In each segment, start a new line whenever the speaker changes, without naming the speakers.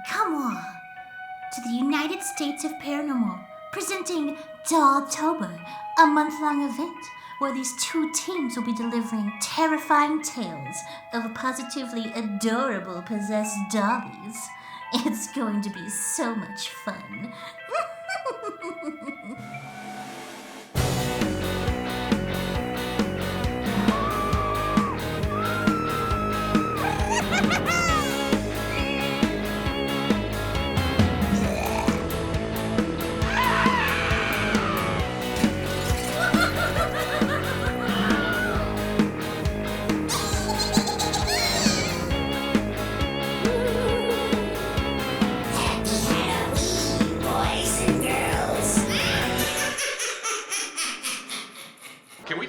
Come on. To the United States of Paranormal, presenting Dolltober, a month-long event where these two teams will be delivering terrifying tales of positively adorable possessed dollies. It's going to be so much fun.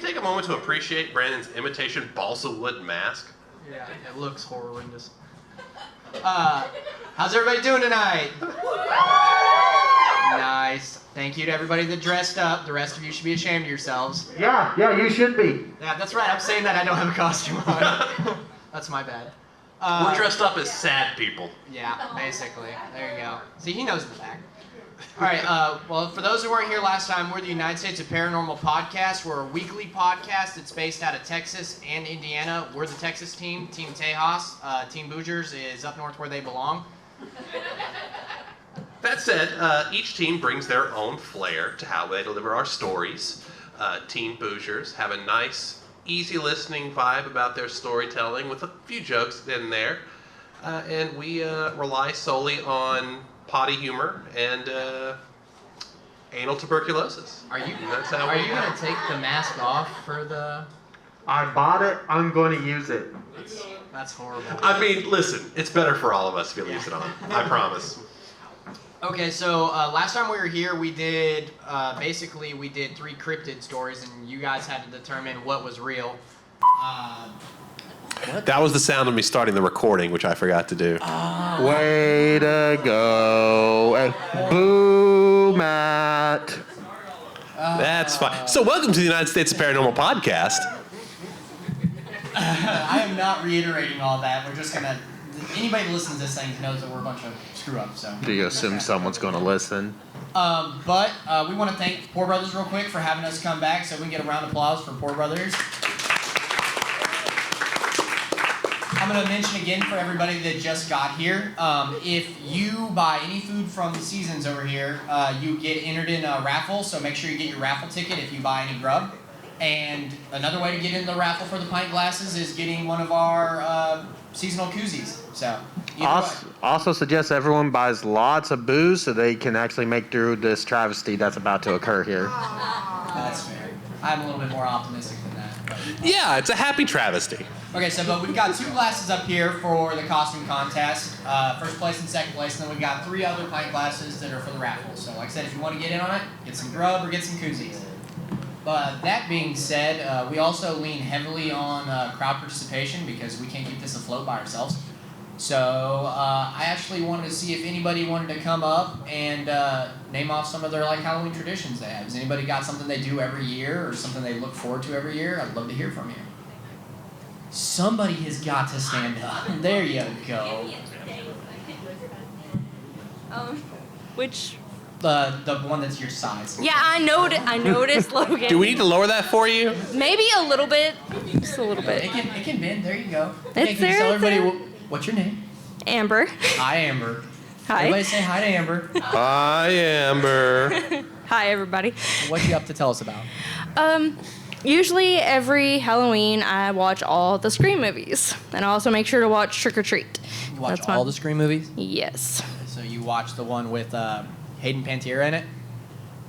A moment to appreciate Brandon's imitation balsa wood mask.
Yeah, it looks horrendous. How's everybody doing tonight? Nice. Thank you to everybody that dressed up. The rest of you should be ashamed of yourselves.
Yeah, you should be.
Yeah, that's right. I'm saying that I don't have a costume on. That's my bad.
We're dressed up as sad people.
Yeah, basically. There you go. See, he knows in the back. All right, well, for those who weren't here last time, we're the United States of Paranormal Podcast. We're a weekly podcast that's based out of Texas and Indiana. We're the Texas team, Team Tejas. Team Boogers is up north where they belong.
That said, each team brings their own flair to how they deliver our stories. Team Boogers have a nice, easy listening vibe about their storytelling with a few jokes in there. And we rely solely on potty humor and anal tuberculosis.
Are you
That's how
are
we,
you going to take the mask off for the...
I bought it. I'm going to use it.
That's horrible.
I mean, listen, it's better for all of us if you leave it on. I promise.
Okay, so last time we were here, we did, basically, we did 3 cryptid stories, and you guys had to determine what was real.
That was the sound of me starting the recording, which I forgot to do.
Way to go. Boo, Matt.
That's fine. So welcome to the United States of Paranormal Podcast.
I am not reiterating all that. We're just going to... Anybody that listens to this thing knows that we're a bunch of screw-ups, so...
Do you assume someone's going to listen?
But we want to thank Pour Brothers real quick for having us come back, so we can get a round of applause for Pour Brothers. I'm going to mention again for everybody that just got here, if you buy any food from the Seasons over here, you get entered in a raffle, so make sure you get your raffle ticket if you buy any grub. And another way to get in the raffle for the pint glasses is getting one of our seasonal koozies. So
also suggest everyone buys lots of booze so they can actually make through this travesty that's about to occur here.
That's fair. I'm a little bit more optimistic than that. But.
Yeah, it's a happy travesty.
Okay, so but we've got 2 glasses up here for the costume contest, first place and second place, and then we've got 3 other pint glasses that are for the raffle. So like I said, if you want to get in on it, get some grub or get some koozies. But that being said, we also lean heavily on crowd participation because we can't keep this afloat by ourselves. So I actually wanted to see if anybody wanted to come up and name off some of their like Halloween traditions they have. Has anybody got something they do every year or something they look forward to every year? I'd love to hear from you. Somebody has got to stand up. There you go.
Which?
The one that's your size.
Yeah, I noticed, Logan.
Do we need to lower that for you?
Maybe a little bit. Just a little bit.
It can bend. There you go.
It's
can you
there,
tell
it's
everybody
there.
what's your name?
Amber.
Hi, Amber.
Hi.
Everybody say hi to Amber.
Hi, Amber.
Hi, everybody.
What you up to tell us about?
Usually every Halloween I watch all the Scream movies. And I also make sure to watch Trick or Treat.
You watch all the Scream movies?
Yes.
So you watch the one with Hayden Panettiere in it?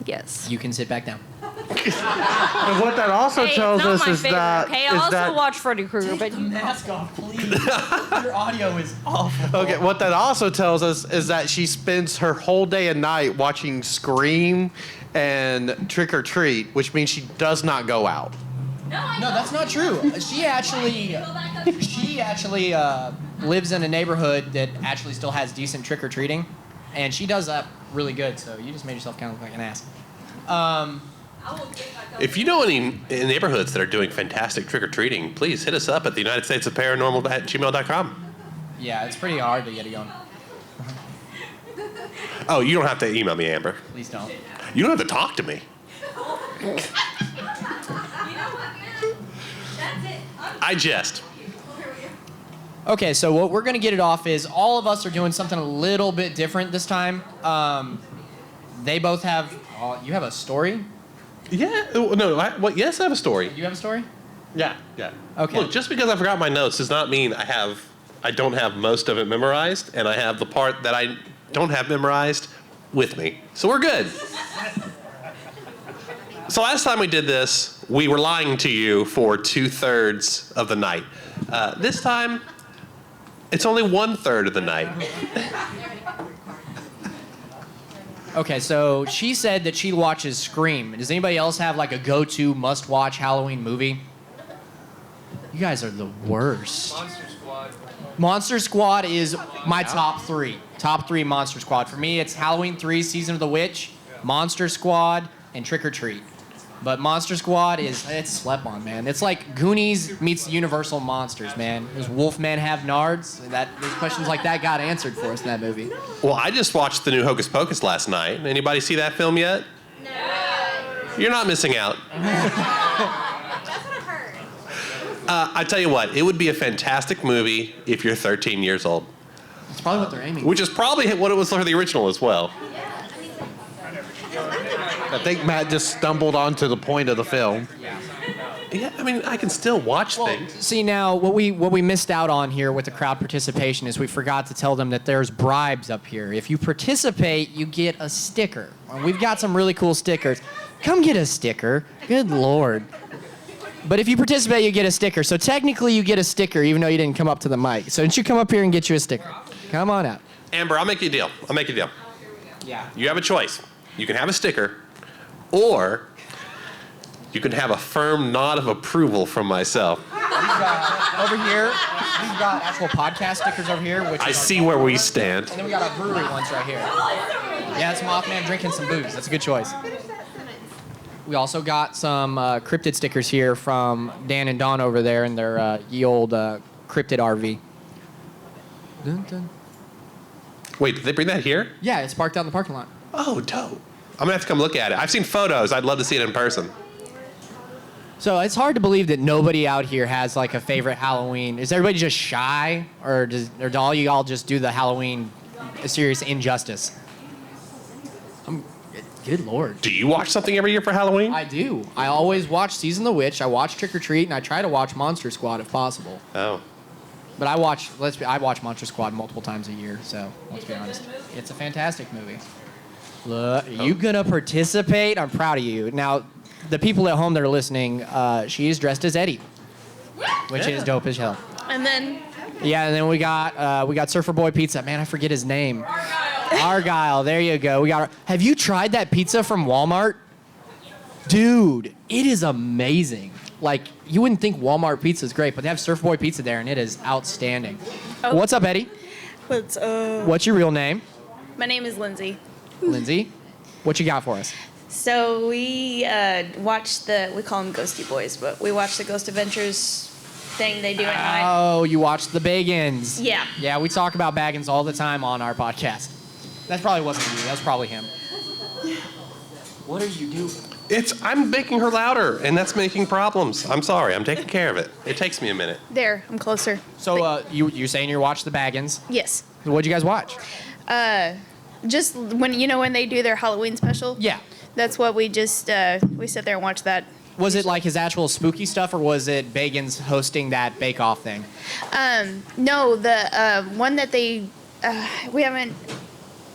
Yes.
You can sit back down.
And what that also tells us is that...
Okay, I also watch Freddy Krueger, but
Take the mask off, please. Your audio is awful.
Okay, what that also tells us is that she spends her whole day and night watching Scream and Trick or Treat, which means she does not go out.
No, that's not true. She actually lives in a neighborhood that actually still has decent trick-or-treating, and she does that really good, so you just made yourself kind of look like an ass.
If you know any neighborhoods that are doing fantastic trick-or-treating, please hit us up at the United States of Paranormal at gmail.com.
Yeah, it's pretty hard to get it going.
Oh, you don't have to email me, Amber.
Please don't.
You don't have to talk to me. I jest.
Okay, so what we're going to get it off is all of us are doing something a little bit different this time. They both have... you have a story?
Yeah. No. Yes, I have a story.
You have a story?
Yeah.
Okay.
Look, just because I forgot my notes does not mean I don't have most of it memorized, and I have the part that I don't have memorized with me. So we're good. So last time we did this, we were lying to you for 2/3 of the night. This time, it's only 1/3 of the night.
Okay, so she said that she watches Scream. Does anybody else have like a go-to must-watch Halloween movie? You guys are the worst. Monster Squad is my top 3. Top 3 Monster Squad. For me, it's Halloween 3, Season of the Witch, Monster Squad, and Trick or Treat. But Monster Squad it's slept on, man. It's like Goonies meets Universal Monsters, man. Does Wolfman have nards? Those questions like that got answered for us in that movie.
Well, I just watched the new Hocus Pocus last night. Anybody see that film yet? No. You're not missing out.
That's what I've heard.
I tell you what, it would be a fantastic movie if you're 13 years old.
That's probably what they're aiming for.
Which is probably what it was for the original as well.
I think Matt just stumbled onto the point of the film.
Yeah, I mean, I can still watch things.
See, now, what we missed out on here with the crowd participation is we forgot to tell them that there's bribes up here. If you participate, you get a sticker. We've got some really cool stickers. Come get a sticker. Good Lord. But if you participate, you get a sticker. So technically, you get a sticker, even though you didn't come up to the mic. So don't you come up here and get you a sticker. Come on out.
Amber, I'll make you a deal.
Yeah.
You have a choice. You can have a sticker, or you can have a firm nod of approval from myself.
Over here, we've got actual podcast stickers over here. Which
I see where we stand.
And then we got our brewery ones right here. Yeah, it's Mothman drinking some booze. That's a good choice. We also got some cryptid stickers here from Dan and Dawn over there in their ye old cryptid RV. Dun, dun.
Wait, did they bring that here?
Yeah, it's parked out in the parking lot.
Oh, dope. I'm gonna have to come look at it. I've seen photos. I'd love to see it in person.
So it's hard to believe that nobody out here has like a favorite Halloween. Is everybody just shy, or do all you all just do the Halloween a serious injustice? Good Lord.
Do you watch something every year for Halloween?
I do. I always watch Season of the Witch. I watch Trick or Treat, and I try to watch Monster Squad if possible.
Oh.
But I watch Monster Squad multiple times a year, so let's be honest. It's a fantastic movie. Look, are you gonna participate? I'm proud of you. Now, the people at home that are listening, she is dressed as Eddie, which is dope as hell.
And then
Yeah, and then we got Surfer Boy Pizza. Man, I forget his name. Argyle. There you go. Have you tried that pizza from Walmart? Dude, it is amazing. Like, you wouldn't think Walmart pizza is great, but they have Surfer Boy Pizza there, and it is outstanding.
Oh.
What's up, Eddie? What's your real name?
My name is Lindsay.
Lindsay? What you got for us?
So we watched we call them Ghosty Boys, but we watched the Ghost Adventures thing they do at night.
Oh, you watched the Baggins.
Yeah.
Yeah, we talk about Baggins all the time on our podcast. That probably wasn't you. That was probably him. What are you doing?
I'm making her louder, and that's making problems. I'm sorry. I'm taking care of it. It takes me a minute.
There, I'm closer.
So you're saying you watched the Baggins?
Yes.
What'd you guys watch?
Just when they do their Halloween special.
Yeah.
That's what we just we sit there and watch that.
Was it like his actual spooky stuff, or was it Baggins hosting that bake-off thing?
No, the one that they we haven't.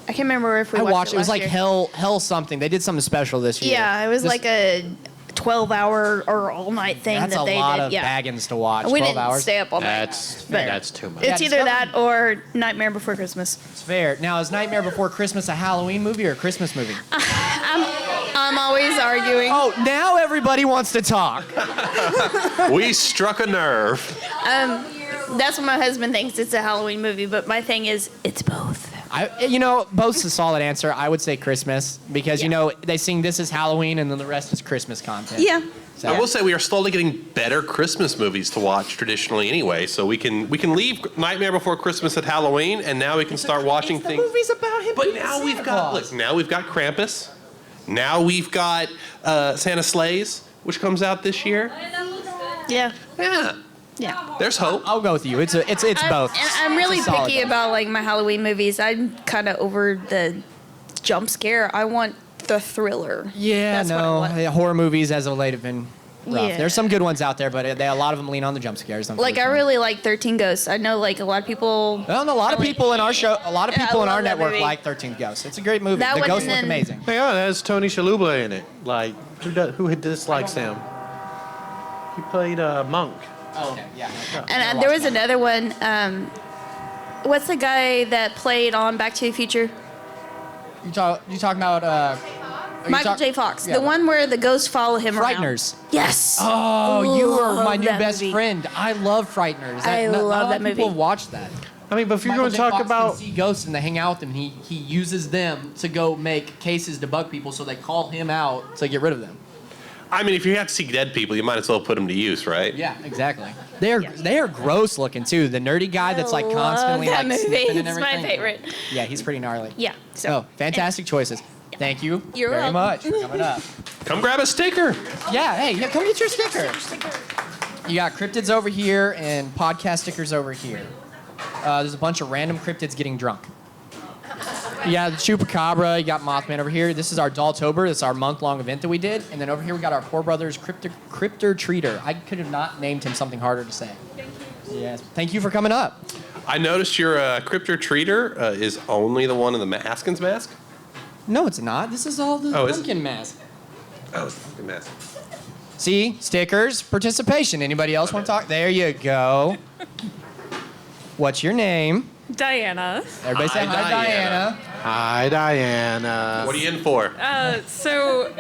I can't remember if we watched it.
It was
last
like
year.
Hell something. They did something special this year.
Yeah, it was like a 12-hour or all-night thing
That's
that they
a lot
did.
of
Yeah.
Baggins to watch.
We
12
didn't
hours.
stay up all night.
That's too much.
It's
Yeah,
either
discover-
that or Nightmare Before Christmas.
It's fair. Now, is Nightmare Before Christmas a Halloween movie or a Christmas movie?
I'm always arguing.
Oh, now everybody wants to talk.
We struck a nerve.
That's what my husband thinks. It's a Halloween movie, but my thing is, it's both.
Both's a solid answer. I would say Christmas because, they sing This Is Halloween and then the rest is Christmas content.
Yeah.
So.
I will say we are slowly getting better Christmas movies to watch traditionally anyway. So we can leave Nightmare Before Christmas at Halloween, and now we can start watching
the
things.
movie's about him.
But
being
now
Santa
we've got
Claus.
now we've got Krampus. Now we've got Santa Slays, which comes out this year.
Yeah.
Yeah,
Yeah.
there's hope.
I'll go with you. It's both.
And I'm really
It's a solid
picky
one.
about like my Halloween movies. I'm kind of over the jump scare. I want the thriller.
Yeah,
That's what I want.
horror movies as of late have been rough.
Yeah.
There's some good ones out there, but a lot of them lean on the jump scares.
Like I
unfortunately.
really like 13 Ghosts. I know like a lot of people.
Well, and a lot of
like-
people in our show, a lot of
Yeah, I
people in our
love that
network
movie.
like 13 Ghosts. It's a great movie.
That
The
one
ghosts
and
look
then-
amazing.
Yeah, it has Tony Shalhoub in it. Like, who dislikes him? He played Monk.
Oh, okay, yeah.
And there was another one. What's the guy that played on Back to the Future?
You talking about
Michael J. Fox.
yeah.
The one where the ghosts follow him around.
Frighteners.
Yes.
Oh, you were
Love
my new
that
best
movie.
friend. I love Frighteners.
I
not a
love
lot
that
of people
movie.
have watched that.
I mean, but if you're
Michael
going to
J.
talk
Fox
about
can see ghosts and they hang out with them. And he uses them to go make cases to bug people, so they call him out to get rid of them.
I mean, if you have to see dead people, you might as well put them to use, right?
Yeah, exactly. They are gross looking too. The nerdy guy that's like constantly
love that
like
movie.
sniffing and
It's my
everything.
favorite.
Yeah, he's pretty gnarly.
Yeah. So.
Oh, fantastic choices. Thank you
You're
very much
welcome.
for coming up.
Come grab a sticker.
Yeah, hey, yeah, come get your sticker. You got cryptids over here and podcast stickers over here. There's a bunch of random cryptids getting drunk. You got Chupacabra, you got Mothman over here. This is our Dolltober. This is our month-long event that we did. And then over here we got our Pour Brothers Cryptor Treater. I could have not named him something harder to say. Thank you. Yes. Thank you for coming up.
I noticed your Cryptor Treater is only the one in the Haskins mask.
No, it's not. This is all the
Oh, is it?
pumpkin mask.
Oh, it's the mask.
See, stickers, participation. Anybody else want to talk? There you go. What's your name?
Diana.
Everybody say
Hi,
hi, Diana.
Hi, Diana.
What are you in for?
So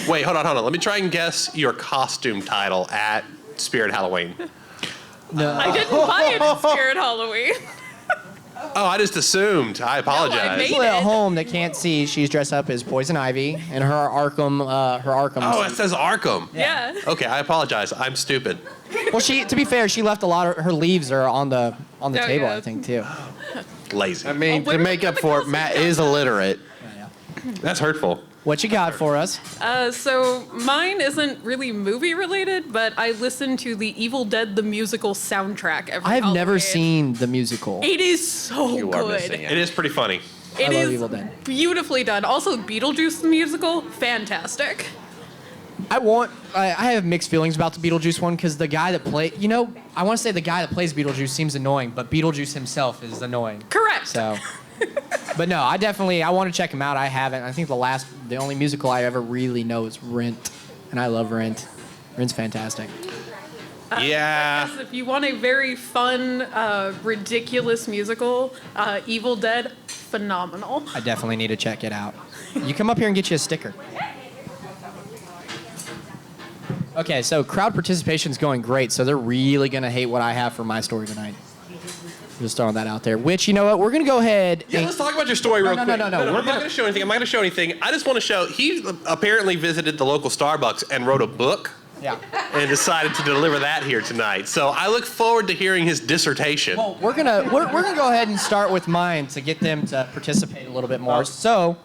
Wait, hold on. Let me try and guess your costume title at Spirit Halloween.
I didn't buy it in Spirit Halloween.
Oh, I just assumed. I apologize.
made
People at
it.
home that can't see, she's dressed up as Poison Ivy, and her Arkham.
Oh, it says Arkham.
Yeah.
Okay, I apologize. I'm stupid.
Well, to be fair, she left a lot of her leaves are on the table,
yeah.
I think too.
Lazy.
I mean, to
where
make
did
up
the
for it,
costume
Matt
come
is illiterate.
That's hurtful.
What you got for us?
So mine isn't really movie related, but I listen to the Evil Dead the musical soundtrack every
I've never
Halloween.
seen the musical.
It is so
You are
good.
missing
It is pretty funny.
It
I love
is
Evil Dead.
beautifully done. Also, Beetlejuice the musical, fantastic.
I have mixed feelings about the Beetlejuice one because the guy that I want to say the guy that plays Beetlejuice seems annoying, but Beetlejuice himself is annoying.
Correct.
So, but no, I want to check him out. I haven't. I think the only musical I ever really know is Rent, and I love Rent. Rent's fantastic.
Yeah.
Yes, if you want a very fun, ridiculous musical, Evil Dead, phenomenal.
I definitely need to check it out. You come up here and get you a sticker. Okay, so crowd participation's going great, so they're really gonna hate what I have for my story tonight. Just throwing that out there. Which, you know what, we're gonna go ahead.
Yeah, let's talk about your story real
no,
quick.
no.
I'm not going to show anything. I'm not going to show anything. I just want to show. He apparently visited the local Starbucks and wrote a book
Yeah.
and decided to deliver that here tonight. So I look forward to hearing his dissertation.
Well, we're gonna go ahead and start with mine to get them to participate a little bit more. So,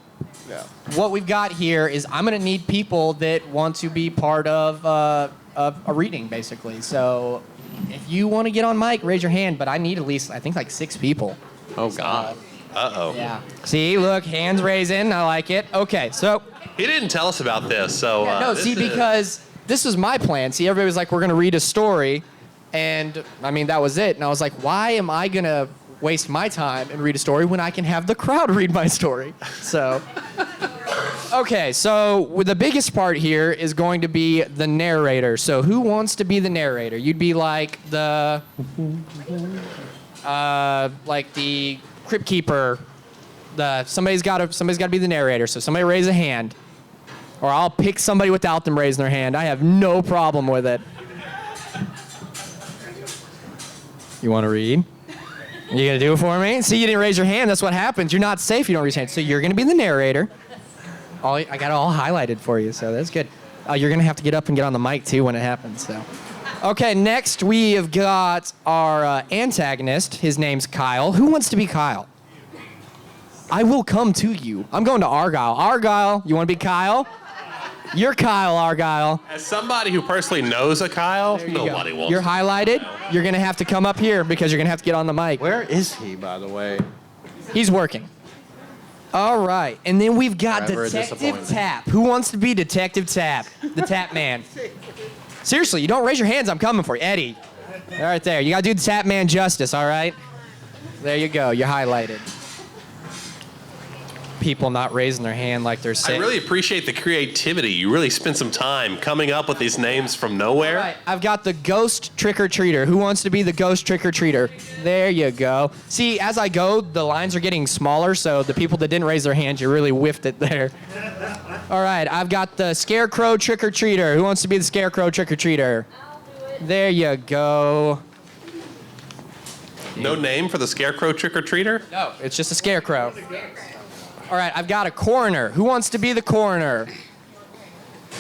what we've got here is I'm gonna need people that want to be part of a reading, basically. So, if you want to get on mic, raise your hand. But I need at least, I think, like 6 people.
Oh, God.
Uh-oh.
Yeah. See, look, hands raising. I like it. Okay, so
He didn't tell us about this, so...
no,
this
see,
is-
because this was my plan. See, everybody was like, we're gonna read a story, and I mean that was it. And I was like, why am I gonna waste my time and read a story when I can have the crowd read my story? So, okay, so the biggest part here is going to be the narrator. So who wants to be the narrator? You'd be like the crypt keeper. Somebody's got to be the narrator. So somebody raise a hand. Or I'll pick somebody without them raising their hand. I have no problem with it. You want to read? You gonna do it for me? See, you didn't raise your hand. That's what happens. You're not safe. You don't raise your hand. So you're gonna be the narrator. I got it all highlighted for you. So that's good. You're going to have to get up and get on the mic, too, when it happens. So. Okay, next we have got our antagonist. His name's Kyle. Who wants to be Kyle? I will come to you. I'm going to Argyle. Argyle, you want to be Kyle? You're Kyle, Argyle.
As somebody who personally knows a Kyle, nobody wants.
You're highlighted. You're going to have to come up here because you're going to have to get on the mic.
Where is he, by the way?
He's working. All right, and then we've got
Forever a
Detective
disappointment.
Tap. Who wants to be Detective Tap? The Tap Man. Seriously, you don't raise your hands, I'm coming for you. Eddie. All right there. You got to do the Tap Man justice, all right? There you go. You're highlighted. People not raising their hand like they're
I
saying.
really appreciate the creativity. You really spent some time coming up with these names from nowhere.
All right, I've got the Ghost Trick-or-Treater. Who wants to be the Ghost Trick-or-Treater? There you go. See, as I go, the lines are getting smaller, so the people that didn't raise their hands, you really whiffed it there. All right, I've got the Scarecrow Trick-or-Treater. Who wants to be the Scarecrow Trick-or-Treater? I'll do it. There you go.
No name for the Scarecrow trick-or-treater?
No, it's just a Scarecrow. All right, I've got a Coroner. Who wants to be the Coroner?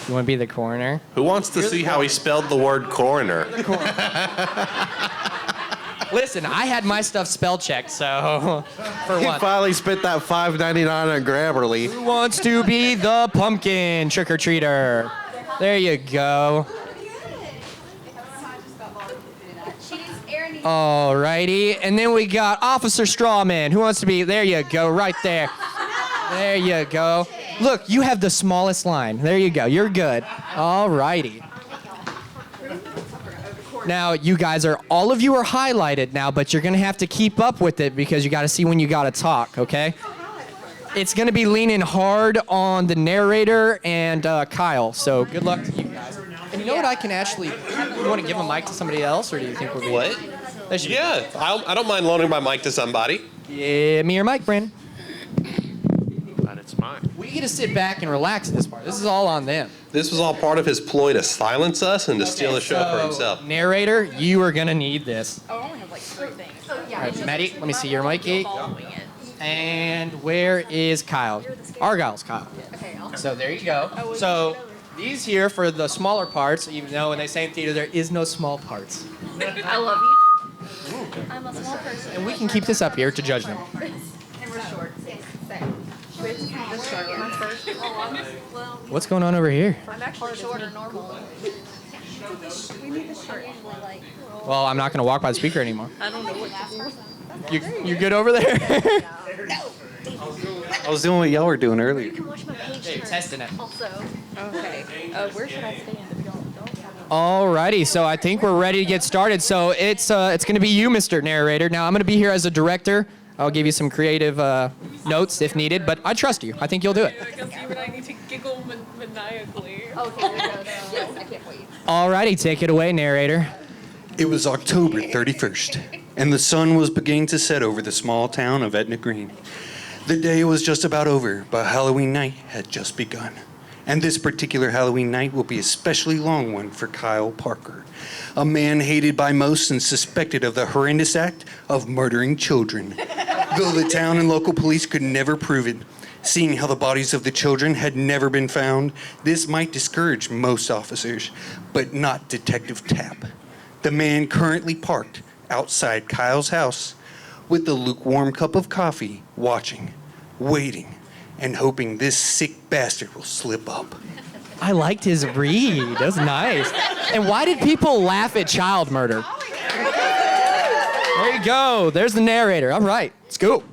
You want to be the Coroner?
Who wants to see how he spelled the word coroner?
Listen, I had my stuff spell checked, so for
He
one.
finally spent that $5.99 on Grammarly.
Who wants to be the Pumpkin Trick-or-Treater? There you go. Alrighty, and then we got Officer Strawman. Who wants to be? There you go, right there. There you go. Look, you have the smallest line. There you go. You're good. Alrighty. Now, you guys all of you are highlighted now, but you're gonna have to keep up with it because you gotta see when you gotta talk, okay? It's gonna be leaning hard on the narrator and Kyle, so good luck to you guys. And you know what I can actually, you wanna give a mic to somebody else, or do you think we're good?
What? Yeah, I don't mind loaning my mic to somebody.
Give me your mic, Brandon.
But it's mine.
We get to sit back and relax at this part. This is all on them.
This was all part of his ploy to silence us and to steal the show for himself.
Narrator, you are gonna need this.
Oh, I only have like 3 things.
All right, Maddie, let me see your mic. And where is Kyle? Argyle's Kyle. So there you go. So these here for the smaller parts, even though in the same theater there is no small parts.
I love you. I'm a small person.
And we can keep this up here to judge them.
And we're short.
What's going on over here?
I'm actually shorter normal. We need the shirt.
Well, I'm not gonna walk by the speaker anymore.
I don't know what to do.
You good over there?
I was doing what y'all were doing earlier.
Hey, testing it.
Okay. Where should I stand if y'all don't have a...
Alrighty, so I think we're ready to get started. So it's gonna be you, Mr. Narrator. Now I'm gonna be here as a director. I'll give you some creative notes if needed, but I trust you. I think you'll do it.
I guess you and I need to giggle maniacally.
Okay, yes, I can't wait.
Alrighty, take it away, narrator.
It was October 31st, and the sun was beginning to set over the small town of Etna Green. The day was just about over, but Halloween night had just begun. And this particular Halloween night will be a especially long one for Kyle Parker, a man hated by most and suspected of the horrendous act of murdering children. Though the town and local police could never prove it, seeing how the bodies of the children had never been found, this might discourage most officers, but not Detective Tapp, the man currently parked outside Kyle's house with the lukewarm cup of coffee, watching, waiting, and hoping this sick bastard will slip up.
I liked his read. That was nice. And why did people laugh at child murder? There you go. There's the narrator. All right, let's go.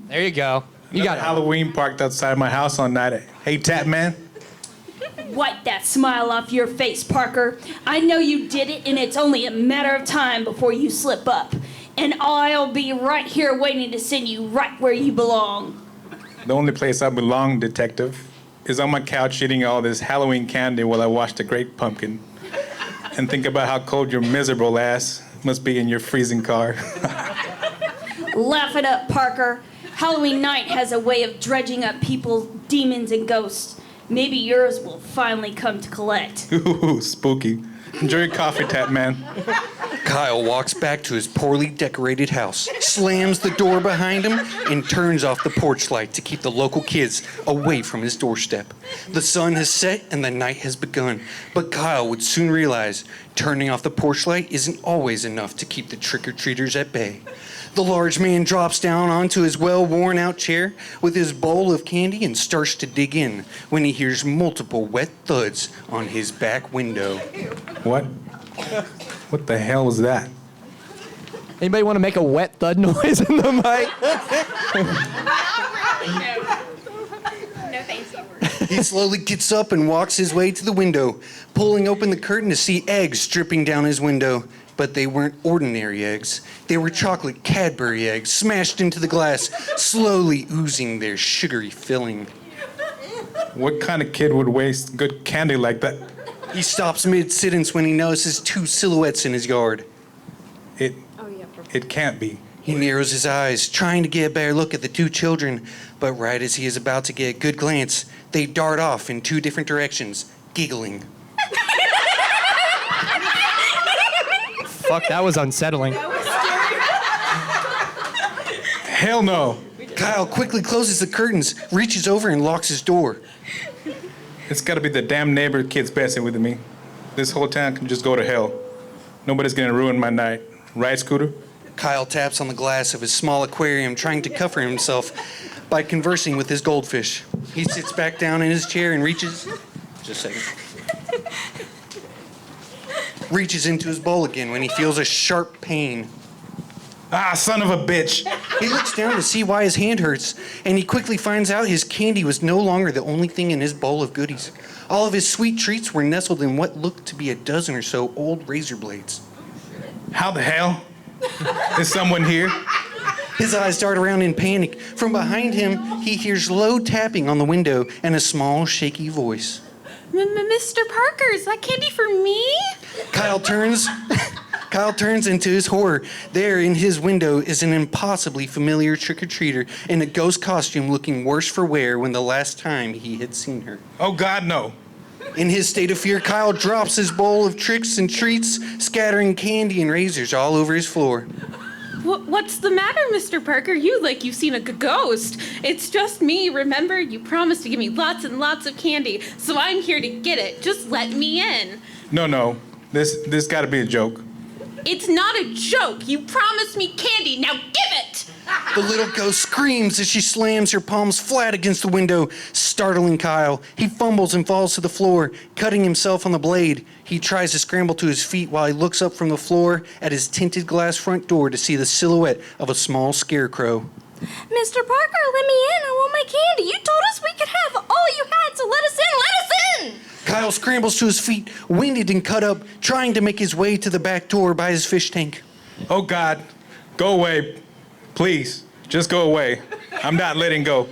There you go. You got it.
Halloween parked outside my house on night. Hey, Tap Man.
Wipe that smile off your face, Parker. I know you did it, and it's only a matter of time before you slip up. And I'll be right here waiting to send you right where you belong.
The only place I belong, Detective, is on my couch eating all this Halloween candy while I watch The Great Pumpkin. And think about how cold your miserable ass must be in your freezing car.
Laugh it up, Parker. Halloween night has a way of dredging up people's demons and ghosts. Maybe yours will finally come to collect.
Ooh, spooky. Enjoy your coffee, Tap Man.
Kyle walks back to his poorly decorated house, slams the door behind him, and turns off the porch light to keep the local kids away from his doorstep. The sun has set and the night has begun, but Kyle would soon realize turning off the porch light isn't always enough to keep the trick-or-treaters at bay. The large man drops down onto his well-worn-out chair with his bowl of candy and starts to dig in when he hears multiple wet thuds on his back window.
What? What the hell was that?
Anybody want to make a wet thud noise in the mic?
No, thank you.
He slowly gets up and walks his way to the window, pulling open the curtain to see eggs dripping down his window. But they weren't ordinary eggs. They were chocolate Cadbury eggs smashed into the glass, slowly oozing their sugary filling.
What kind of kid would waste good candy like that?
He stops mid-sentence when he notices two silhouettes in his yard.
It can't be.
He narrows his eyes, trying to get a better look at the two children, but right as he is about to get a good glance, they dart off in two different directions, giggling.
Fuck, that was unsettling.
Hell no.
Kyle quickly closes the curtains, reaches over and locks his door.
It's gotta be the damn neighbor kids messing with me. This whole town can just go to hell. Nobody's gonna ruin my night. Right, Scooter?
Kyle taps on the glass of his small aquarium, trying to comfort himself by conversing with his goldfish. He sits back down in his chair and reaches into his bowl again when he feels a sharp pain.
Ah, son of a bitch.
He looks down to see why his hand hurts, and he quickly finds out his candy was no longer the only thing in his bowl of goodies. All of his sweet treats were nestled in what looked to be a dozen or so old razor blades.
How the hell? Is someone here?
His eyes dart around in panic. From behind him, he hears low tapping on the window and a small, shaky voice.
Mr. Parker, is that candy for me?
Kyle turns into his horror. There in his window is an impossibly familiar trick-or-treater in a ghost costume looking worse for wear when the last time he had seen her.
Oh, God, no.
In his state of fear, Kyle drops his bowl of tricks and treats, scattering candy and razors all over his floor.
What's the matter, Mr. Parker? You like you've seen a ghost. It's just me, remember? You promised to give me lots and lots of candy, so I'm here to get it. Just let me in.
No. This gotta be a joke.
It's not a joke. You promised me candy. Now give it!
The little ghost screams as she slams her palms flat against the window, startling Kyle. He fumbles and falls to the floor, cutting himself on the blade. He tries to scramble to his feet while he looks up from the floor at his tinted glass front door to see the silhouette of a small scarecrow.
Mr. Parker, let me in. I want my candy. You told us we could have all you had, so let us in. Let us in!
Kyle scrambles to his feet, winded and cut up, trying to make his way to the back door by his fish tank.
Oh, God. Go away. Please. Just go away. I'm not letting go.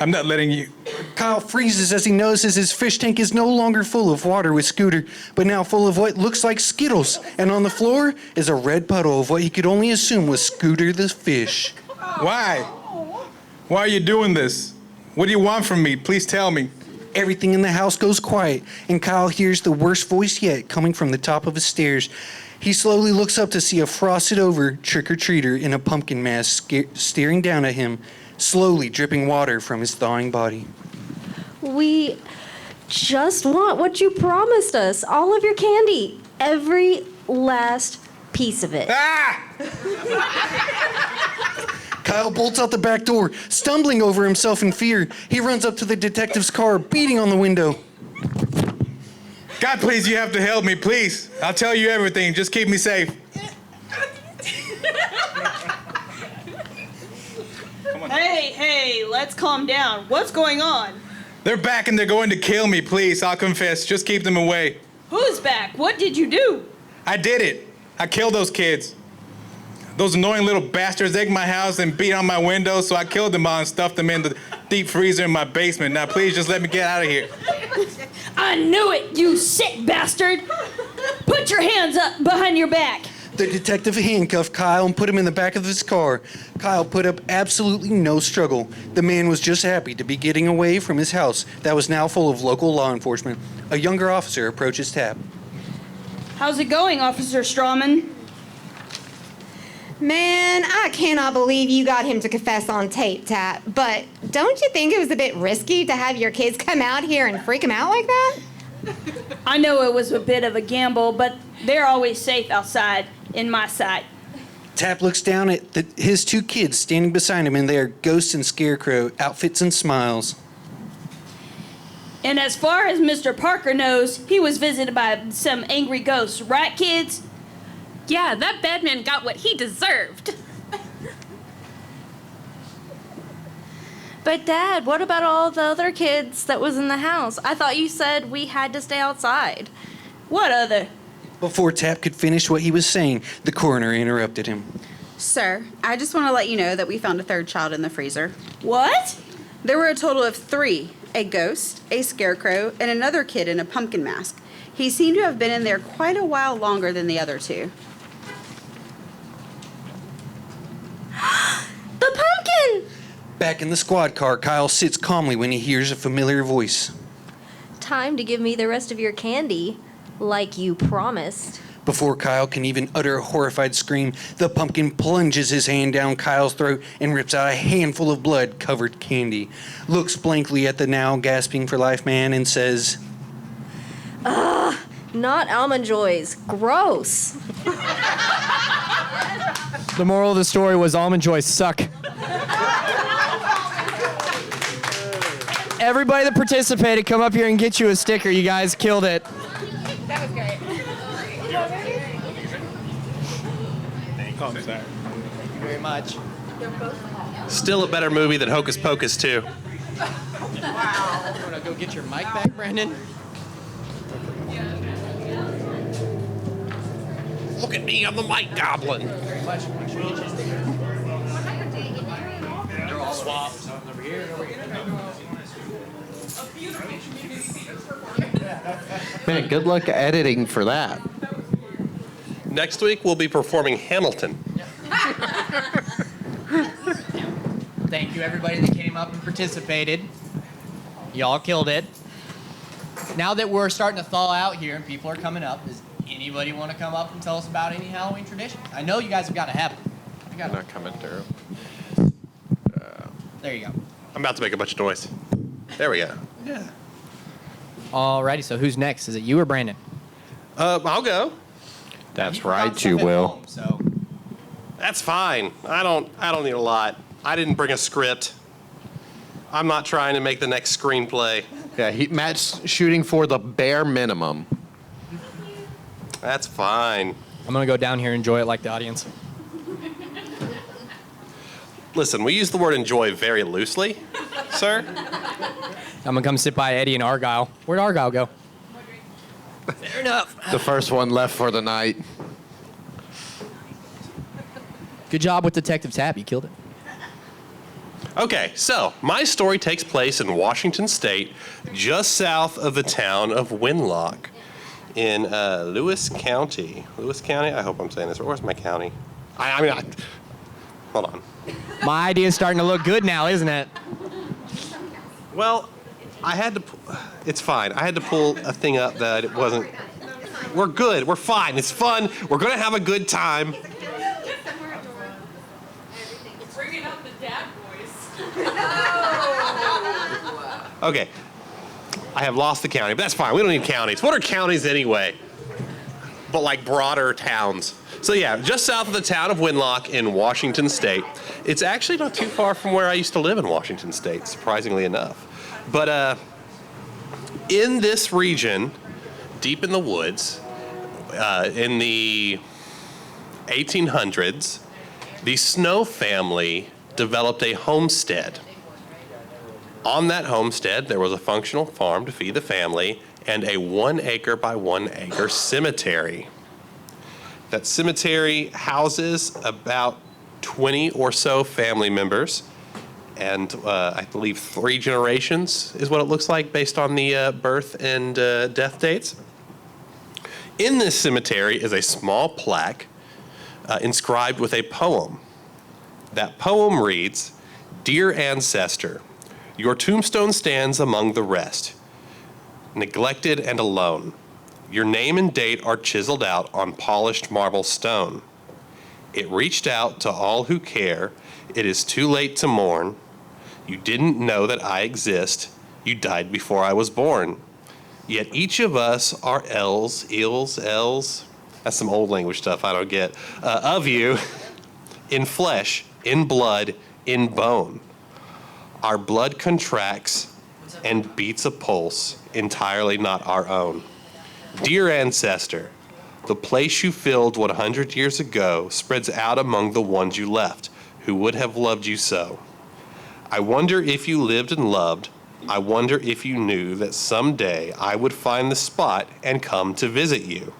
I'm not letting you.
Kyle freezes as he notices his fish tank is no longer full of water with Scooter, but now full of what looks like Skittles. And on the floor is a red puddle of what he could only assume was Scooter the fish.
Why? Why are you doing this? What do you want from me? Please tell me.
Everything in the house goes quiet, and Kyle hears the worst voice yet coming from the top of his stairs. He slowly looks up to see a frosted-over trick-or-treater in a pumpkin mask staring down at him, slowly dripping water from his thawing body.
We just want what you promised us. All of your candy. Every last piece of it.
Ah!
Kyle bolts out the back door, stumbling over himself in fear. He runs up to the detective's car, beating on the window.
God, please, you have to help me, please. I'll tell you everything. Just keep me safe.
Hey, let's calm down. What's going on?
They're back and they're going to kill me, please. I'll confess. Just keep them away.
Who's back? What did you do?
I did it. I killed those kids. Those annoying little bastards egged my house and beat on my windows, so I killed them all and stuffed them in the deep freezer in my basement. Now, please, just let me get out of here.
I knew it, you sick bastard! Put your hands up behind your back.
The detective handcuffed Kyle and put him in the back of his car. Kyle put up absolutely no struggle. The man was just happy to be getting away from his house that was now full of local law enforcement. A younger officer approached his tab.
How's it going, Officer Strawman?
Man, I cannot believe you got him to confess on tape, Tap. But don't you think it was a bit risky to have your kids come out here and freak him out like that?
I know it was a bit of a gamble, but they're always safe outside in my sight.
Tap looks down at his two kids standing beside him in their ghost and scarecrow outfits and smiles.
And as far as Mr. Parker knows, he was visited by some angry ghosts, right, kids?
Yeah, that bad man got what he deserved.
But Dad, what about all the other kids that was in the house? I thought you said we had to stay outside.
What other?
Before Tap could finish what he was saying, the coroner interrupted him.
Sir, I just want to let you know that we found a third child in the freezer.
What?
There were a total of 3, a ghost, a scarecrow, and another kid in a pumpkin mask. He seemed to have been in there quite a while longer than the other 2.
The pumpkin!
Back in the squad car, Kyle sits calmly when he hears a familiar voice.
Time to give me the rest of your candy, like you promised.
Before Kyle can even utter a horrified scream, the pumpkin plunges his hand down Kyle's throat and rips out a handful of blood-covered candy, looks blankly at the now gasping for life man and says,
Ugh, not Almond Joys. Gross.
The moral of the story was Almond Joys suck. Everybody that participated, come up here and get you a sticker. You guys killed it.
That was great.
Oh, I'm sorry.
Thank you very much.
Still a better movie than Hocus Pocus 2.
You want to go get your mic back, Brandon?
Look at me, I'm the mic goblin.
Very much. They're all swapped. Over here, over here.
Man, good luck editing for that.
Next week, we'll be performing Hamilton.
Thank you, everybody that came up and participated. Y'all killed it. Now that we're starting to thaw out here and people are coming up, does anybody want to come up and tell us about any Halloween tradition? I know you guys have got to have them.
I'm not coming through.
There you go.
I'm about to make a bunch of noise. There we go. Yeah.
Alrighty, so who's next? Is it you or Brandon?
I'll go.
That's right, you will.
Home, so.
That's fine. I don't need a lot. I didn't bring a script. I'm not trying to make the next screenplay.
Yeah, Matt's shooting for the bare minimum.
That's fine.
I'm gonna go down here and enjoy it like the audience.
Listen, we use the word enjoy very loosely, sir.
I'm gonna come sit by Eddie and Argyle. Where'd Argyle go? Fair enough.
The first one left for the night.
Good job with Detective Tap. You killed it.
Okay, so my story takes place in Washington State, just south of the town of Winlock in Lewis County. Lewis County? I hope I'm saying this. Where's my county? Hold on.
My idea is starting to look good now, isn't it?
Well, I had to. It's fine. I had to pull a thing up that it wasn't. We're good. We're fine. It's fun. We're gonna have a good time.
Bringing out the dad voice.
Okay. I have lost the county, but that's fine. We don't need counties. What are counties anyway? But like broader towns. So yeah, just south of the town of Winlock in Washington State. It's actually not too far from where I used to live in Washington State, surprisingly enough. But in this region, deep in the woods, in the 1800s, the Snow family developed a homestead. On that homestead, there was a functional farm to feed the family and a 1 acre by 1 acre cemetery. That cemetery houses about 20 or so family members, and I believe 3 generations is what it looks like based on the birth and death dates. In this cemetery is a small plaque inscribed with a poem. That poem reads, "Dear ancestor, your tombstone stands among the rest, neglected and alone. Your name and date are chiseled out on polished marble stone. It reached out to all who care. It is too late to mourn. You didn't know that I exist. You died before I was born. Yet each of us are elves, eels, elves. That's some old language stuff I don't get. Of you, in flesh, in blood, in bone. Our blood contracts and beats a pulse entirely not our own. Dear ancestor, the place you filled 100 years ago spreads out among the ones you left, who would have loved you so. I wonder if you lived and loved. I wonder if you knew that someday I would find the spot and come to visit you.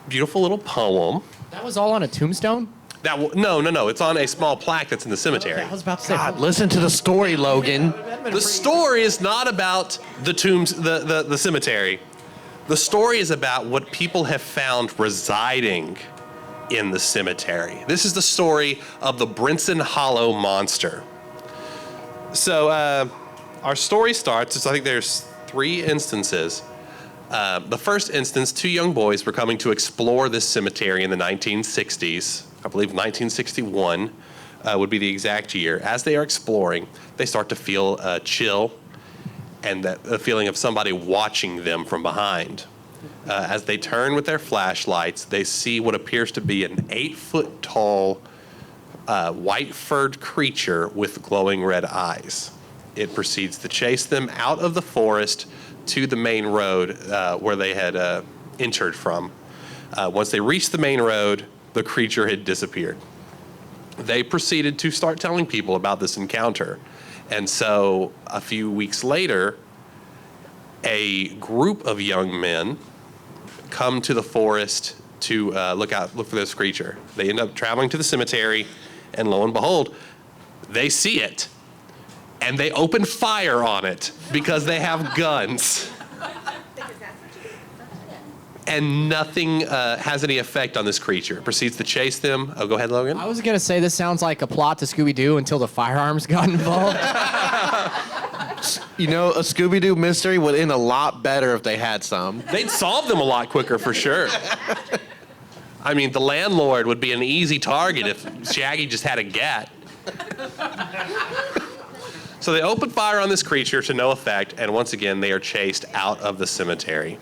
Beautiful little poem.
That was all on a tombstone?
No. It's on a small plaque that's in the cemetery.
Okay, I was about to say.
God, listen to the story, Logan.
The story is not about the the cemetery. The story is about what people have found residing in the cemetery. This is the story of the Brinson Hollow monster. So our story starts, I think there's 3 instances. The first instance, 2 young boys were coming to explore this cemetery in the 1960s. I believe 1961 would be the exact year. As they are exploring, they start to feel a chill and the feeling of somebody watching them from behind. As they turn with their flashlights, they see what appears to be an 8-foot tall white-furred creature with glowing red eyes. It proceeds to chase them out of the forest to the main road where they had entered from. Once they reached the main road, the creature had disappeared. They proceeded to start telling people about this encounter. And so a few weeks later, a group of young men come to the forest to look for this creature. They end up traveling to the cemetery, and lo and behold, they see it. And they open fire on it because they have guns. And nothing has any effect on this creature. It proceeds to chase them. Oh, go ahead, Logan.
I was going to say this sounds like a plot to Scooby-Doo until the firearms got involved.
You know, a Scooby-Doo mystery would end a lot better if they had some.
They'd solve them a lot quicker for sure. I mean, the landlord would be an easy target if Shaggy just had a gat. So they open fire on this creature to no effect, and once again, they are chased out of the cemetery.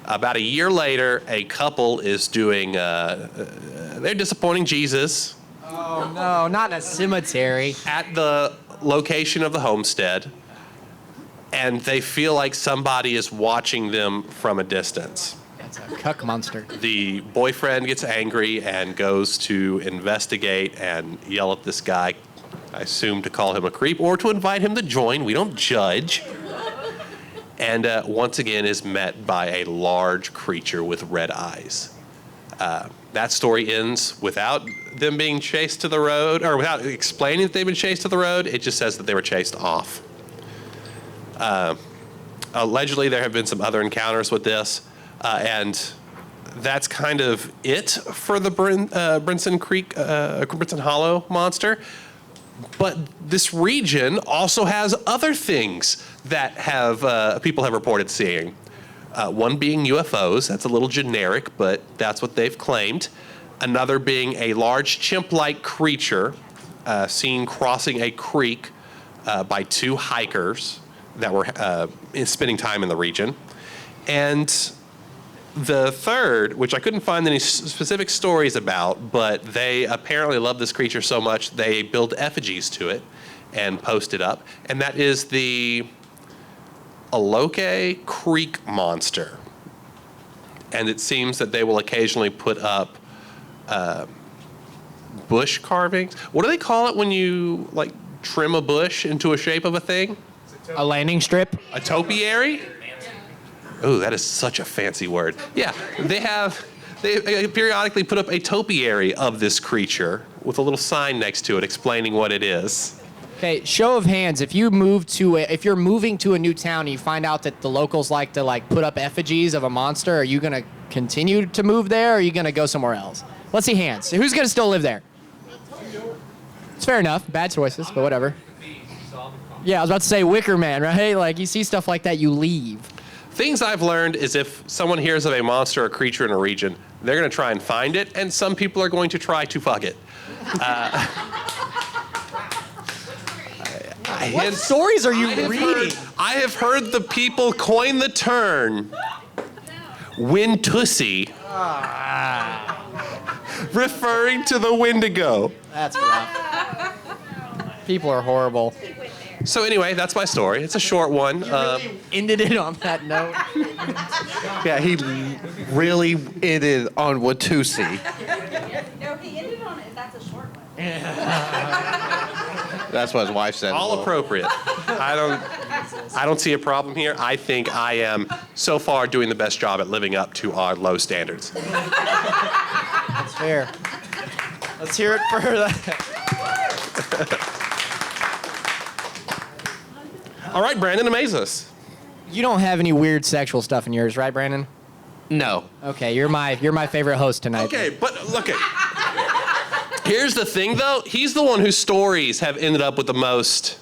About a year later, a couple is doing, they're disappointing Jesus.
Oh, no, not in a cemetery.
At the location of the homestead, and they feel like somebody is watching them from a distance.
That's a cuck monster.
The boyfriend gets angry and goes to investigate and yell at this guy, I assume to call him a creep or to invite him to join. We don't judge. And once again is met by a large creature with red eyes. That story ends without them being chased to the road, or without explaining that they've been chased to the road. It just says that they were chased off. Allegedly, there have been some other encounters with this, and that's kind of it for the Brinson Hollow monster. But this region also has other things that have people have reported seeing. One being UFOs. That's a little generic, but that's what they've claimed. Another being a large chimp-like creature seen crossing a creek by 2 hikers that were spending time in the region. And the third, which I couldn't find any specific stories about, but they apparently love this creature so much they build effigies to it and post it up, and that is the Aloke Creek monster. And it seems that they will occasionally put up bush carvings. What do they call it when you like trim a bush into a shape of a thing?
A landing strip?
A topiary? Oh, that is such a fancy word. Yeah, they periodically put up a topiary of this creature with a little sign next to it explaining what it is.
Okay, show of hands. If you're moving to a new town and you find out that the locals like to put up effigies of a monster, are you gonna continue to move there, or are you gonna go somewhere else? Let's see hands. Who's gonna still live there? It's fair enough. Bad choices, but whatever. Yeah, I was about to say Wicker Man, right? Like you see stuff like that, you leave.
Things I've learned is if someone hears of a monster or creature in a region, They're going to try and find it, and some people are going to try to fuck it.
What stories are you reading?
I have heard the people coin the term Wintussy, referring to the Wendigo.
That's rough. People are horrible.
So anyway, that's my story. It's a short one.
Ended it on that note.
Yeah, he really ended on Watusi.
No, he ended on it. That's a short one.
That's what his wife said.
All appropriate. I don't see a problem here. I think I am so far doing the best job at living up to our low standards.
That's fair. Let's hear it for that.
All right, Brandon, amaze us.
You don't have any weird sexual stuff in yours, right, Brandon?
No.
Okay, you're my favorite host tonight.
Okay, but look at. Here's the thing, though. He's the one whose stories have ended up with the most.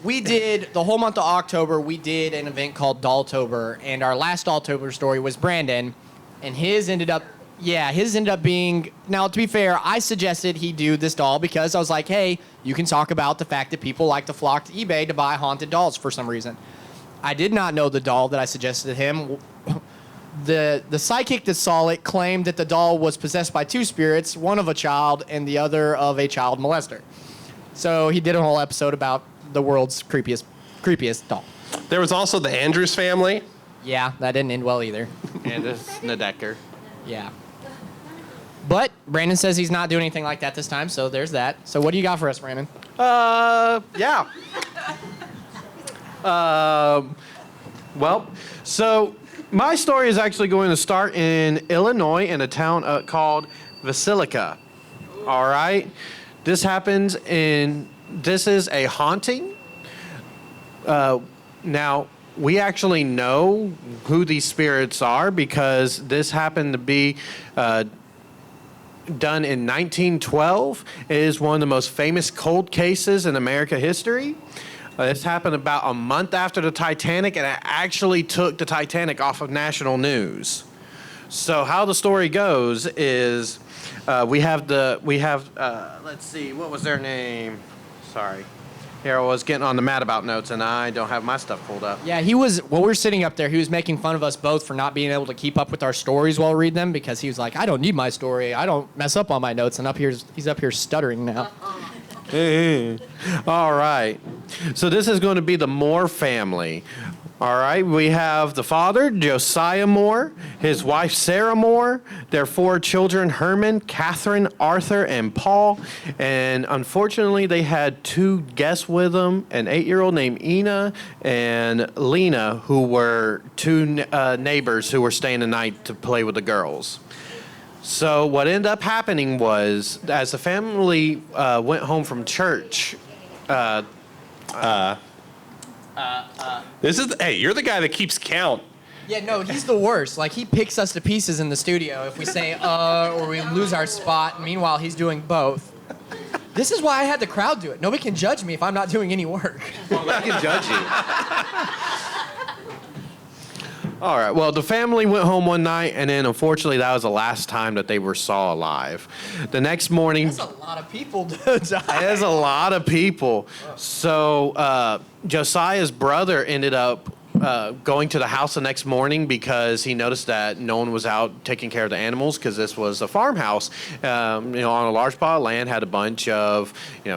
We did the whole month of October. We did an event called Dolltober, and our last Dolltober story was Brandon, and his ended up being. Now, to be fair, I suggested he do this doll because I was like, hey, you can talk about the fact that people like to flock to eBay to buy haunted dolls for some reason. I did not know the doll that I suggested to him. The psychic that saw it claimed that the doll was possessed by two spirits, one of a child and the other of a child molester. So he did a whole episode about the world's creepiest doll.
There was also the Andrews family.
Yeah, that didn't end well either.
And Nadecker.
Yeah. But Brandon says he's not doing anything like that this time, so there's that. So what do you got for us, Brandon?
Yeah. Well, so my story is actually going to start in Illinois in a town called Basilica. All right. This is a haunting. Now, we actually know who these spirits are because this happened to be done in 1912. It is one of the most famous cold cases in American history. This happened about a month after the Titanic, and it actually took the Titanic off of national news. So how the story goes is we have let's see, what was their name? Sorry. Here I was getting on the Mad About notes, and I don't have my stuff pulled up.
Yeah, while we're sitting up there, he was making fun of us both for not being able to keep up with our stories while we read them because he was like, I don't need my story. I don't mess up on my notes. And he's up here stuttering now.
All right. So this is going to be the Moore family. All right. We have the father, Josiah Moore, his wife, Sarah Moore, their 4 children, Herman, Catherine, Arthur, and Paul. And unfortunately, they had 2 guests with them, an 8-year-old named Ina and Lena, who were 2 neighbors who were staying the night to play with the girls. So what ended up happening was, as the family went home from church,
Hey, you're the guy that keeps count.
Yeah, no, he's the worst. Like, he picks us to pieces in the studio if we say, or we lose our spot. Meanwhile, he's doing both. This is why I had the crowd do it. Nobody can judge me if I'm not doing any work.
Well, I can judge you. All right. Well, the family went home one night, and then unfortunately, that was the last time that they were saw alive. The next morning.
That's a lot of people to die.
There's a lot of people. So Josiah's brother ended up going to the house the next morning because he noticed that no one was out taking care of the animals because this was a farmhouse, on a large plot of land, had a bunch of,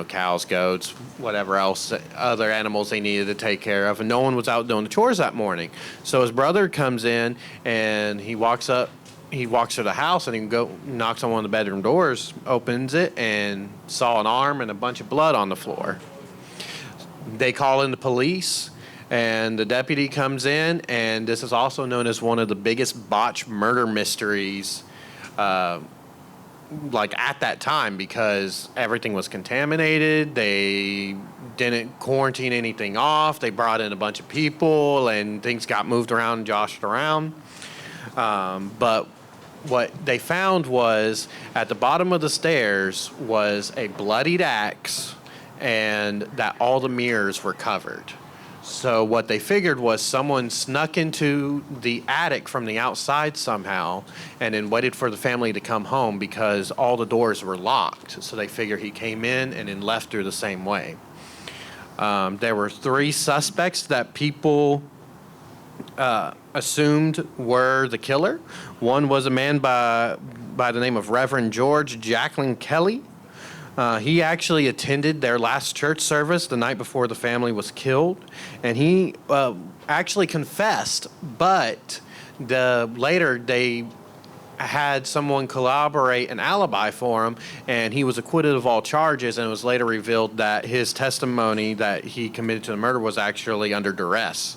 cows, goats, whatever else, other animals they needed to take care of, and no one was out doing the chores that morning. So his brother comes in and he walks to the house and he knocks on one of the bedroom doors, opens it, and saw an arm and a bunch of blood on the floor. They call in the police. And the deputy comes in, and this is also known as one of the biggest botched murder mysteries, at that time, because everything was contaminated. They didn't quarantine anything off. They brought in a bunch of people, and things got moved around and joshed around. But what they found was at the bottom of the stairs was a bloodied axe, and that all the mirrors were covered. So what they figured was someone snuck into the attic from the outside somehow and then waited for the family to come home because all the doors were locked. So they figured he came in and then left through the same way. There were 3 suspects that people assumed were the killer. One was a man by the name of Reverend George Jacqueline Kelly. He actually attended their last church service the night before the family was killed, and he actually confessed, but later they had someone corroborate an alibi for him, and he was acquitted of all charges, and it was later revealed that his testimony that he committed to the murder was actually under duress.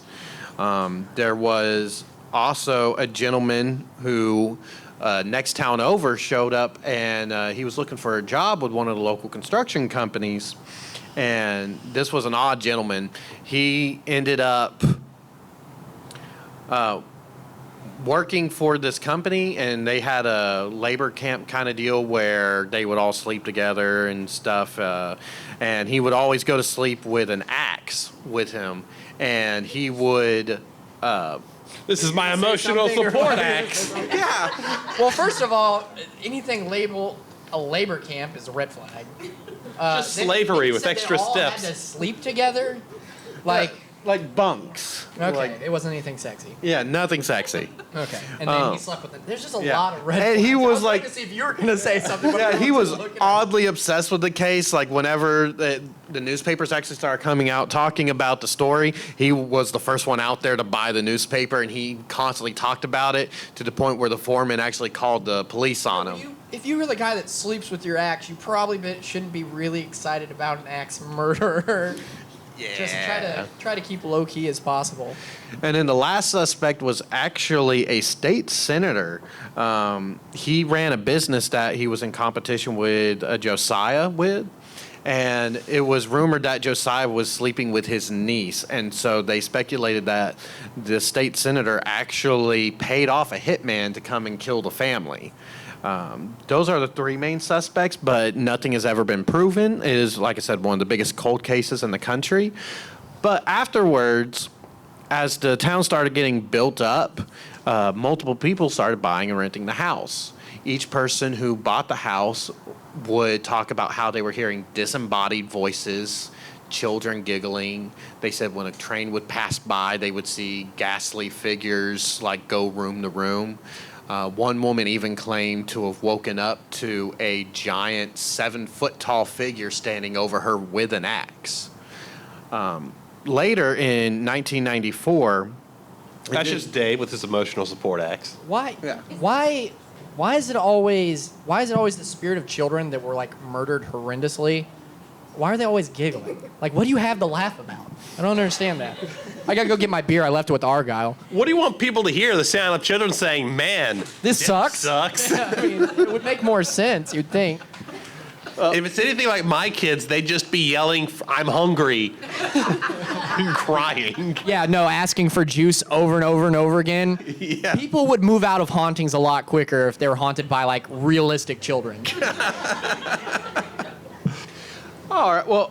There was also a gentleman who next town over showed up, and he was looking for a job with one of the local construction companies. And this was an odd gentleman. He ended up working for this company, and they had a labor camp kind of deal where they would all sleep together and stuff. And he would always go to sleep with an axe with him, and he would.
This is my emotional support axe.
Yeah. Well, first of all, anything labeled a labor camp is a red flag.
Just slavery with extra steps.
Had to sleep together, like
bunks.
Okay, it wasn't anything sexy.
Yeah, nothing sexy.
Okay, and then he slept with it. There's just a lot of red
and
flags.
he was
I
like,
to see if you were gonna say something.
Yeah, he was oddly obsessed with the case. Like whenever the newspapers actually started coming out talking about the story, he was the first one out there to buy the newspaper, and he constantly talked about it to the point where the foreman actually called the police on him.
If you were the guy that sleeps with your axe, you probably shouldn't be really excited about an axe murderer.
Yeah.
Just try to keep low key as possible.
And then the last suspect was actually a state senator. He ran a business that he was in competition with Josiah with. And it was rumored that Josiah was sleeping with his niece. And so they speculated that the state senator actually paid off a hitman to come and kill the family. Those are the 3 main suspects, but nothing has ever been proven. It is, like I said, one of the biggest cold cases in the country. But afterwards, as the town started getting built up, multiple people started buying and renting the house. Each person who bought the house would talk about how they were hearing disembodied voices, children giggling. They said when a train would pass by, they would see ghastly figures like go room to room. One woman even claimed to have woken up to a giant 7-foot-tall figure standing over her with an axe. Later in 1994,
that's just Dave with his emotional support axe.
Why? Yeah. Why is it always the spirit of children that were like murdered horrendously? Why are they always giggling? Like, what do you have to laugh about? I don't understand that. I gotta go get my beer. I left it with Argyle.
What do you want people to hear? The sound of children saying, "Man,
this sucks."
Sucks.
I mean, it would make more sense, you'd think.
If it's anything like my kids, they'd just be yelling, "I'm hungry," and crying.
Yeah, no, asking for juice over and over and over again.
Yeah.
People would move out of hauntings a lot quicker if they were haunted by like realistic children.
All right, well,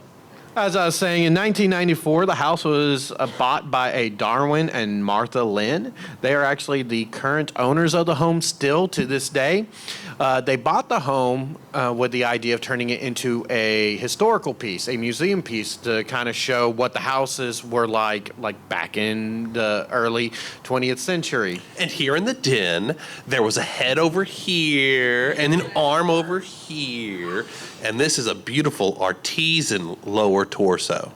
as I was saying, in 1994, the house was bought by a Darwin and Martha Lynn. They are actually the current owners of the home still to this day. They bought the home with the idea of turning it into a historical piece, a museum piece to kind of show what the houses were like back in the early 20th century.
And here in the den, there was a head over here and an arm over here. And this is a beautiful artisan lower torso.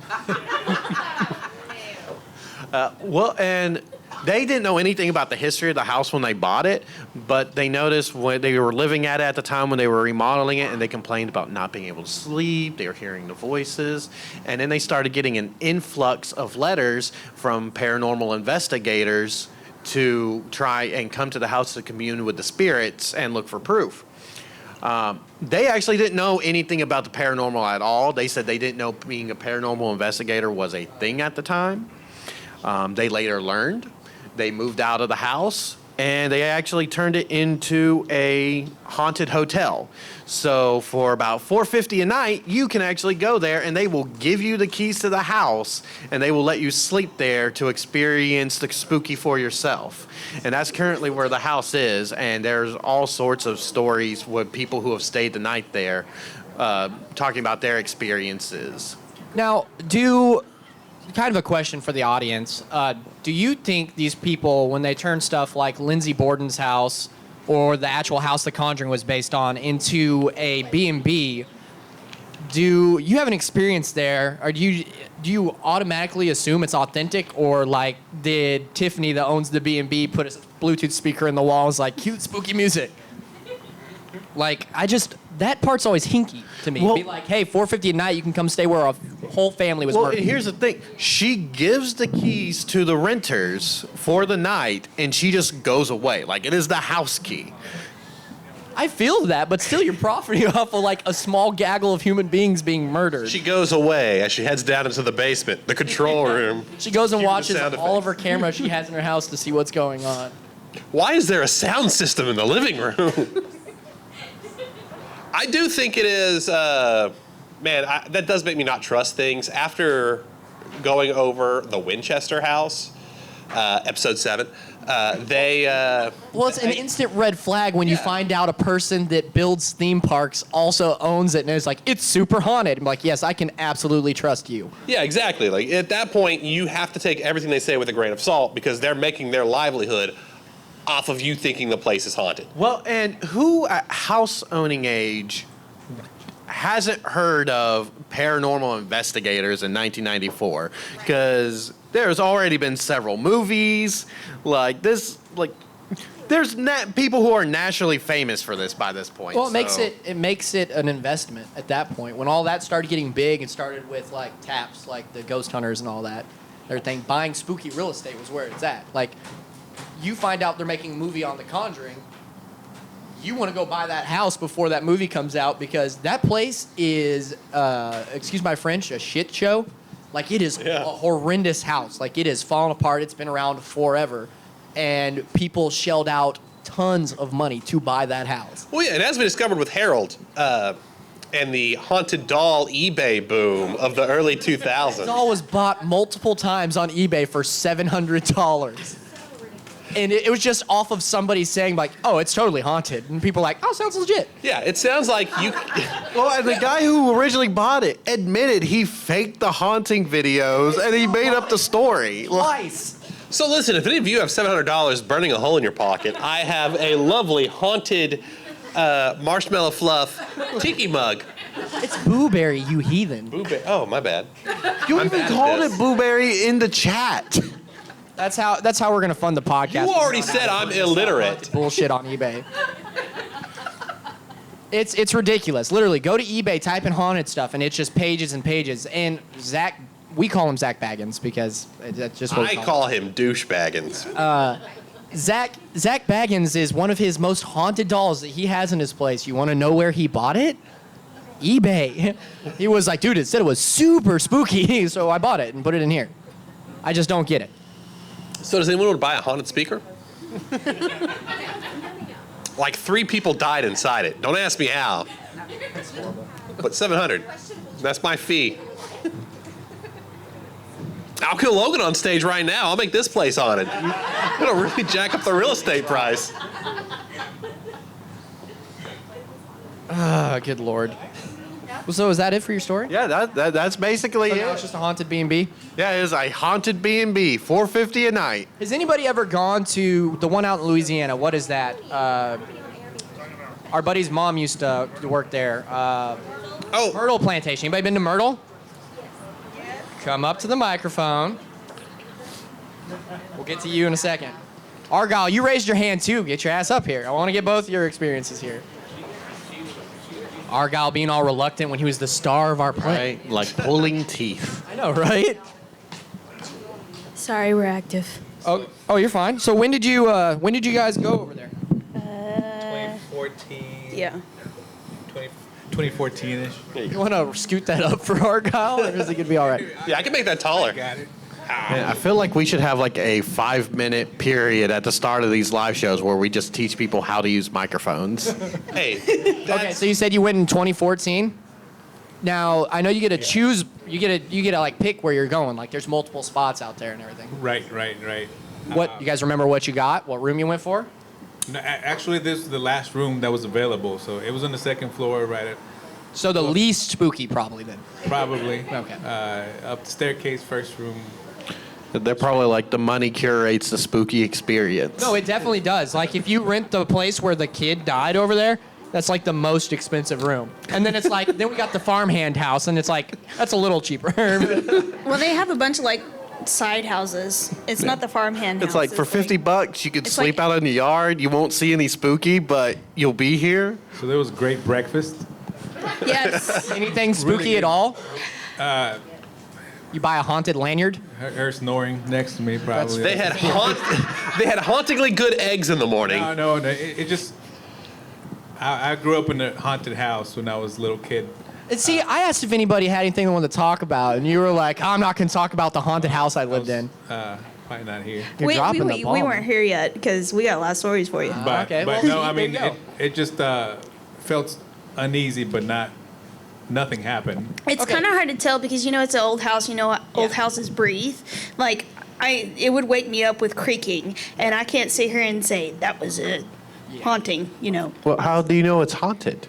Well, and they didn't know anything about the history of the house when they bought it, but they noticed when they were living at it at the time when they were remodeling it, and they complained about not being able to sleep. They were hearing the voices. And then they started getting an influx of letters from paranormal investigators to try and come to the house to commune with the spirits and look for proof. They actually didn't know anything about the paranormal at all. They said they didn't know being a paranormal investigator was a thing at the time. They later learned. They moved out of the house, and they actually turned it into a haunted hotel. So for about $4.50 a night, you can actually go there, and they will give you the keys to the house, and they will let you sleep there to experience the spooky for yourself. And that's currently where the house is, and there's all sorts of stories with people who have stayed the night there, talking about their experiences.
Now, kind of a question for the audience. Do you think these people, when they turn stuff like Lindsay Borden's house or the actual house The Conjuring was based on into a B&B, do you have an experience there, or do you automatically assume it's authentic, or like did Tiffany that owns the B&B put a Bluetooth speaker in the wall and was like, cute spooky music? Like, that part's always hinky to me.
Well,
be like, hey, $4.50 a night, you can come stay where a whole family was murdered.
And here's the thing. She gives the keys to the renters for the night, and she just goes away. Like, it is the house key.
I feel that, but still you're profiting off of like a small gaggle of human beings being murdered.
She goes away as she heads down into the basement, the control room.
She goes and
Cue the
watches
sound
all of her cameras she has in her house to see what's going on.
Why is there a sound system in the living room? I do think it is, that does make me not trust things. After going over the Winchester house, episode 7,
Well, it's an instant red flag when you find out a person that builds theme parks also owns it, and it's like, it's super haunted. I'm like, yes, I can absolutely trust you.
Yeah, exactly. Like, at that point, you have to take everything they say with a grain of salt because they're making their livelihood off of you thinking the place is haunted.
Well, and who at house owning age hasn't heard of Paranormal Investigators in 1994? Because there's already been several movies like this. Like, there's people who are nationally famous for this by this point.
Well, it makes it an investment at that point. When all that started getting big and started with like taps, like the ghost hunters and all that, everything, buying spooky real estate was where it's at. Like, you find out they're making a movie on The Conjuring, you want to go buy that house before that movie comes out because that place is, excuse my French, a shit show. Like, it is a horrendous house. Like, it is fallen apart. It's been around forever. And people shelled out tons of money to buy that house.
Well, yeah, and as we discovered with Harold and the haunted doll eBay boom of the early 2000s.
The doll was bought multiple times on eBay for $700. And it was just off of somebody saying, like, oh, it's totally haunted. And people are like, oh, sounds legit.
Yeah, it sounds like you...
Well, and the guy who originally bought it admitted he faked the haunting videos and he made up the story.
Twice.
So listen, if any of you have $700 burning a hole in your pocket, I have a lovely haunted marshmallow fluff tiki mug.
It's Booberry, you heathen.
Oh, my bad.
You even called it Booberry in the chat.
That's how we're gonna fund the podcast.
You already said I'm illiterate.
Bullshit on eBay. It's ridiculous. Literally, go to eBay, type in haunted stuff, and it's just pages and pages. And Zach, we call him Zach Baggins because that's just what we
call him Douche Baggins.
Zach Baggins is one of his most haunted dolls that he has in his place. You want to know where he bought it? eBay. He was like, dude, it said it was super spooky, so I bought it and put it in here. I just don't get it.
So does anyone want to buy a haunted speaker? Like 3 people died inside it. Don't ask me how. But $700. That's my fee. I'll kill Logan on stage right now. I'll make this place haunted. It'll really jack up the real estate price.
Good Lord. So is that it for your story?
Yeah, that's basically
so
it.
Now it's just a haunted B&B?
Yeah, it is a haunted B&B, $4.50 a night.
Has anybody ever gone to the one out in Louisiana? What is that? Our buddy's mom used to work there. Myrtle Plantation. Anybody been to Myrtle? Come up to the microphone. We'll get to you in a second. Argyle, you raised your hand too. Get your ass up here. I want to get both your experiences here. Argyle being all reluctant when he was the star of our play.
Right, like pulling teeth.
I know, right?
Sorry, we're active.
Oh, you're fine. So when did you guys go over there?
2014.
Yeah.
2014-ish.
You want to scoot that up for Argyle, or is it gonna be all right?
Yeah, I can make that taller.
Got it.
Man, I feel like we should have like a 5-minute period at the start of these live shows where we just teach people how to use microphones.
Hey,
Okay, so you said you went in 2014. Now I know you get to choose. You get to like pick where you're going. Like there's multiple spots out there and everything.
Right.
What you guys remember? What you got? What room you went for?
No, actually, this is the last room that was available, so it was on the second floor, right at.
So the least spooky, probably then.
Probably.
Okay.
Up the staircase, first room.
They're probably like the money curates the spooky experience.
No, it definitely does. Like if you rent the place where the kid died over there, that's like the most expensive room. And then it's like, then we got the farmhand house, and it's like, that's a little cheaper.
Well, they have a bunch of like side houses. It's not the farmhand
It's
house.
like for $50, you could
it's
sleep
like-
out in the yard. You won't see any spooky, but you'll be here.
So there was great breakfast.
Yes.
Anything spooky at all? You buy a haunted lanyard?
Her snoring next to me, probably.
They had hauntingly good eggs in the morning.
No. It just. I grew up in a haunted house when I was a little kid.
And see, I asked if anybody had anything they wanted to talk about, and you were like, I'm not going to talk about the haunted house I lived in.
Probably not here.
You're dropping the ball.
We weren't here yet because we got a lot of stories for you.
But no, I mean, it just felt uneasy, but nothing happened.
It's kind of hard to tell because it's an old house. Old houses breathe. Like it would wake me up with creaking, and I can't sit here and say that was a haunting.
Well, how do you know it's haunted?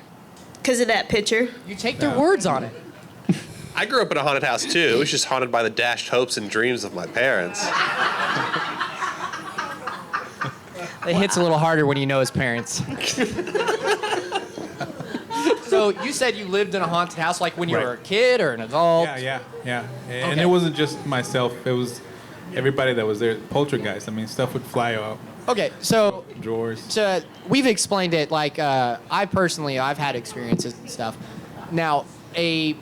Because of that picture.
You take their words on it.
I grew up in a haunted house too. It was just haunted by the dashed hopes and dreams of my parents.
It hits a little harder when you know his parents. So you said you lived in a haunted house like when you were a kid or an adult?
Yeah. And it wasn't just myself. It was everybody that was there. Poltergeist. I mean, stuff would fly out.
Okay, so
drawers.
So we've explained it. Like I've had experiences and stuff. Now, it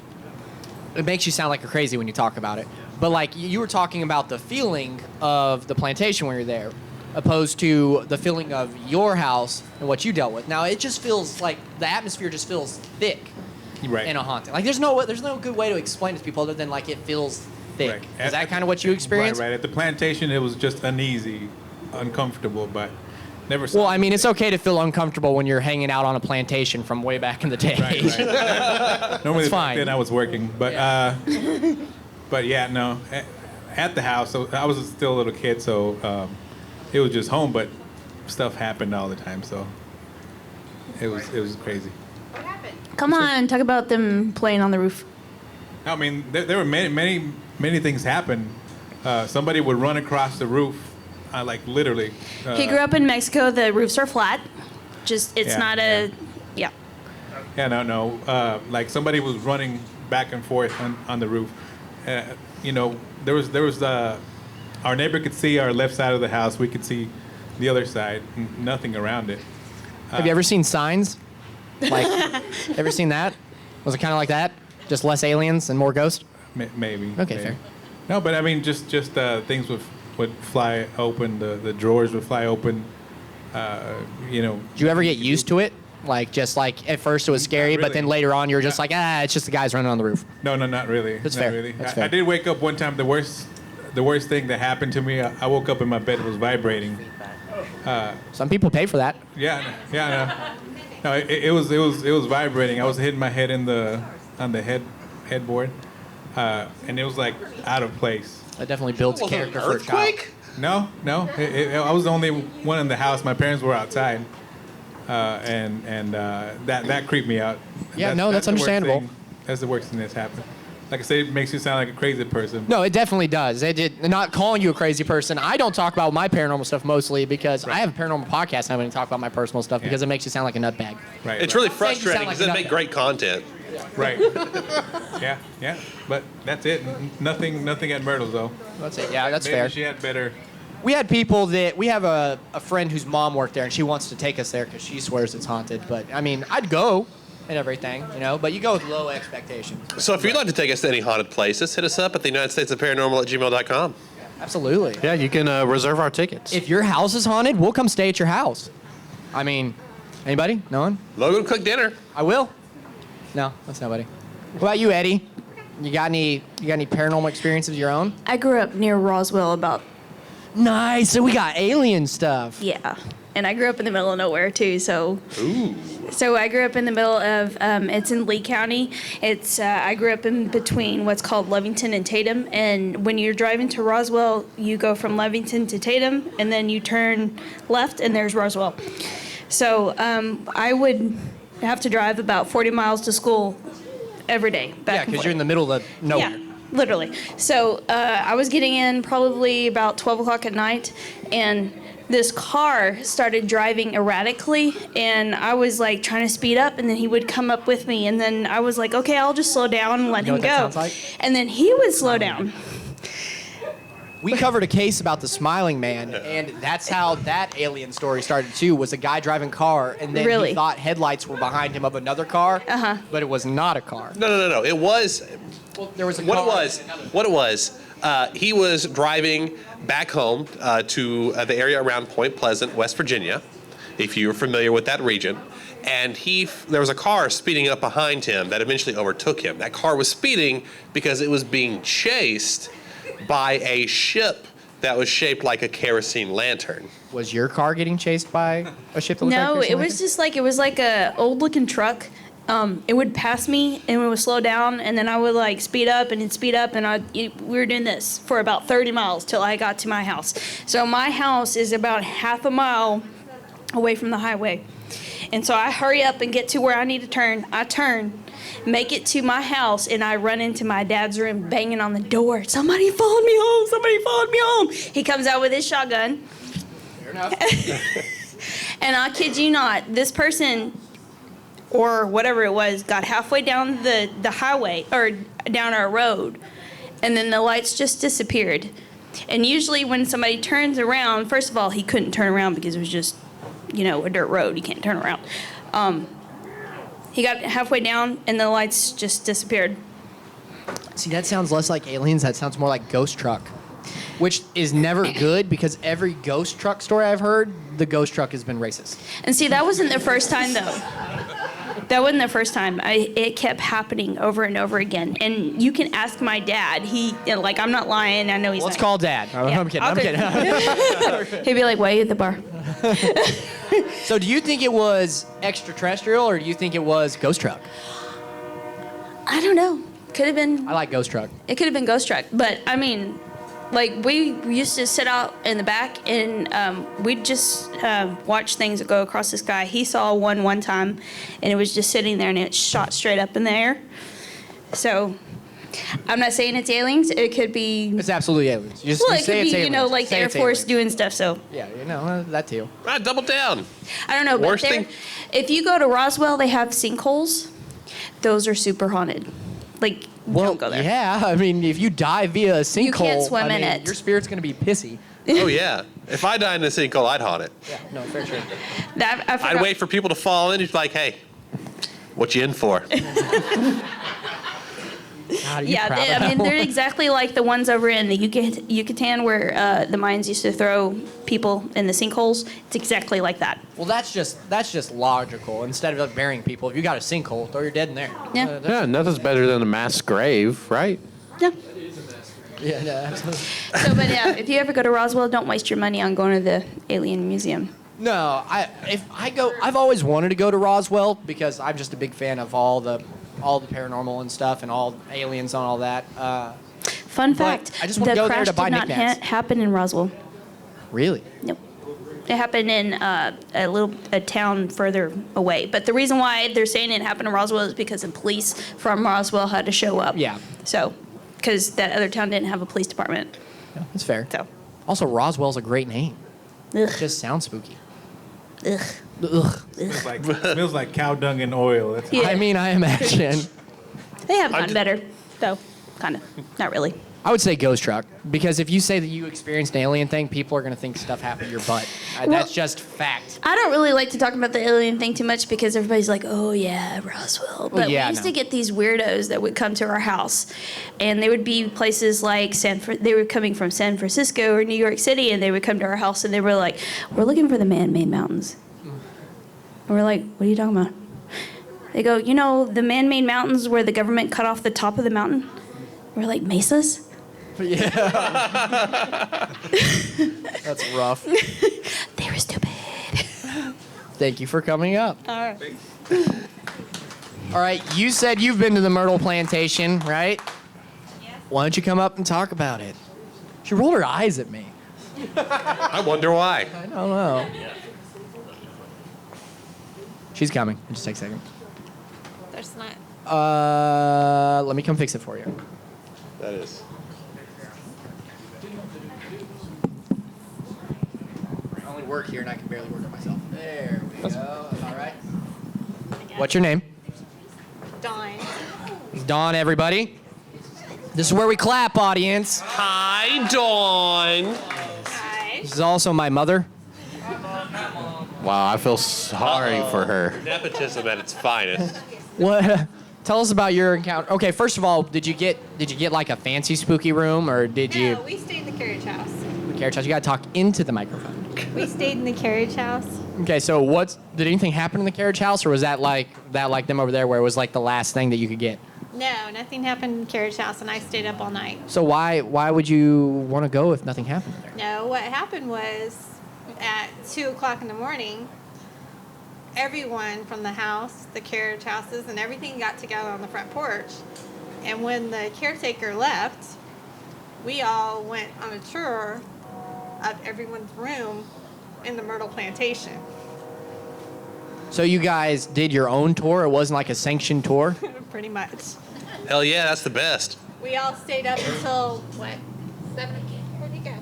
makes you sound like you're crazy when you talk about it. But like you were talking about the feeling of the plantation when you're there, opposed to the feeling of your house and what you dealt with. Now it just feels like the atmosphere just feels thick in a haunting. Like there's no good way to explain it to people other than like it feels thick.
Right.
Is that kind of what you experienced?
Right. At the plantation, it was just uneasy, uncomfortable, but never.
Well, I mean, it's okay to feel uncomfortable when you're hanging out on a plantation from way back in the day.
Right. Normally,
It's
back
fine.
then I was working, but no. At the house, so I was still a little kid, so it was just home, but stuff happened all the time, so it was crazy.
Come on, talk about them playing on the roof.
I mean, there were many things happen. Somebody would run across the roof, like literally.
He grew up in Mexico. The roofs are flat. It's
Yeah,
not a. Yeah.
Yeah, no. Like somebody was running back and forth on the roof. There was our neighbor could see our left side of the house. We could see the other side. Nothing around it.
Have you ever seen Signs? Like, ever seen that? Was it kind of like that? Just less aliens and more ghosts?
Maybe.
Okay,
maybe.
fair.
No, but I mean, just things would fly open. The drawers would fly open.
Did you ever get used to it? Like, just like at first it was scary, but then later on you were just like, it's just the guys running on the roof.
No, not really.
That's
not
fair.
Really.
That's
I
fair.
did wake up one time. The worst thing that happened to me. I woke up and my bed was vibrating.
Some people pay for that.
Yeah. No, it was vibrating. I was hitting my head on the headboard, and it was like out of place.
That definitely builds character for a child.
No. I was the only one in the house. My parents were outside, and that creeped me out.
Yeah, that's
the worst
understandable.
thing- That's the worst thing that's happened. Like I said, it makes you sound like a crazy person.
No, it definitely does. Not calling you a crazy person. I don't talk about my paranormal stuff mostly because I have a paranormal podcast and I wouldn't talk about my personal stuff because it makes you sound like a nutbag.
Right.
It's really
Makes you sound
frustrating
like
because
a
they make
nutbag.
great content.
Right. Yeah. But that's it. Nothing at Myrtle's though.
That's it. Yeah, that's
Maybe
fair.
She had better.
We had people we have a friend whose mom worked there and she wants to take us there because she swears it's haunted. But I mean, I'd go and everything, but you go with low expectations.
So if you'd like to take us to any haunted places, hit us up at the United States of Paranormal at gmail.com.
Absolutely.
Yeah, you can reserve our tickets.
If your house is haunted, we'll come stay at your house. I mean, anybody? No one?
Logan, cook dinner.
I will. No, that's nobody. What about you, Eddie? You got any paranormal experiences of your own?
I grew up near Roswell about.
Nice. So we got alien stuff.
Yeah. And I grew up in the middle of nowhere too, so.
Ooh.
So I grew up in the middle of, it's in Lee County. I grew up in between what's called Lovington and Tatum. And when you're driving to Roswell, you go from Lovington to Tatum, and then you turn left, and there's Roswell. So I would have to drive about 40 miles to school every day.
Yeah, because you're in the middle of nowhere.
Yeah, literally. So I was getting in probably about 12 o'clock at night, and this car started driving erratically, and I was like trying to speed up, and then he would come up with me, and then I was like, okay, I'll just slow down and let him
what
go.
that sounds like?
And then he would slow down.
We covered a case about the Smiling Man, and that's how that alien story started too. Was a guy driving a car, and then
Really?
he thought headlights were behind him of another car, but it was not a car.
No. It was.
Well, there was a
What
car.
it was, he was driving back home to the area around Point Pleasant, West Virginia, if you're familiar with that region. And there was a car speeding up behind him that eventually overtook him. That car was speeding because it was being chased by a ship that was shaped like a kerosene lantern.
Was your car getting chased by a ship that was
No,
like
it was like a old looking truck. It would pass me and it would slow down, and then I would like speed up and it'd speed up, and we were doing this for about 30 miles till I got to my house. So my house is about half a mile away from the highway. And so I hurry up and get to where I need to turn. I turn, make it to my house, and I run into my dad's room banging on the door. Somebody followed me home. Somebody followed me home. He comes out with his shotgun.
Fair enough.
And I kid you not, this person, or whatever it was, got halfway down the highway, or down our road, and then the lights just disappeared. And usually when somebody turns around, first of all, he couldn't turn around because it was just, a dirt road. You can't turn around. He got halfway down, and the lights just disappeared.
See, that sounds less like aliens. That sounds more like ghost truck, which is never good because every ghost truck story I've heard, the ghost truck has been racist.
And see, that wasn't the first time, though. That wasn't the first time. It kept happening over and over again. And you can ask my dad. I'm not lying. I know he's
Let's
not.
call Dad.
Yeah.
I'm kidding.
He'd be like, wait at the bar.
So do you think it was extraterrestrial or do you think it was ghost truck?
I don't know. Could have been.
I like ghost truck.
It could have been ghost truck. But, we used to sit out in the back, and we'd just watch things go across the sky. He saw one time, and it was just sitting there, and it shot straight up in the air. So, I'm not saying it's aliens. It could be.
It's absolutely aliens. You
It
say
could
it's
be,
aliens.
like the
Say
Air
it's
Force
aliens.
doing stuff. So.
Yeah, that too.
Double down.
I don't know, but
Worst thing-
if you go to Roswell, they have sinkholes. Those are super haunted. Don't go there.
Yeah, I mean, if you die via a sinkhole,
You can't swim in it.
Your spirit's gonna be pissy.
Oh yeah. If I died in a sinkhole, I'd haunt it.
Yeah, no, fair trade.
I'd wait for people to fall in. He's like, hey, what you in for?
They're exactly like the ones over in the Yucatan where the Mayans used to throw people in the sinkholes. It's exactly like that.
Well, that's just logical. Instead of burying people, if you got a sinkhole, throw your dead in there.
Yeah.
Yeah, nothing's better than a mass grave, right?
Yeah.
Yeah, no, absolutely.
So, but yeah, if you ever go to Roswell, don't waste your money on going to the Alien Museum.
No, I've always wanted to go to Roswell because I'm just a big fan of all the paranormal and stuff and all aliens and all that.
Fun fact:
I just want to go there to buy
the crash did
knickknacks.
not happen in Roswell.
Really?
Nope. It happened in a town further away. But the reason why they're saying it happened in Roswell is because the police from Roswell had to show up.
Yeah.
So, because that other town didn't have a police department.
Yeah, that's fair.
So.
Also, Roswell's a great name.
Ugh.
It just sounds spooky.
Ugh.
Ugh.
Smells like cow dung and oil. That's
Yeah.
I mean, I imagine.
They have gotten better, though. Kind of. Not really.
I would say ghost truck because if you say that you experienced an alien thing, people are going to think stuff happened to your butt. That's just fact.
I don't really like to talk about the alien thing too much because everybody's like, oh yeah, Roswell. But
yeah,
we used
I know.
to get these weirdos that would come to our house, and they would be places like they were coming from San Francisco or New York City, and they would come to our house and they were like, we're looking for the man-made mountains. And we're like, what are you talking about? They go, the man-made mountains where the government cut off the top of the mountain? Or like mesas?
Yeah. That's rough.
They were stupid.
Thank you for coming up.
All right.
All right, you said you've been to the Myrtle Plantation, right? Yes. Why don't you come up and talk about it? She rolled her eyes at me.
I wonder why.
I don't know. She's coming. Just take a second.
There's not.
Let me come fix it for you.
That is.
I only work here and I can barely work on myself. There we go. All right. What's your name?
Dawn.
Dawn, everybody. This is where we clap, audience.
Hi, Dawn.
Hi.
This is also my mother.
Wow, I feel sorry for her.
Nepotism at its finest.
What? Tell us about your encounter. Okay, first of all, did you get like a fancy spooky room, or did you?
No, we stayed in the carriage house.
The carriage house. You gotta talk into the microphone.
We stayed in the carriage house.
Okay, so did anything happen in the carriage house, or was that like them over there, where it was like the last thing that you could get?
No, nothing happened in the carriage house, and I stayed up all night.
So why would you want to go if nothing happened there?
No, what happened was at 2:00 in the morning, everyone from the house, the carriage houses, and everything got together on the front porch. And when the caretaker left, we all went on a tour of everyone's room in the Myrtle Plantation.
So you guys did your own tour? It wasn't like a sanctioned tour?
Pretty much.
Hell yeah, that's the best.
We all stayed up until, what, 7? Where'd you go?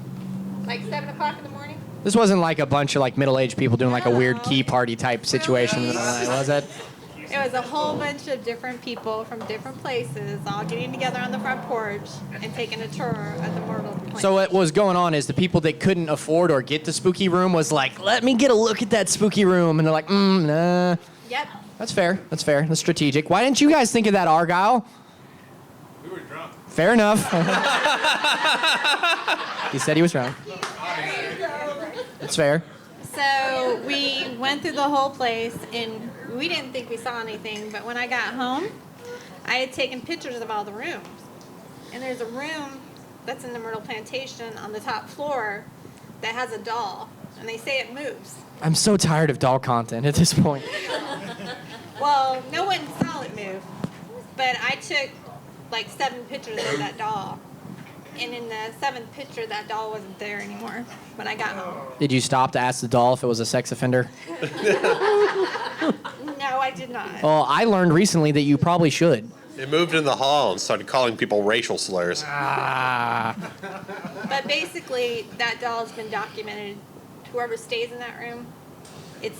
Like 7 o'clock in the morning?
This wasn't like a bunch of like middle-aged people doing like a weird key party type situation, was it?
It was a whole bunch of different people from different places all getting together on the front porch and taking a tour of the Myrtle Plantation.
So what was going on is the people that couldn't afford or get the spooky room was like, let me get a look at that spooky room. And they're like, nah.
Yep.
That's fair. That's fair. That's strategic. Why didn't you guys think of that, Argyle?
We were drunk.
Fair enough. He said he was drunk. That's fair.
So we went through the whole place, and we didn't think we saw anything, but when I got home, I had taken pictures of all the rooms. And there's a room that's in the Myrtle Plantation on the top floor that has a doll, and they say it moves.
I'm so tired of doll content at this point.
Well, no one saw it move, but I took like 7 pictures of that doll. And in the 7th picture, that doll wasn't there anymore when I got home.
Did you stop to ask the doll if it was a sex offender?
No, I did not.
Well, I learned recently that you probably should.
It moved in the hall and started calling people racial slurs.
But basically, that doll's been documented. Whoever stays in that room, it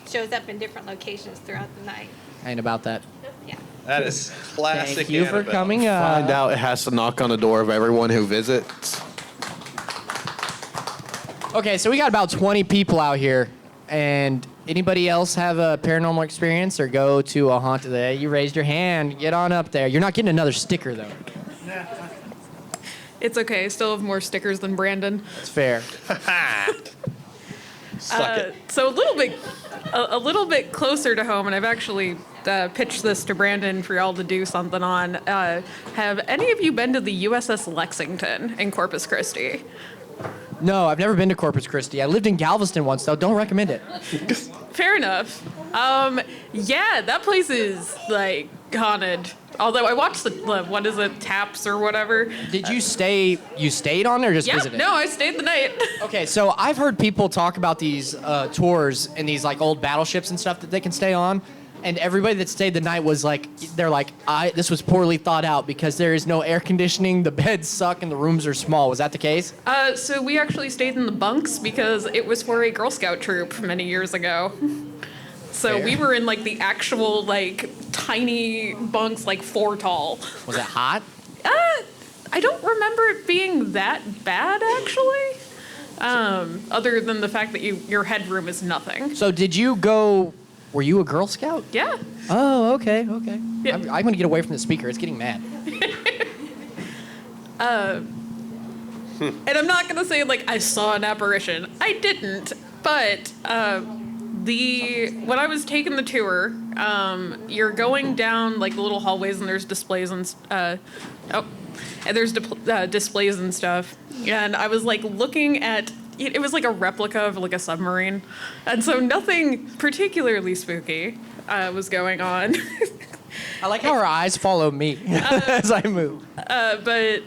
shows up in different locations throughout the night.
Ain't about that.
Yeah.
That is classic.
Thank you for
Annabelle.
coming.
Find out it has to knock on the door of everyone who visits.
Okay, so we got about 20 people out here. And anybody else have a paranormal experience or go to a haunted day? You raised your hand. Get on up there. You're not getting another sticker, though.
It's okay. I still have more stickers than Brandon.
It's fair.
Suck it.
So a little bit closer to home, and I've actually pitched this to Brandon for y'all to do something on. Have any of you been to the USS Lexington in Corpus Christi?
No, I've never been to Corpus Christi. I lived in Galveston once, though. Don't recommend it.
Fair enough. Yeah, that place is like haunted. Although I watched the what is it, Taps or whatever.
Did you stay? You stayed on there or just
Yeah,
visited?
no, I stayed the night.
Okay, so I've heard people talk about these tours and these like old battleships and stuff that they can stay on, and everybody that stayed the night was like, they're like, this was poorly thought out because there is no air conditioning, the beds suck, and the rooms are small. Was that the case?
So we actually stayed in the bunks because it was for a Girl Scout troop many years ago. So
Fair.
we were in like the actual like tiny bunks, like 4 tall.
Was it hot?
I don't remember it being that bad actually. Other than the fact that your headroom is nothing.
So did you go? Were you a Girl Scout?
Yeah.
Oh, okay.
Yeah.
I'm going to get away from the speaker. It's getting mad.
And I'm not gonna say like I saw an apparition. I didn't, but when I was taking the tour, you're going down like the little hallways and there's displays and displays and stuff. And I was like looking at it was like a replica of like a submarine, and so nothing particularly spooky was going on.
I like how her eyes follow me as I move.
But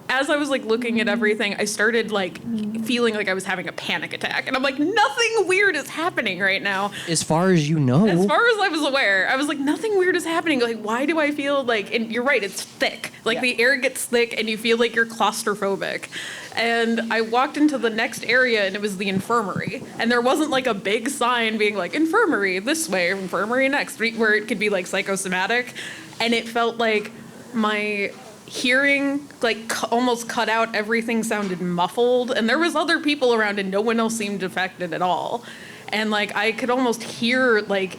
as I was like looking at everything, I started like feeling like I was having a panic attack, and I'm like, nothing weird is happening right now.
As far as you know.
As far as I was aware, I was like, nothing weird is happening. Like, why do I feel like? And you're right, it's thick. Like the air gets thick, and you feel like you're claustrophobic. And I walked into the next area, and it was the infirmary, and there wasn't like a big sign being like infirmary this way, infirmary next, where it could be like psychosomatic, and it felt like my hearing like almost cut out. Everything sounded muffled, and there was other people around and no one else seemed affected at all, and like I could almost hear like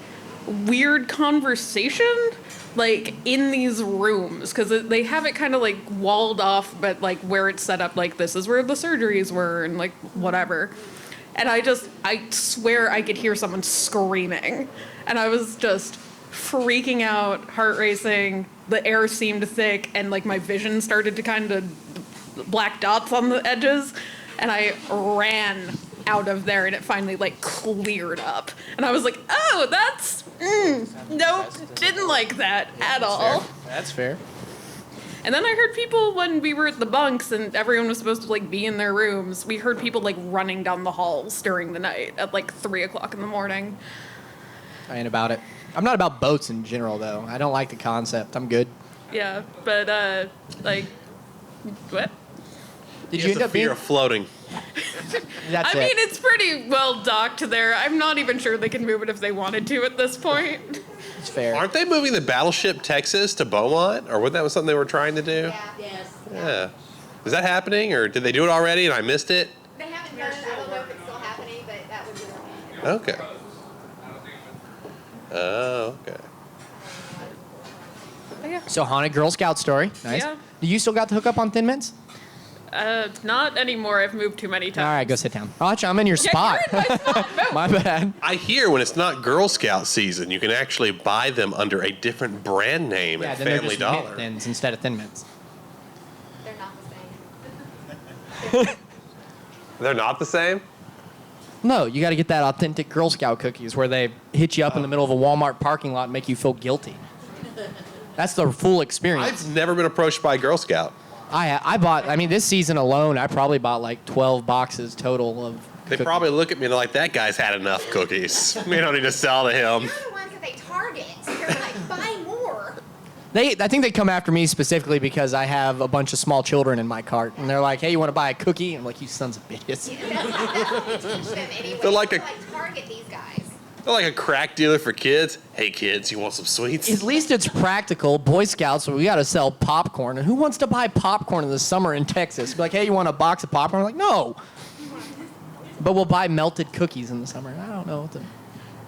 weird conversation like in these rooms, because they have it kind of like walled off, but like where it's set up like this is where the surgeries were and like whatever. And I swear I could hear someone screaming, and I was just freaking out, heart racing. The air seemed thick, and like my vision started to kind of black dots on the edges, and I ran out of there, and it finally like cleared up, and I was like, oh, that's nope, didn't like that at all.
That's fair.
And then I heard people when we were at the bunks and everyone was supposed to like be in their rooms, we heard people like running down the halls during the night at like 3 o'clock in the morning.
I ain't about it. I'm not about boats in general, though. I don't like the concept. I'm good.
Yeah, but like, what?
Did you end up being
fear of floating?
That's
I mean, it's pretty well docked there. I'm not even sure they can move it if they wanted to at this point.
It's fair.
Aren't they moving the battleship Texas to Beaumont? Or wasn't that something they were trying to do? Yeah. Is that happening, or did they do it already and I missed it?
They haven't done it. I don't know if it's still happening, but that would be
Okay. Oh, okay.
So haunted Girl Scout story. Nice.
Yeah.
Do you still got the hookup on Thin Mints?
Not anymore. I've moved too many times.
All right, go sit down. Watch, I'm in your spot.
You're in my spot. No.
My bad.
I hear when it's not Girl Scout season, you can actually buy them under a different brand name
Yeah,
at
then they're
Family
just
Dollar.
Mint Thins instead of Thin Mints.
They're not the same.
They're not the same?
No, you got to get that authentic Girl Scout cookies where they hit you up in the middle of a Walmart parking lot and make you feel guilty. That's the full experience.
I've never been approached by a Girl Scout.
I bought, I mean, this season alone, I probably bought like 12 boxes total of
They probably look at me and they're like, that guy's had enough cookies. We don't need to sell to him.
You're the ones that they target. They're like, buy more.
I think they come after me specifically because I have a bunch of small children in my cart. And they're like, hey, you want to buy a cookie? And I'm like, you sons of bitches.
They're like a...
target these guys.
They're like a crack dealer for kids. Hey, kids, you want some sweets?
At least it's practical. Boy Scouts, we got to sell popcorn. And who wants to buy popcorn in the summer in Texas? Be like, hey, you want a box of popcorn? I'm like, no. But we'll buy melted cookies in the summer. I don't know what to...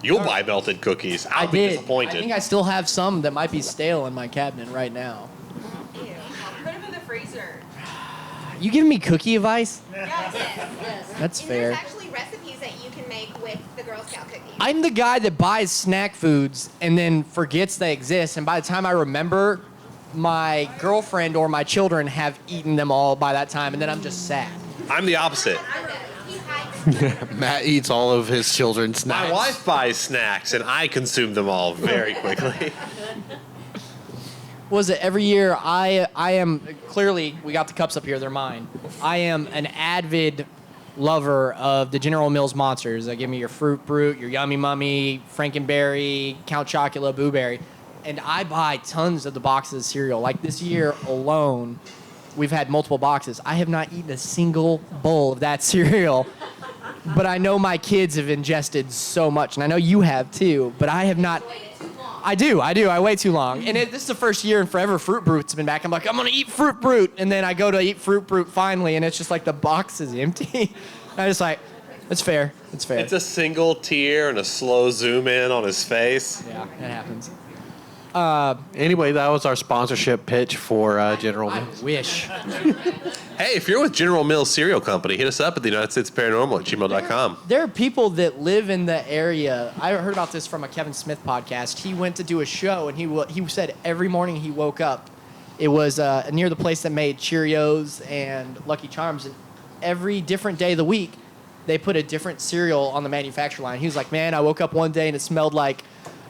You'll buy melted cookies. I'll be
did.
disappointed.
I think I still have some that might be stale in my cabinet right now.
Put them in the freezer.
You giving me cookie advice?
Yes.
That's
and
fair.
There's actually recipes that you can make with the Girl Scout cookies.
I'm the guy that buys snack foods and then forgets they exist. And by the time I remember, my girlfriend or my children have eaten them all by that time. And then I'm just sad.
I'm the opposite.
Matt eats all of his children's snacks.
My wife buys snacks, and I consume them all very quickly.
Was it every year? I am clearly, we got the cups up here, they're mine. I am an avid lover of the General Mills monsters. Give me your Fruit Brute, your Yummy Mummy, Frankenberry, Count Chocula, Boo Berry. And I buy tons of the boxes of cereal. Like this year alone, we've had multiple boxes. I have not eaten a single bowl of that cereal. But I know my kids have ingested so much, and I know you have too, but I have not. I do. I wait too long. And this is the first year in forever Fruit Brute's been back. I'm like, I'm going to eat Fruit Brute. And then I go to eat Fruit Brute finally, and it's just like the box is empty. I'm just like, it's fair. It's fair.
It's a single tear and a slow zoom in on his face.
Yeah, it happens.
Anyway, that was our sponsorship pitch for General Mills.
Wish.
Hey, if you're with General Mills Cereal Company, hit us up at the United States Paranormal at gmail.com.
There are people that live in the area. I heard about this from a Kevin Smith podcast. He went to do a show, and he said every morning he woke up, it was near the place that made Cheerios and Lucky Charms, and every different day of the week, they put a different cereal on the manufacturer line. He was like, man, I woke up one day and it smelled like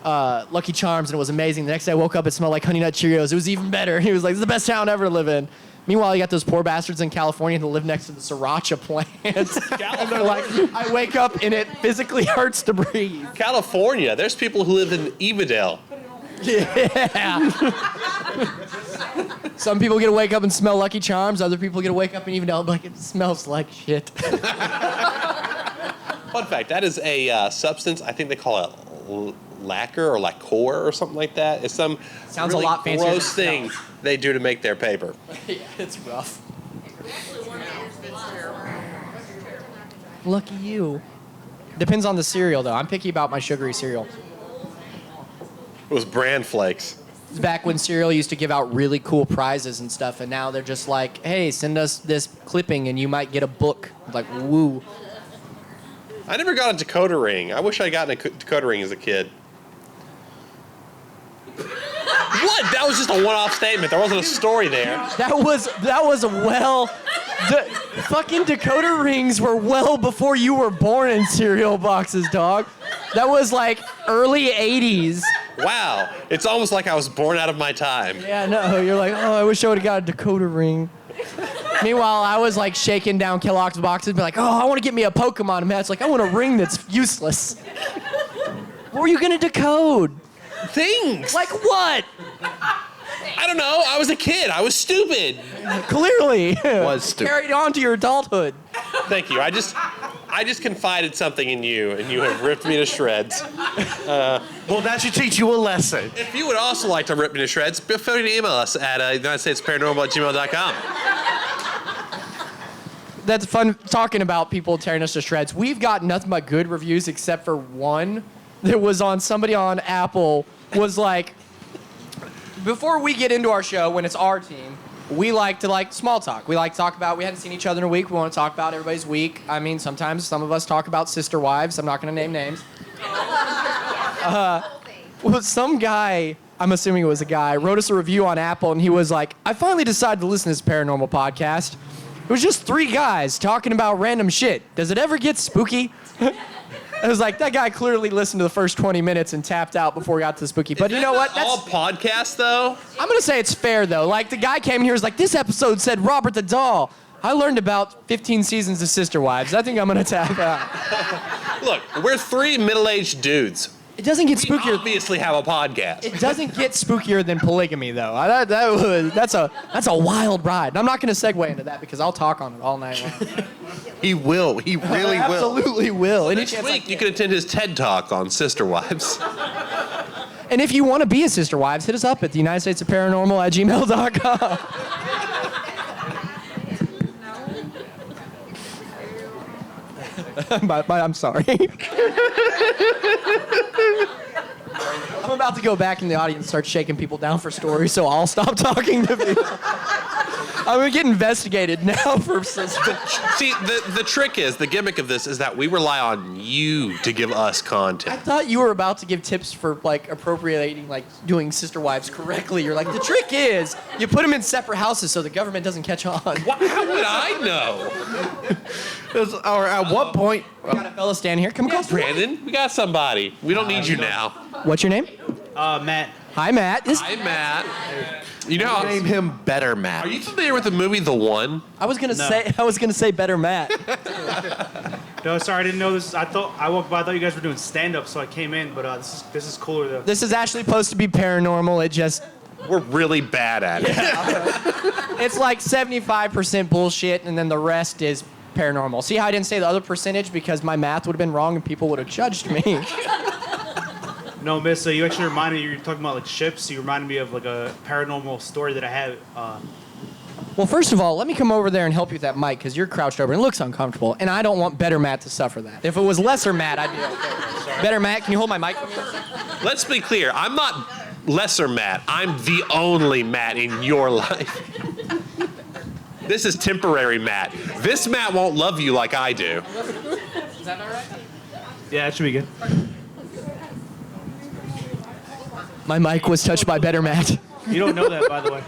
Lucky Charms, and it was amazing. The next day I woke up, it smelled like Honey Nut Cheerios. It was even better. He was like, it's the best town ever to live in. Meanwhile, you got those poor bastards in California that live next to the sriracha plant. And they're like, I wake up and it physically hurts to breathe.
California, there's people who live in Evadale.
Yeah. Some people get to wake up and smell Lucky Charms. Other people get to wake up and even know like it smells like shit.
Fun fact, that is a substance, I think they call it lacquer or lacquer or something like that. It's some
Sounds
really
a lot fancier
gross thing they do to make their paper.
Yeah, it's rough. Lucky you. Depends on the cereal, though. I'm picky about my sugary cereal.
It was Bran Flakes.
It's back when cereal used to give out really cool prizes and stuff, and now they're just like, hey, send us this clipping and you might get a book. Like, woo.
I never got a decoder ring. I wish I got a decoder ring as a kid. What? That was just a one-off statement. There wasn't a story there.
That was fucking decoder rings were well before you were born in cereal boxes, dog. That was like early 80s.
Wow. It's almost like I was born out of my time.
Yeah, no, you're like, oh, I wish I would have got a decoder ring. Meanwhile, I was like shaking down Kellogg's boxes, be like, oh, I want to get me a Pokemon. And Matt's like, I want a ring that's useless. What were you gonna decode?
Things.
Like what?
I don't know. I was a kid. I was stupid.
Clearly.
Was stupid.
Carried on to your adulthood.
Thank you. I just confided something in you, and you have ripped me to shreds.
Well, that should teach you a lesson.
If you would also like to rip me to shreds, feel free to email us at UnitedStatesParanormal@gmail.com.
That's fun talking about people tearing us to shreds. We've got nothing but good reviews except for one that was on somebody on Apple was like, before we get into our show, when it's our team, we like to small talk. We like to talk about, we haven't seen each other in a week. We want to talk about everybody's week. I mean, sometimes some of us talk about sister wives. I'm not going to name names. Well, some guy, I'm assuming it was a guy, wrote us a review on Apple, and he was like, I finally decided to listen to this paranormal podcast. It was just 3 guys talking about random shit. Does it ever get spooky? I was like, that guy clearly listened to the first 20 minutes and tapped out before we got to the spooky. But you know what?
That's all podcasts, though?
I'm going to say it's fair, though. Like, the guy came in here and was like, this episode said Robert the Doll. I learned about 15 seasons of Sister Wives. I think I'm going to tap out.
Look, we're 3 middle-aged dudes.
It doesn't get spookier.
We obviously have a podcast.
It doesn't get spookier than polygamy, though. That's a wild ride. And I'm not going to segue into that because I'll talk on it all night long.
He will. He really will.
Absolutely will.
Next week, you can attend his TED Talk on Sister Wives.
And if you want to be a Sister Wives, hit us up at the United States of Paranormal at gmail.com. I'm sorry. I'm about to go back in the audience and start shaking people down for stories, so I'll stop talking to people. I'm gonna get investigated now for suspension.
See, the trick is, the gimmick of this is that we rely on you to give us content.
I thought you were about to give tips for appropriating, doing Sister Wives correctly. You're like, the trick is you put them in separate houses so the government doesn't catch on.
How would I know?
Or at what point?
We got a fella stand here. Come across,
Brandon. We got somebody. We don't need you now.
What's your name?
Matt.
Hi, Matt.
Hi, Matt. You know,
name him Better Matt.
Are you familiar with the movie The One?
I was gonna say Better Matt.
No, sorry, I didn't know this. I walked by. I thought you guys were doing stand-up, so I came in. But this is cooler though.
This is actually supposed to be paranormal.
We're really bad at it.
It's like 75% bullshit, and then the rest is paranormal. See how I didn't say the other percentage because my math would have been wrong and people would have judged me.
No, miss. You actually reminded me. You were talking about ships. You reminded me of a paranormal story that I had.
Well, first of all, let me come over there and help you with that mic because you're crouched over and it looks uncomfortable, and I don't want Better Matt to suffer that. If it was lesser Matt, I'd be okay. Better Matt, can you hold my mic for me?
Let's be clear. I'm not lesser Matt. I'm the only Matt in your life. This is temporary Matt. This Matt won't love you like I do.
Is that all right?
Yeah, it should be good.
My mic was touched by better Matt.
You don't know that, by the way.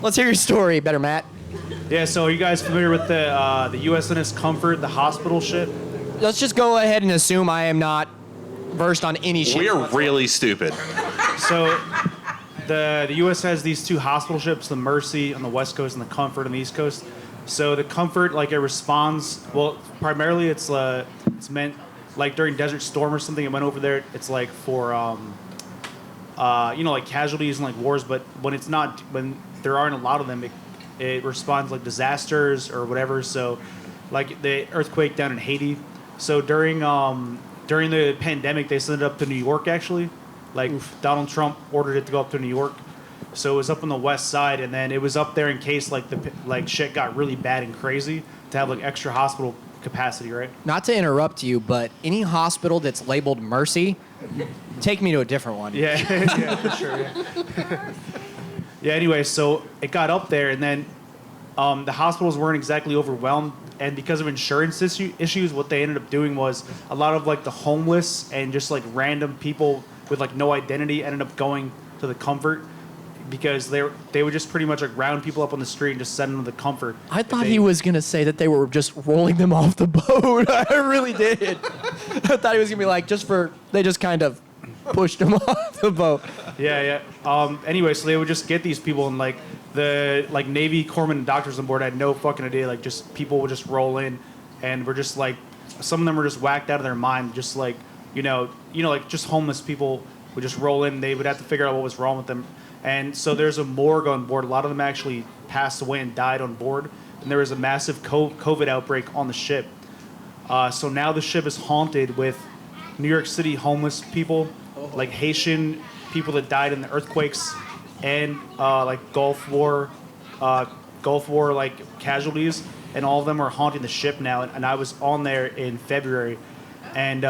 Let's hear your story, better Matt.
Yeah, so are you guys familiar with the USNS Comfort, the hospital ship?
Let's just go ahead and assume I am not versed on any shit.
We're really stupid.
So the U.S. has these two hospital ships, the Mercy on the West Coast and the Comfort on the East Coast. So the Comfort, like it responds, well, primarily it's meant, like during Desert Storm or something, it went over there, it's like for, like casualties and like wars, but when there aren't a lot of them, it responds like disasters or whatever. So like the earthquake down in Haiti. So during the pandemic, they sent it up to New York actually. Like Donald Trump ordered it to go up to New York. So it was up on the west side, and then it was up there in case like shit got really bad and crazy to have like extra hospital capacity, right?
Not to interrupt you, but any hospital that's labeled Mercy, take me to a different one.
Yeah, yeah, for sure. Yeah. Yeah. Anyway, so it got up there, and then the hospitals weren't exactly overwhelmed, and because of insurance issues, what they ended up doing was a lot of like the homeless and just like random people with like no identity ended up going to the Comfort because they would just pretty much like round people up on the street and just send them to the Comfort.
I thought he was going to say that they were just rolling them off the boat. I really did. I thought he was going to be like, they just kind of pushed them off the boat.
Yeah, yeah. Anyway, so they would just get these people, and like the Navy corpsmen and doctors on board had no fucking idea. Like just people would just roll in, and we're just like, some of them were just whacked out of their mind. Just like, like just homeless people would just roll in. They would have to figure out what was wrong with them. And so there's a morgue on board. A lot of them actually passed away and died on board. And there was a massive COVID outbreak on the ship. So now the ship is haunted with New York City homeless people, like Haitian people that died in the earthquakes, and like Gulf War like casualties. And all of them are haunting the ship now. And I was on there in February, and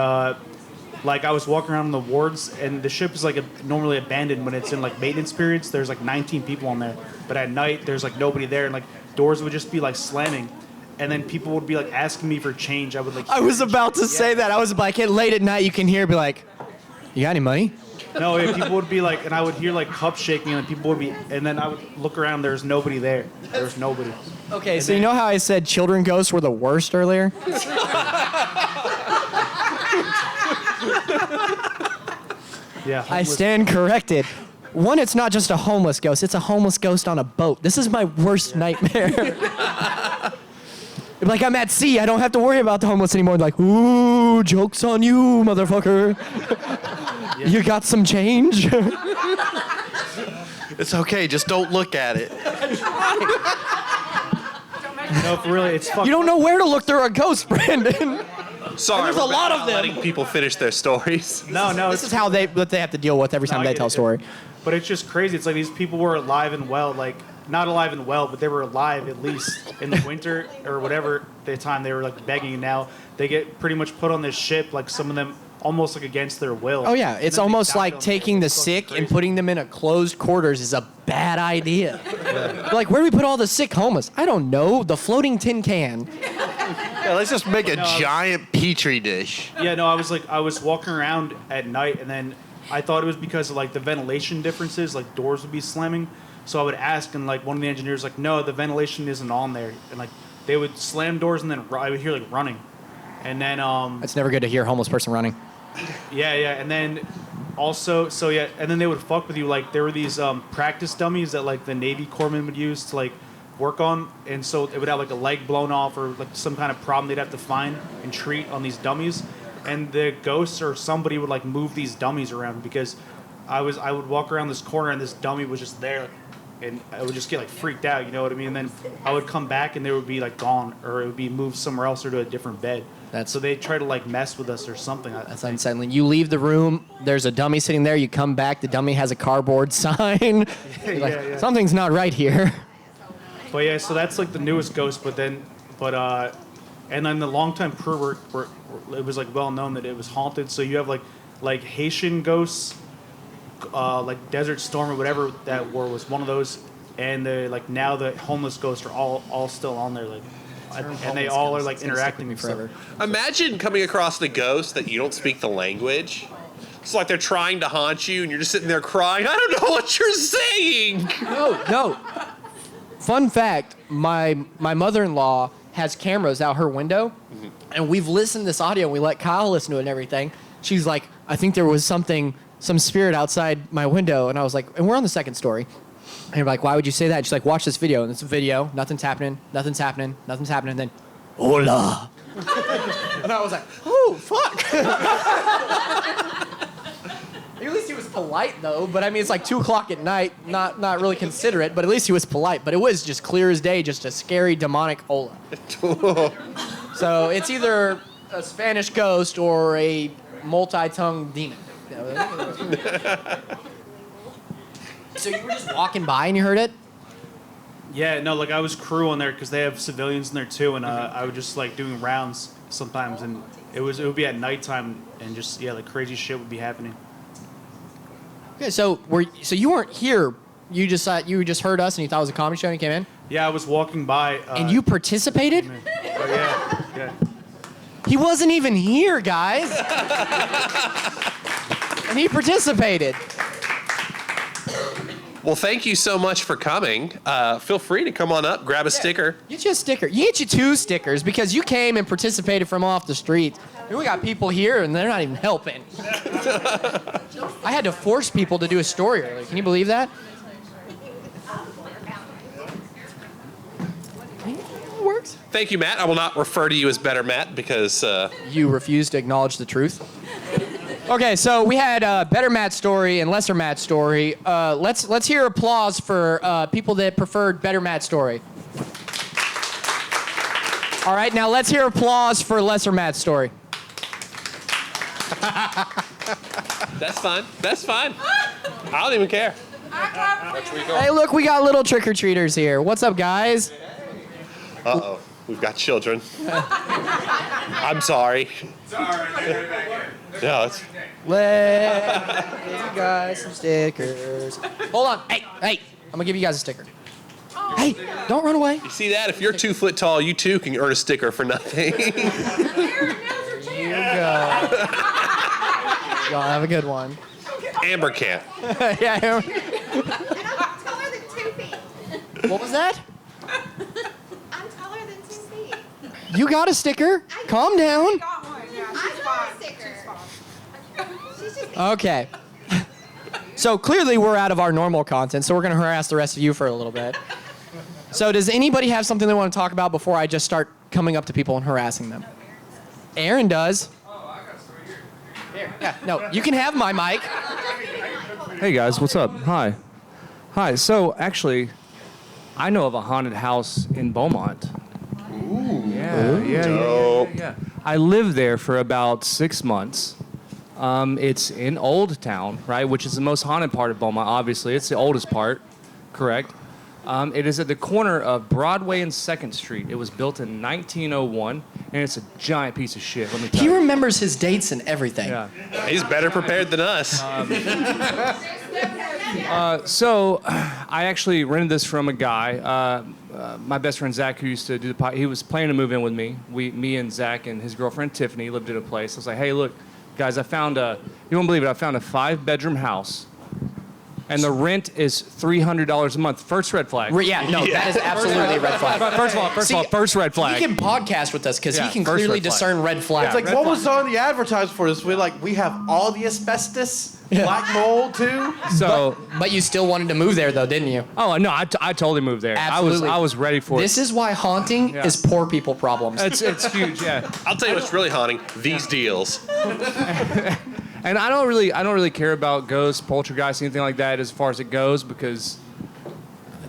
like I was walking around in the wards, and the ship is like normally abandoned when it's in like maintenance periods. There's like 19 people on there, but at night there's like nobody there, and like doors would just be like slamming, and then people would be like asking me for change. I would like.
I was about to say that. I was like, late at night you can hear, be like, "You got any money?"
No, yeah, people would be like, and I would hear like cups shaking, and people would be, and then I would look around. There's nobody there. There's nobody.
Okay, so you know how I said children ghosts were the worst earlier?
Yeah,
I stand corrected. One, it's not just a homeless ghost. It's a homeless ghost on a boat. This is my worst nightmare. Like, I'm at sea. I don't have to worry about the homeless anymore. Like, ooh, joke's on you, motherfucker. Yeah. You got some change?
It's okay. Just don't look at it.
No, for really, it's fucking.
You don't know where to look through a ghost, Brandon.
Sorry,
there's a lot of them.
Letting people finish their stories.
No.
This is how what they have to deal with every time they tell a story.
But it's just crazy. It's like these people were alive and well, like not alive and well, but they were alive at least in the winter or whatever the time they were like begging. And now they get pretty much put on this ship, like some of them almost like against their will.
Oh yeah, it's almost like taking the sick and putting them in a closed quarters is a bad idea. Yeah. Like, where do we put all the sick homeless? I don't know. The floating tin can.
Yeah, let's just make a giant petri dish.
Yeah, no, I was walking around at night, and then I thought it was because of like the ventilation differences, like doors would be slamming. So I would ask, and like one of the engineers like, no, the ventilation isn't on there, and like they would slam doors, and then I would hear like running, and then
It's never good to hear a homeless person running.
Yeah, and then also, and then they would fuck with you. Like there were these practice dummies that like the Navy corpsmen would use to like work on, and so it would have like a leg blown off or like some kind of problem they'd have to find and treat on these dummies, and the ghosts or somebody would like move these dummies around because I would walk around this corner and this dummy was just there, and I would just get like freaked out, you know what I mean? And then I would come back and they would be like gone, or it would be moved somewhere else or to a different bed. So they try to like mess with us or something.
That's unsettling. You leave the room, there's a dummy sitting there, you come back, the dummy has a cardboard sign. Yeah. Something's not right here.
But yeah, so that's like the newest ghost, and then the longtime crew were it was like well known that it was haunted. So you have like like Haitian ghosts, like Desert Storm or whatever that was one of those, and now the homeless ghosts are all still on there, like, and they all are like interacting with forever.
Imagine coming across the ghost that you don't speak the language. It's like they're trying to haunt you, and you're just sitting there crying. I don't know what you're saying.
No. Fun fact: my mother-in-law has cameras out her window, and we've listened to this audio. And we let Kyle listen to it and everything. She's like, I think there was some spirit outside my window, and I was like, and we're on the second story. And you're like, why would you say that? And she's like, watch this video. And it's a video. Nothing's happening. And then, hola. And I was like, oh, fuck. At least he was polite, though. But I mean, it's like 2 o'clock at night. Not really considerate, but at least he was polite. But it was just clear as day, just a scary demonic hola. So it's either a Spanish ghost or a multi-tongued demon. So you were just walking by and you heard it?
Yeah, no, like I was crewing there because they have civilians in there too, and I was just like doing rounds sometimes, and it would be at nighttime, and just like crazy shit would be happening.
Okay, so you weren't here. You just heard us and you thought it was a comedy show and you came in?
Yeah, I was walking by.
And you participated?
Oh yeah.
He wasn't even here, guys. And he participated.
Well, thank you so much for coming. Feel free to come on up, grab a sticker.
Get you a sticker. You get you 2 stickers because you came and participated from off the street. And we got people here and they're not even helping. I had to force people to do a story earlier. Can you believe that? It works.
Thank you, Matt. I will not refer to you as Better Matt because...
You refuse to acknowledge the truth? Okay, so we had Better Matt's story and Lesser Matt's story. Let's hear applause for people that preferred Better Matt's story. All right, now let's hear applause for Lesser Matt's story.
That's fine. I don't even care.
Hey, look, we got little trick-or-treaters here. What's up, guys?
Uh-oh, we've got children. I'm sorry. No, it's...
Let's guys some stickers. Hold on. Hey, I'm gonna give you guys a sticker. Hey, don't run away.
You see that? If you're 2 foot tall, you too can earn a sticker for nothing.
Here you go. Y'all have a good one.
Amber can't.
Yeah.
And I'm taller than 2 feet.
What was that?
I'm taller than 2 feet.
You got a sticker. Calm down.
I got a sticker.
Okay. So clearly we're out of our normal content, so we're going to harass the rest of you for a little bit. So does anybody have something they want to talk about before I just start coming up to people and harassing them? Aaron does. Here, yeah, no, you can have my mic.
Hey guys, what's up? Hi. So actually, I know of a haunted house in Beaumont. Ooh. Yeah. I lived there for about 6 months. It's in Old Town, right, which is the most haunted part of Beaumont, obviously. It's the oldest part, correct? It is at the corner of Broadway and 2nd Street. It was built in 1901, and it's a giant piece of shit, let me tell you.
He remembers his dates and everything.
Yeah.
He's better prepared than us.
So I actually rented this from a guy, my best friend Zach, who used to do the podcast. He was planning to move in with me. Me and Zach and his girlfriend Tiffany lived at a place. I was like, hey, look, guys, you won't believe it, I found a 5-bedroom house. And the rent is $300 a month. First red flag.
That is absolutely a red flag.
First of all, first red flag.
He can podcast with us because he can
first
clearly
red flag.
discern red flags.
It's like, what was on the advertisement for this? We have all the asbestos, black mold too.
So,
but you still wanted to move there though, didn't you?
Oh no, I totally moved there.
Absolutely.
I was ready for it.
This is why haunting is poor people problems.
It's huge, yeah.
I'll tell you what's really haunting: these deals.
And I don't really care about ghosts, poltergeists, anything like that as far as it goes, because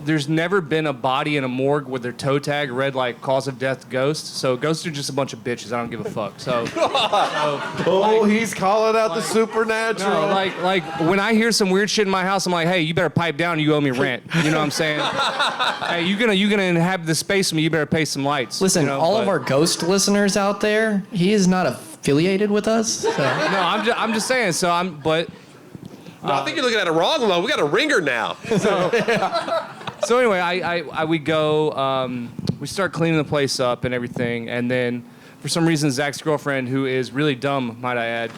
there's never been a body in a morgue with their toe tag read like cause of death ghost. So ghosts are just a bunch of bitches. I don't give a fuck.
He's calling out the supernatural.
No, like when I hear some weird shit in my house, I'm like, hey, you better pipe down. You owe me rent. You know what I'm saying? Hey, you gonna inhabit the space with me? You better pay some lights.
Listen, all of our ghost listeners out there, he is not a affiliated with us. So.
No, I'm just saying. So
No, I think you're looking at it wrong, though. We got a ringer now.
So anyway, we go, we start cleaning the place up and everything, and then for some reason Zach's girlfriend, who is really dumb, might I add,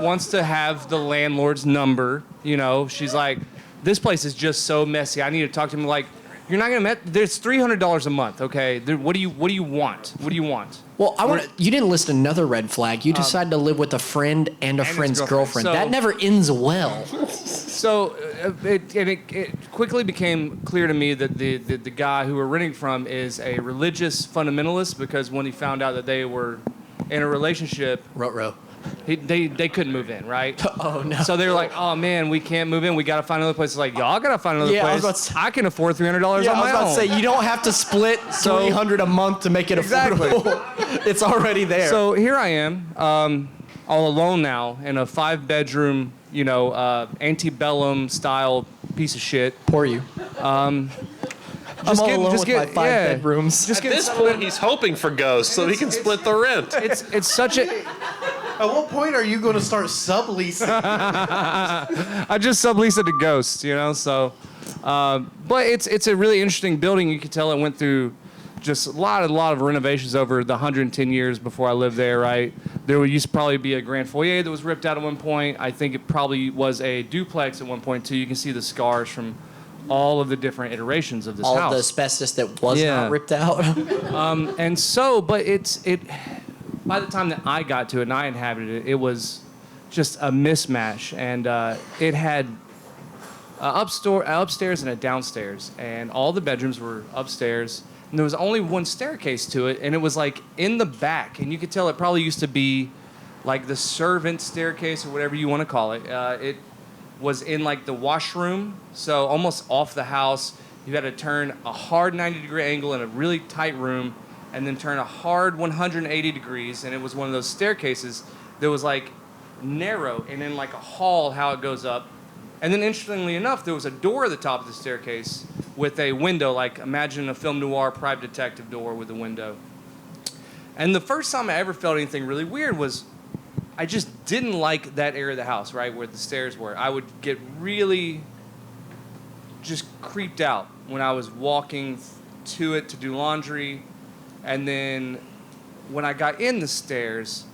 wants to have the landlord's number. You know, she's like, this place is just so messy. I need to talk to him. Like, you're not gonna there's $300 a month, okay? What do you want? What do you want?
Well, you didn't list another red flag. You decided to live with a friend and a friend's girlfriend.
So-
that never ends well.
So it quickly became clear to me that the guy who we're renting from is a religious fundamentalist, because when he found out that they were in a relationship, they couldn't move in, right?
Oh no!
So they were like, "Oh man, we can't move in. We got to find another place." It's like, y'all got to find another place. I can afford $300 on my own.
I was about to say, you don't have to split $300 a month to make it affordable. It's already there.
So here I am, all alone now in a 5-bedroom, antebellum style piece of shit.
Poor you.
I'm
all alone with my 5 bedrooms.
At this point, he's hoping for ghosts so he can split the rent.
It's such a.
At what point are you going to start subleasing?
I just subleased it to ghosts, so. But it's a really interesting building. You could tell it went through just a lot of renovations over the 110 years before I lived there, right? There used to probably be a grand foyer that was ripped out at one point. I think it probably was a duplex at one point, too. You can see the scars from all of the different iterations of this house.
All of the asbestos that was not ripped out.
And so, but it by the time that I got to it and I inhabited it, it was just a mismatch. And it had upstairs and a downstairs. And all the bedrooms were upstairs. And there was only one staircase to it. And it was like in the back. And you could tell it probably used to be like the servant staircase or whatever you want to call it. It was in like the washroom. So almost off the house. You had to turn a hard 90-degree angle in a really tight room, and then turn a hard 180 degrees, and it was one of those staircases that was like narrow and in like a hall how it goes up. And then interestingly enough, there was a door at the top of the staircase with a window, like imagine a film noir private detective door with a window. And the first time I ever felt anything really weird was I just didn't like that area of the house, right, where the stairs were. I would get really just creeped out when I was walking to it to do laundry. And then when I got in the stairs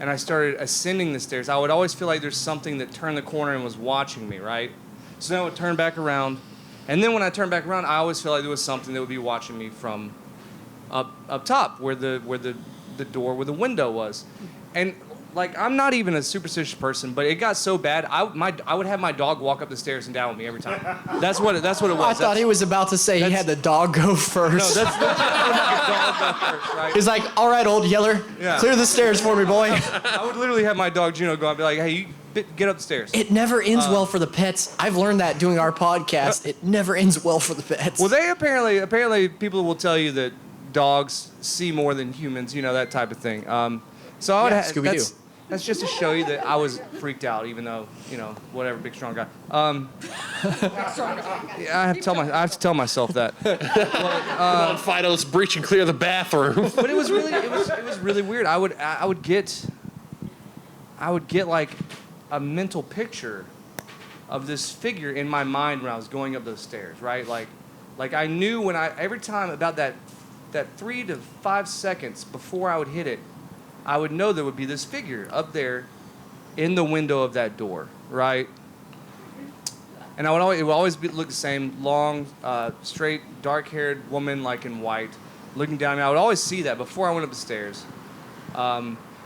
and I started ascending the stairs, I would always feel like there's something that turned the corner and was watching me, right? So then I would turn back around. And then when I turned back around, I always felt like there was something that would be watching me from up top where the door where the window was. And like, I'm not even a superstitious person, but it got so bad, I would have my dog walk up the stairs and down with me every time. That's what it was.
I thought he was about to say he had the dog go first.
No, that's the dog go first, right?
He's like, all right, old yeller, clear the stairs for me, boy.
I would literally have my dog Juno go and be like, hey, you get up the stairs.
It never ends well for the pets. I've learned that doing our podcast. It never ends well for the pets.
Well, they apparently people will tell you that dogs see more than humans, that type of thing. So I would have
Scooby-Doo.
That's just to show you that I was freaked out, even though, whatever, big strong guy. Yeah, I have to tell myself that.
Come on, Fido, let's breach and clear the bathroom.
But it was really weird. I would get like a mental picture of this figure in my mind when I was going up those stairs, right? Like I knew every time about that 3 to 5 seconds before I would hit it, I would know there would be this figure up there in the window of that door, right? And it would always look the same, long, straight, dark-haired woman, like in white, looking down at me. I would always see that before I went up the stairs.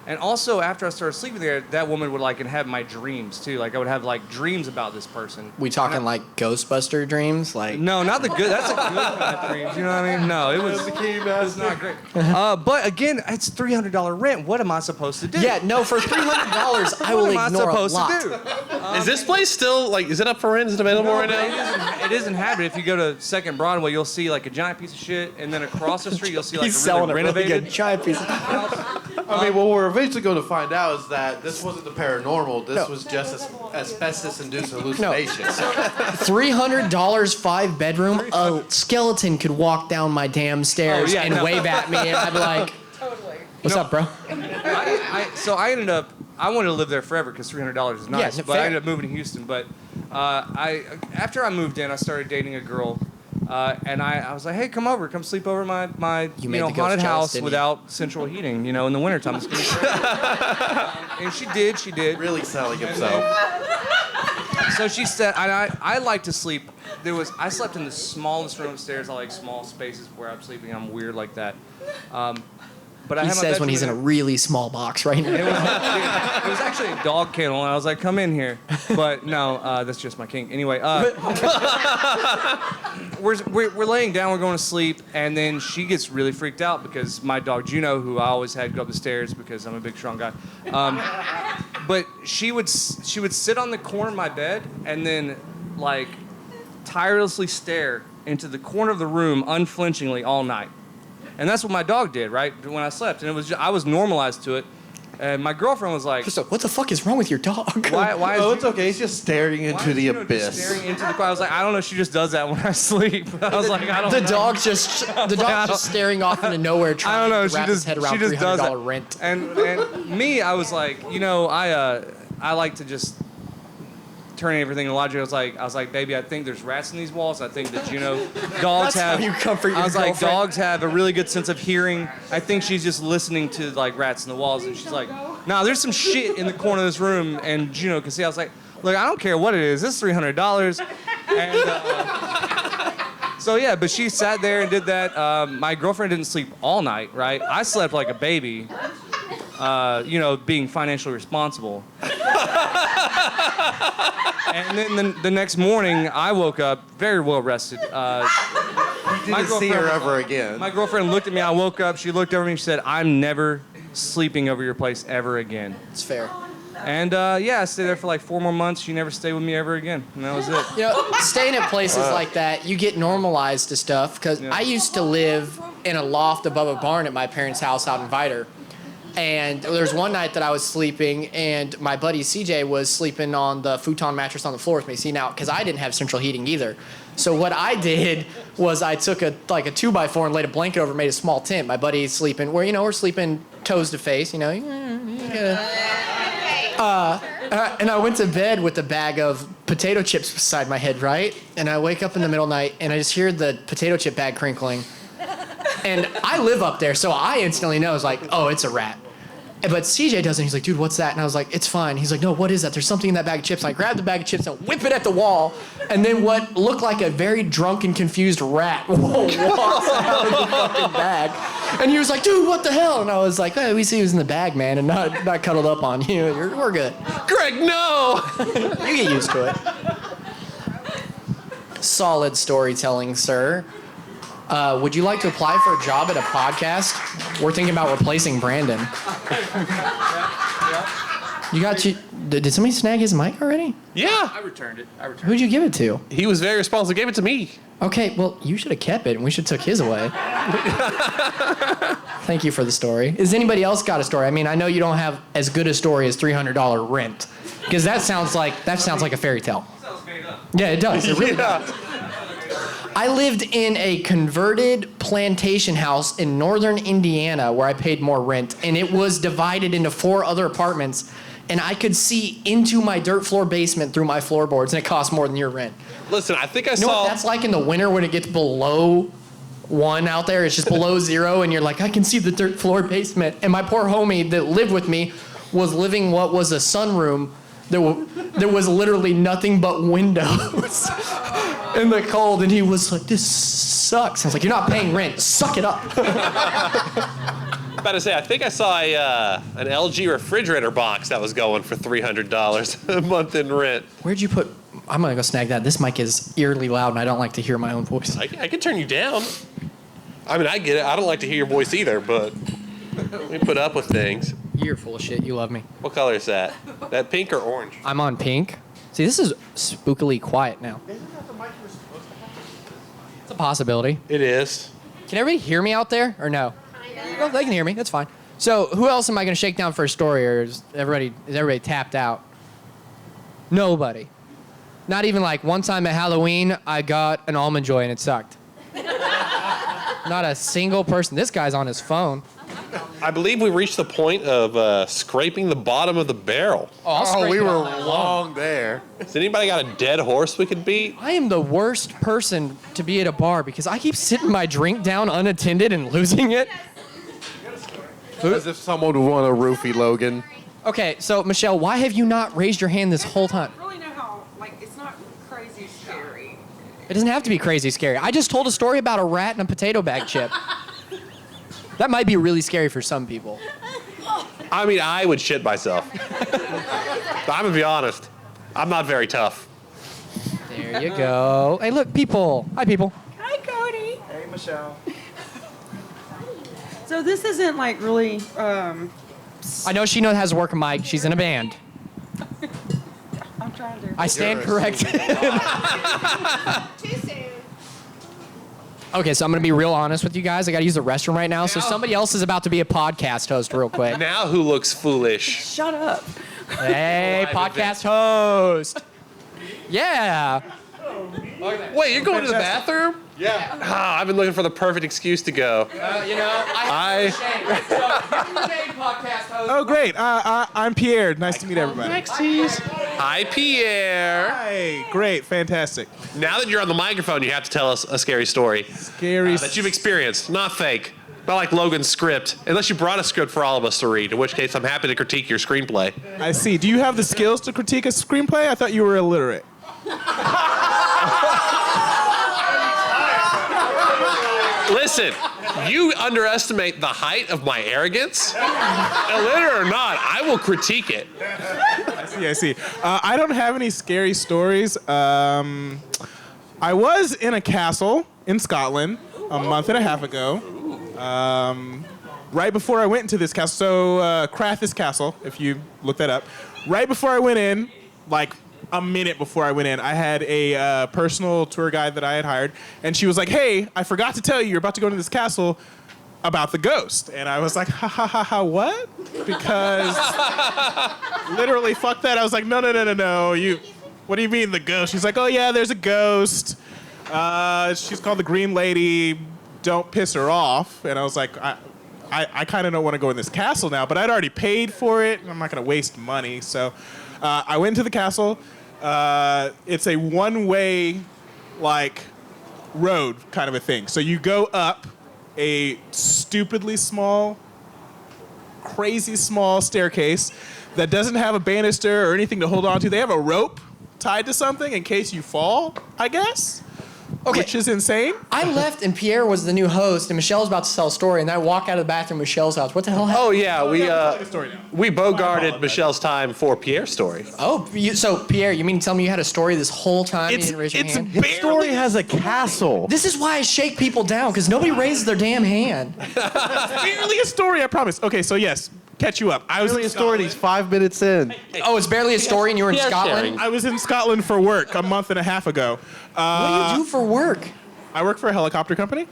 And also, after I started sleeping there, that woman would have my dreams too. Like I would have dreams about this person.
We talking like Ghostbuster dreams, like?
No, not the good. That's a good kind of dreams. You know what I mean? No, it was not great. But again, it's $300 rent. What am I supposed to do?
Yeah, no, for $300, I will ignore a lot.
Is this place still is it up for rent? Is it available right now?
It is inhabited. If you go to 2nd Broadway, you'll see like a giant piece of shit, and then across the street you'll see like
He's
a really
selling
renovated
it like a giant piece of
I mean, what we're eventually going to find out is that this wasn't the paranormal. This was just asbestos-induced hallucinations.
$300, 5-bedroom. A skeleton could walk down my damn stairs and wave at me, and I'd be like, What's up, bro?
So I ended up, I wanted to live there forever because $300 is nice.
Yeah,
but
fair.
I ended up moving to Houston. But after I moved in, I started dating a girl. And I was like, hey, come over, come sleep over my
You made the ghost
haunted
jealous,
house
didn't you?
without central heating, in the wintertime. It's gonna be great. And she did.
Really selling himself.
So she said, and I like to sleep. I slept in the smallest room upstairs. I like small spaces where I'm sleeping. I'm weird like that. But I
He
had my
says when
bedroom
he's in a really small box right now.
It was actually a dog kennel, and I was like, come in here. But no, that's just my kink. Anyway, we're laying down, we're going to sleep, and then she gets really freaked out because my dog Juno, who I always had go up the stairs because I'm a big, strong guy, but she would sit on the corner of my bed and then, like, tirelessly stare into the corner of the room unflinchingly all night. And that's what my dog did, right, when I slept. And I was normalized to it. And my girlfriend was like,
what the fuck is wrong with your dog?
Why is
it's okay. He's just staring into the abyss.
staring into the quiet? I was like, I don't know. She just does that when I sleep. I was like, I don't
The
know.
dog's just staring off into nowhere, trying to wrap his head around
she just does
$300
that.
rent.
And me, I was like, I like to just turn everything to logic. I was like, baby, I think there's rats in these walls. I think that dogs
That's how
have.
you comfort your
I was like,
girlfriend.
dogs have a really good sense of hearing. I think she's just listening to like rats in the walls, and she's like, nah, there's some shit in the corner of this room, and Juno can see. I was like, look, I don't care what it is. This is $300. And so yeah, but she sat there and did that. My girlfriend didn't sleep all night, right? I slept like a baby. Being financially responsible. And then the next morning, I woke up very well rested.
You didn't see her ever again.
My girlfriend looked at me. I woke up. She looked over me and she said, I'm never sleeping over your place ever again.
It's fair.
And I stayed there for like 4 more months. She never stayed with me ever again. And that was it.
Staying at places like that, you get normalized to stuff. Because I used to live in a loft above a barn at my parents' house out in Vidor. And there was one night that I was sleeping, and my buddy CJ was sleeping on the futon mattress on the floor with me. See, now, because I didn't have central heating either. So what I did was I took a 2x4 and laid a blanket over, made a small tent. My buddy's sleeping, we're sleeping toes to face, And I went to bed with a bag of potato chips beside my head, right? And I wake up in the middle of the night, and I just hear the potato chip bag crinkling. And I live up there, so I instantly know, it's like, oh, it's a rat. But CJ doesn't. He's like, dude, what's that? And I was like, it's fine. He's like, no, what is that? There's something in that bag of chips. And I grabbed the bag of chips and whip it at the wall. And then what looked like a very drunk and confused rat walks out of the fucking bag. And he was like, dude, what the hell? And I was like, hey, we see who's in the bag, man, and not cuddled up on you. We're good.
Greg, no!
You get used to it. Solid storytelling, sir. Would you like to apply for a job at a podcast? We're thinking about replacing Brandon. Did somebody snag his mic already?
Yeah.
I returned it.
Who'd you give it to?
He was very responsible. Gave it to me.
Okay, well, you should have kept it, and we should have took his away. Thank you for the story. Has anybody else got a story? I mean, I know you don't have as good a story as $300 rent, because that sounds like a fairy tale. Yeah, it does. It really does. I lived in a converted plantation house in northern Indiana where I paid more rent, and it was divided into 4 other apartments, and I could see into my dirt floor basement through my floorboards, and it cost more than your rent.
Listen, I think I
You know
saw.
what that's like in the winter when it gets below 1 out there? It's just below 0, and you're like, I can see the dirt floor basement. And my poor homie that lived with me was living what was a sunroom. There was literally nothing but windows in the cold, and he was like, this sucks. I was like, you're not paying rent. Suck it up.
About to say, I think I saw an LG refrigerator box that was going for $300 a month in rent.
Where'd you put... I'm going to go snag that. This mic is eerily loud, and I don't like to hear my own voice.
I can turn you down. I mean, I get it. I don't like to hear your voice either, but we put up with things.
You're full of shit. You love me.
What color is that? That pink or orange?
I'm on pink. See, this is spookily quiet now. It's a possibility.
It is.
Can everybody hear me out there, or no? Well, they can hear me. That's fine. So, who else am I going to shake down for a story, or is everybody tapped out? Nobody. Not even like one time at Halloween, I got an Almond Joy and it sucked. Not a single person. This guy's on his phone.
I believe we reached the point of scraping the bottom of the barrel.
We were long there.
Has anybody got a dead horse we could beat?
I am the worst person to be at a bar because I keep sitting my drink down unattended and losing it.
As if someone would want a roofie, Logan.
Okay, so Michelle, why have you not raised your hand this whole time?
I really know how, it's not crazy scary.
It doesn't have to be crazy scary. I just told a story about a rat and a potato bag chip. That might be really scary for some people.
I mean, I would shit myself. I'm gonna be honest. I'm not very tough.
There you go. Hey, look, people. Hi, people.
Hi, Cody.
Hey, Michelle.
So this isn't really.
I know she has to work a mic. She's in a band.
I'm trying to.
I stand corrected.
Too soon.
Okay, so I'm going to be real honest with you guys. I got to use the restroom right now. So somebody else is about to be a podcast host real quick.
Now who looks foolish?
Shut up.
Hey, podcast host. Yeah.
Wait, you're going to the bathroom?
Yeah.
I've been looking for the perfect excuse to go.
Oh, great. I'm Pierre. Nice to meet everybody.
Next, Hi, Pierre.
Hi. Great. Fantastic.
Now that you're on the microphone, you have to tell us a scary story.
Scary
that you've experienced, not fake. Not like Logan's script, unless you brought a script for all of us to read, in which case I'm happy to critique your screenplay.
I see. Do you have the skills to critique a screenplay? I thought you were illiterate.
Listen, you underestimate the height of my arrogance. Illiterate or not, I will critique it.
I see. I don't have any scary stories. I was in a castle in Scotland a month and a half ago. Right before I went into this castle, so Crathis Castle, if you look that up. Right before I went in, a minute before I went in, I had a personal tour guide that I had hired, and she was like, "Hey, I forgot to tell you, you're about to go into this castle about the ghost." And I was like, ha, what? Because literally, fuck that. I was like, no. What do you mean the ghost? She's like, oh yeah, there's a ghost. She's called the Green Lady. Don't piss her off. And I was like, I kind of don't want to go in this castle now, but I'd already paid for it, and I'm not going to waste money. So I went to the castle. It's a one-way, road kind of a thing. So you go up a stupidly small, crazy small staircase that doesn't have a banister or anything to hold on to. They have a rope tied to something in case you fall, I guess. Okay. Which is insane.
I left and Pierre was the new host and Michelle's about to tell a story and I walk out of the bathroom with Michelle's house. What the hell happened?
Oh yeah, we bogarted Michelle's time for Pierre's story.
Oh, so Pierre, you mean to tell me you had a story this whole time? You didn't raise your hand?
His story has a castle.
This is why I shake people down because nobody raises their damn hand.
Barely a story, I promise. Okay, so yes. Catch you up. I was
barely a story. He's 5 minutes in.
Oh, it's barely a story, and you were in Scotland.
I was in Scotland for work a month and a half ago.
What do you do for work?
I work for a helicopter company.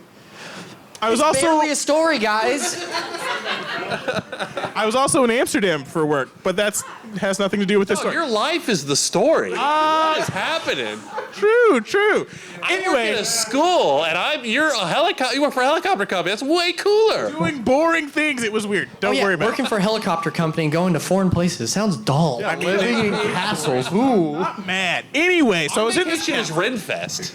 It's barely a story, guys.
I was also in Amsterdam for work, but that has nothing to do with this story.
Your life is the story. What is happening?
True.
I work at a school, and you work for a helicopter company. That's way cooler.
Doing boring things. It was weird. Don't worry about it.
Working for a helicopter company and going to foreign places sounds dull.
Yeah,
living in castles. Ooh.
Not mad. Anyway, so I was in this
is Renfest.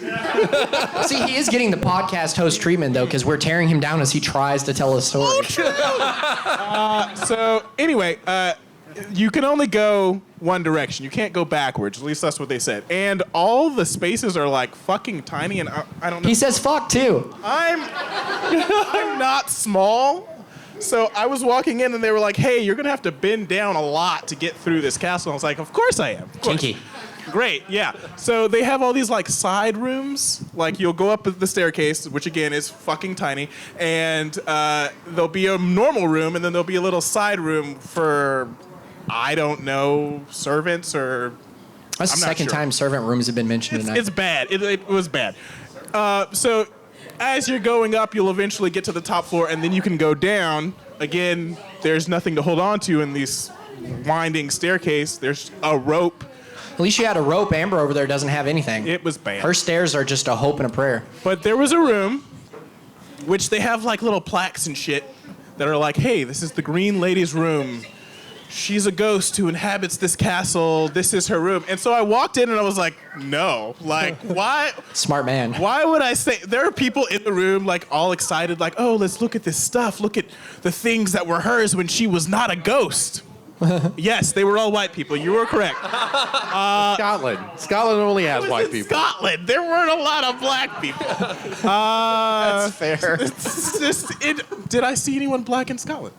See, he is getting the podcast host treatment though, because we're tearing him down as he tries to tell a story.
So anyway, you can only go one direction. You can't go backwards. At least that's what they said. And all the spaces are fucking tiny, and I don't know.
He says fuck too.
I'm not small. So I was walking in and they were like, "Hey, you're gonna have to bend down a lot to get through this castle." I was like, "Of course I am."
Kinky.
Great, yeah. So they have all these side rooms. You'll go up the staircase, which again is fucking tiny, and there'll be a normal room, and then there'll be a little side room for, I don't know, servants or.
That's the second time servant rooms have been mentioned tonight.
It's bad. It was bad. So as you're going up, you'll eventually get to the top floor, and then you can go down. Again, there's nothing to hold on to in these winding staircase. There's a rope.
At least you had a rope. Amber over there doesn't have anything.
It was bad.
Her stairs are just a hope and a prayer.
But there was a room, which they have little plaques and shit that are like, hey, this is the Green Lady's room. She's a ghost who inhabits this castle. This is her room. And so I walked in and I was like, no. Like, why?
Smart man.
Why would I say? There are people in the room, like, all excited, like, oh, let's look at this stuff. Look at the things that were hers when she was not a ghost. Yes, they were all white people. You were correct.
Scotland. Scotland only has white people.
Scotland. There weren't a lot of black people. That's
fair.
Did I see anyone black in Scotland?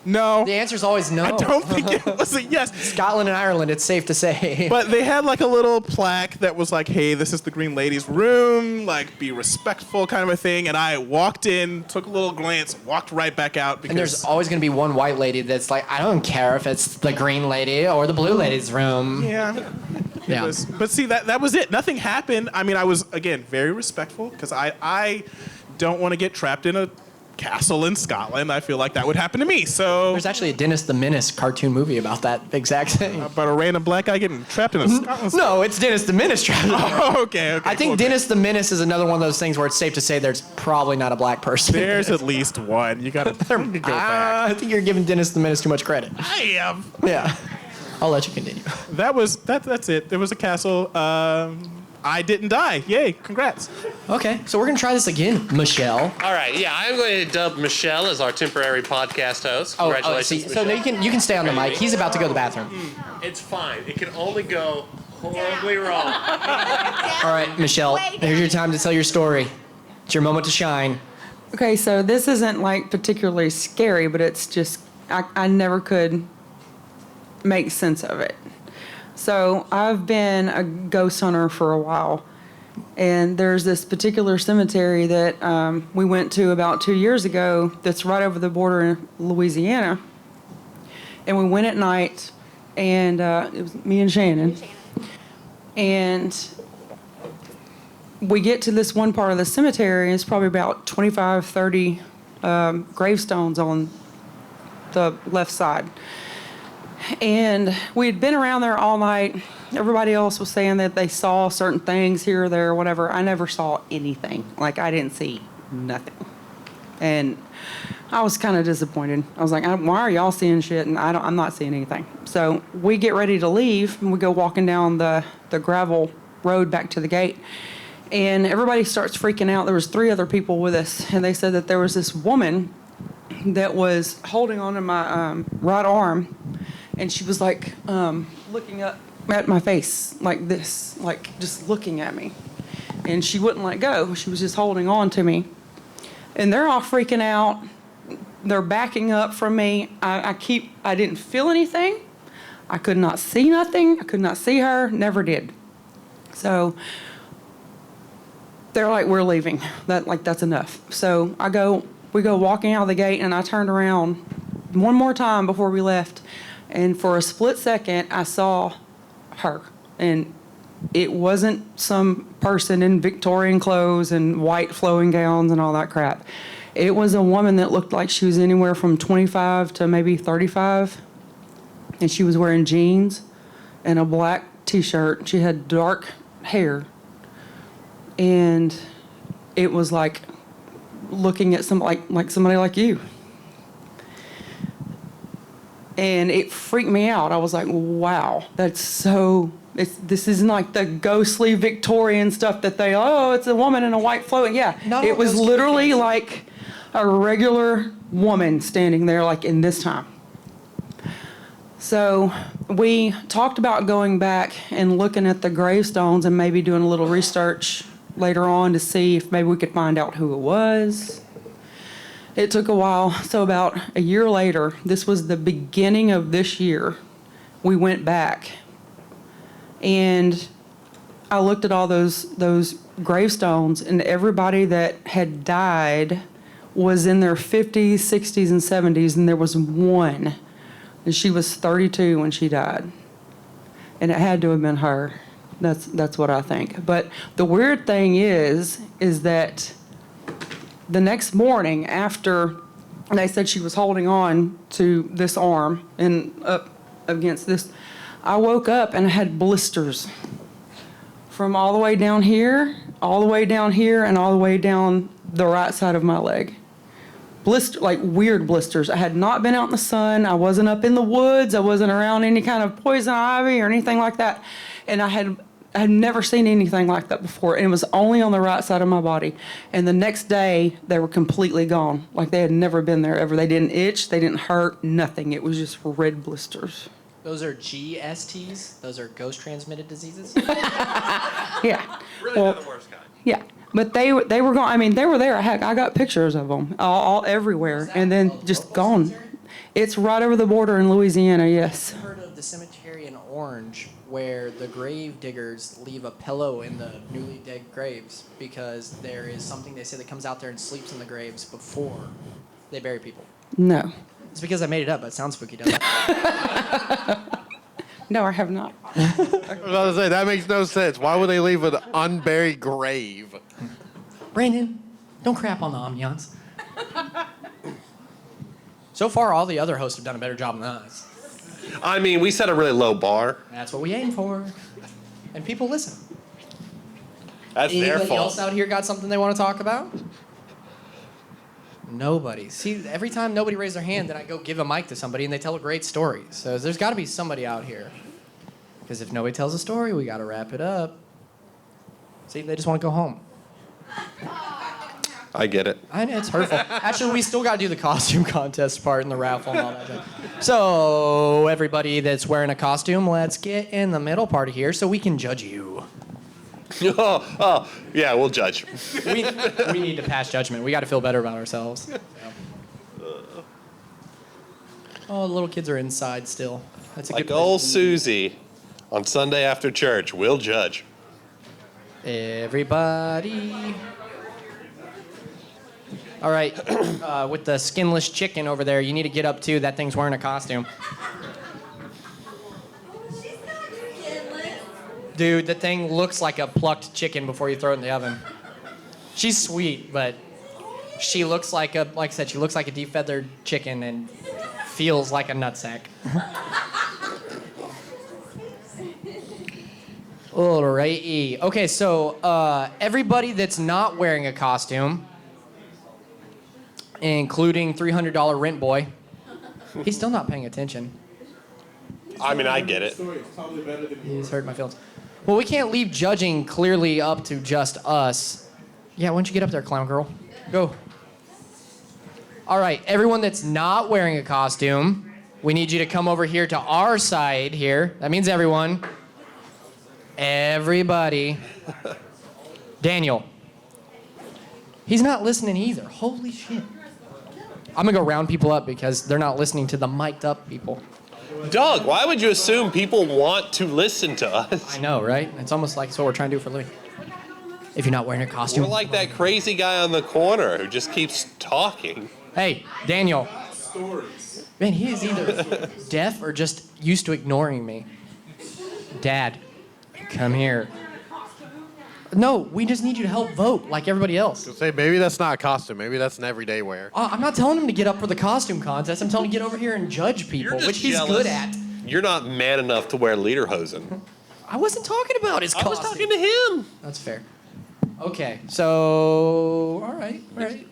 No.
The answer's always no.
I don't think it was a yes.
Scotland and Ireland, it's safe to say.
But they had like a little plaque that was like, hey, this is the Green Lady's room, like be respectful kind of a thing. And I walked in, took a little glance, walked right back out. Because
And there's always going to be one white lady that's like, I don't care if it's the green lady or the blue lady's room.
Yeah.
Yeah.
But see, that was it. Nothing happened. I mean, I was, again, very respectful because I don't want to get trapped in a castle in Scotland. I feel like that would happen to me. So
There's actually a Dennis the Menace cartoon movie about that exact thing.
About a random black guy getting trapped in a Scotland.
No, it's Dennis the Menace trapped.
Oh, okay.
I think Dennis the Menace is another one of those things where it's safe to say there's probably not a black person.
There's at least one. You gotta go back.
I think you're giving Dennis the Menace too much credit.
I am.
Yeah. I'll let you continue.
That's it. There was a castle. I didn't die. Yay, congrats.
Okay, so we're going to try this again, Michelle.
All right, yeah, I'm going to dub Michelle as our temporary podcast host. Congratulations,
so no,
Michelle.
you can stay on the mic. He's about to go to the bathroom.
It's fine. It can only go horribly wrong.
All right, Michelle, here's your time to tell your story. It's your moment to shine.
Okay, so this isn't like particularly scary, but it's just, I never could make sense of it. So I've been a ghost hunter for a while, and there's this particular cemetery that we went to about 2 years ago that's right over the border in Louisiana. And we went at night, and it was me and Shannon. And we get to this one part of the cemetery, and it's probably about 25, 30 gravestones on the left side. And we had been around there all night. Everybody else was saying that they saw certain things here or there or whatever. I never saw anything. Like, I didn't see nothing. And I was kind of disappointed. I was like, why are y'all seeing shit? And I'm not seeing anything. So we get ready to leave, and we go walking down the gravel road back to the gate. And everybody starts freaking out. There was 3 other people with us, and they said that there was this woman that was holding onto my right arm. And she was like looking up at my face like this, like just looking at me. And she wouldn't let go. She was just holding on to me. And they're all freaking out. They're backing up from me. I didn't feel anything. I could not see nothing. I could not see her. Never did. So they're like, we're leaving. That's enough. So we go walking out of the gate, and I turned around one more time before we left. And for a split second, I saw her. And it wasn't some person in Victorian clothes and white flowing gowns and all that crap. It was a woman that looked like she was anywhere from 25 to maybe 35. And she was wearing jeans and a black T-shirt. She had dark hair. And it was like looking at like somebody like you. And it freaked me out. I was like, wow, that's so, this isn't like the ghostly Victorian stuff that it's a woman in a white float. Yeah, it was literally like a regular woman standing there like in this time. So we talked about going back and looking at the gravestones and maybe doing a little research later on to see if maybe we could find out who it was. It took a while, so about a year later, this was the beginning of this year, we went back. And I looked at all those gravestones, and everybody that had died was in their 50s, 60s, and 70s, and there was one. And she was 32 when she died. And it had to have been her. That's what I think. But the weird thing is that the next morning, after they said she was holding on to this arm and up against this, I woke up and I had blisters from all the way down here, all the way down here, and all the way down the right side of my leg. like weird blisters. I had not been out in the sun. I wasn't up in the woods. I wasn't around any kind of poison ivy or anything like that. And I had never seen anything like that before. And it was only on the right side of my body. And the next day, they were completely gone. Like they had never been there ever. They didn't itch. They didn't hurt. Nothing. It was just red blisters.
Those are GSTs. Those are ghost transmitted diseases.
Yeah.
Really not the worst kind.
Yeah. But they were gone. I mean, they were there. Heck, I got pictures of them all everywhere. And then just gone. It's right over the border in Louisiana, yes.
I've heard of the cemetery in Orange where the grave diggers leave a pillow in the newly dug graves because there is something they say that comes out there and sleeps in the graves before they bury people.
No.
It's because I made it up, but it sounds spooky, doesn't it?
No, I have not.
I was about to say, that makes no sense. Why would they leave an unburied grave?
Brandon, don't crap on the ambiance. So far, all the other hosts have done a better job than us.
I mean, we set a really low bar.
That's what we aim for. And people listen.
That's their
Anybody
fault.
else out here got something they want to talk about? Nobody. See, every time nobody raised their hand, then I go give a mic to somebody and they tell a great story. So there's got to be somebody out here. Because if nobody tells a story, we got to wrap it up. See, they just want to go home.
I get it.
I know, it's hurtful. Actually, we still got to do the costume contest part and the raffle and all that stuff. So, everybody that's wearing a costume, let's get in the middle part here so we can judge you.
Oh, yeah, we'll judge.
We need to pass judgment. We got to feel better about ourselves. Oh, the little kids are inside still. That's a
Like
good
old Susie on Sunday after church, we'll judge.
Everybody. All right, with the skinless chicken over there, you need to get up too. That thing's wearing a costume. Dude, the thing looks like a plucked chicken before you throw it in the oven. She's sweet, but she looks like I said, she looks like a defeathered chicken and feels like a nutsack. Alrighty. Okay, so everybody that's not wearing a costume, including $300 rent boy, he's still not paying attention.
I mean, I get it.
He's hurt my feelings. Well, we can't leave judging clearly up to just us. Yeah, why don't you get up there, clown girl? Go. All right, everyone that's not wearing a costume, we need you to come over here to our side here. That means everyone. Everybody. Daniel. He's not listening either. Holy shit. I'm going to go round people up because they're not listening to the mic'd up people.
Doug, why would you assume people want to listen to us?
I know, right? It's almost like it's what we're trying to do for a living. If you're not wearing a costume.
We're like that crazy guy on the corner who just keeps talking.
Hey, Daniel. Stories. Man, he is either deaf or just used to ignoring me. Dad, come here. No, we just need you to help vote like everybody else.
Say, maybe that's not a costume. Maybe that's an everyday wear.
I'm not telling him to get up for the costume contest. I'm telling him to get over here and judge people, which he's
jealous.
good at.
You're not man enough to wear lederhosen.
I wasn't talking about his costume.
I was talking to him.
That's fair. Okay, so, all right.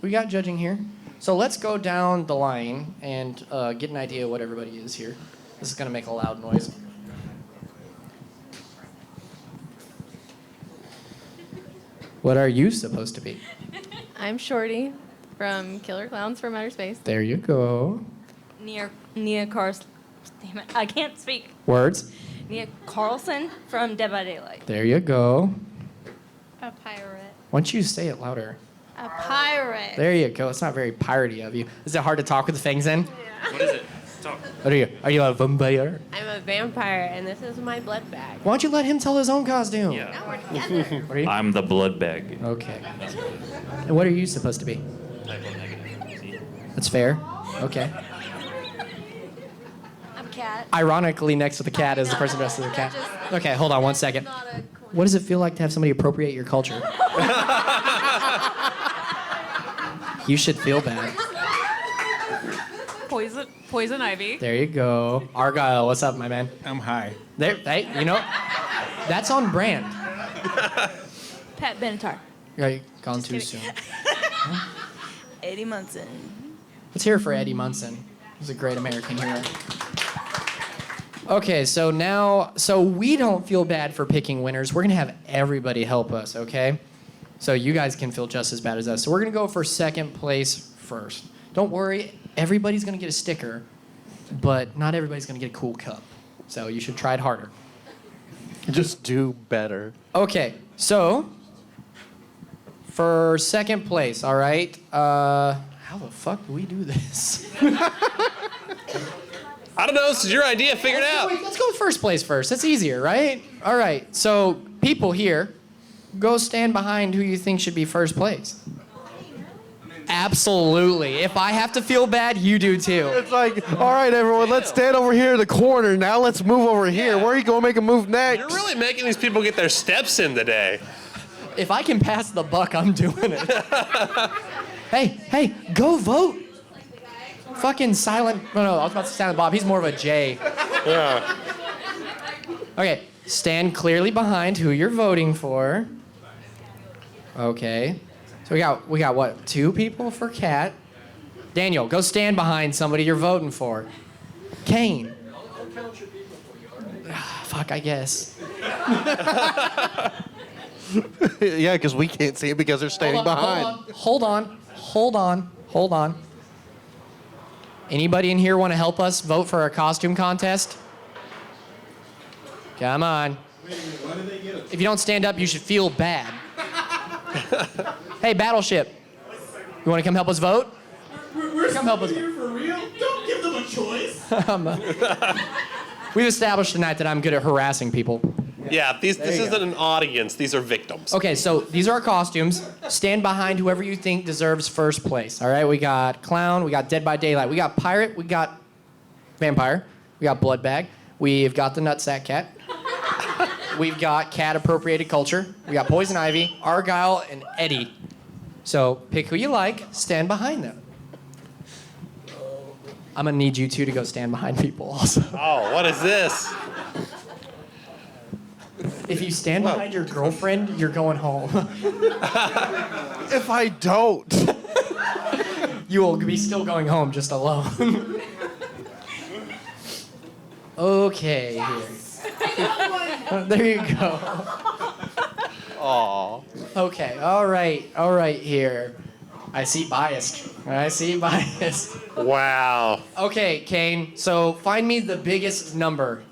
We got judging here. So let's go down the line and get an idea of what everybody is here. This is going to make a loud noise. What are you supposed to be?
I'm Shorty from Killer Clowns from Outer Space.
There you go.
Nia Carlson. Damn it, I can't speak.
Words.
Nia Carlson from Dead by Daylight.
There you go.
A pirate.
Why don't you say it louder?
A pirate.
There you go. It's not very piratey of you. Is it hard to talk with the fangs in?
What is it? Talk.
What are you? Are you a vampire?
I'm a vampire, and this is my blood bag.
Why don't you let him tell his own costume?
Yeah. Now we're together.
What are you?
I'm the blood bag.
Okay. And what are you supposed to be? That's fair. Okay.
I'm Cat.
Ironically, next to the cat is the person dressed as the cat. Okay, hold on one second. What does it feel like to have somebody appropriate your culture? You should feel bad.
Poison ivy.
There you go. Argyle, what's up, my man?
I'm high.
There, hey, you know, that's on brand.
Pat Benatar.
You're gone too soon.
80 months in.
Let's hear it for Eddie Munson. He's a great American hero. Okay, so we don't feel bad for picking winners. We're gonna have everybody help us, okay? So you guys can feel just as bad as us. So we're gonna go for second place first. Don't worry, everybody's gonna get a sticker, but not everybody's gonna get a cool cup. So you should try it harder.
Just do better.
Okay, so for second place, all right? How the fuck do we do this?
I don't know. This is your idea. Figure it out.
Let's go with first place first. It's easier, right? All right. So people here, go stand behind who you think should be first place. Absolutely. If I have to feel bad, you do too.
It's like, all right, everyone, let's stand over here in the corner. Now let's move over here. Where are you going to make a move next?
You're really making these people get their steps in today.
If I can pass the buck, I'm doing it. Hey, go vote. Fucking silent. No, I was about to say silent Bob. He's more of a J.
Yeah.
Okay, stand clearly behind who you're voting for. Okay. So we got what? 2 people for Kat. Daniel, go stand behind somebody you're voting for. Kane. Fuck, I guess.
Yeah, because we can't see it because they're standing behind.
Hold on. Anybody in here want to help us vote for our costume contest? Come on. If you don't stand up, you should feel bad. Hey, Battleship. You want to come help us vote?
We're
Come help us.
here for real. Don't give them a choice.
We've established tonight that I'm good at harassing people.
Yeah, this
There you
isn't
go.
an audience. These are victims.
Okay, so these are our costumes. Stand behind whoever you think deserves first place. All right, we got clown, we got Dead by Daylight, we got pirate, we got vampire, we got blood bag, we've got the nutsack cat, we've got cat appropriated culture, we got poison ivy, Argyle, and Eddie. So pick who you like, stand behind them. I'm gonna need you two to go stand behind people also.
Oh, what is this?
If you stand behind your girlfriend, you're going home.
If I don't,
you will be still going home just alone. Okay, here. There you go.
Aw.
Okay, all right, here. I see biased.
Wow.
Okay, Kane, so find me the biggest number.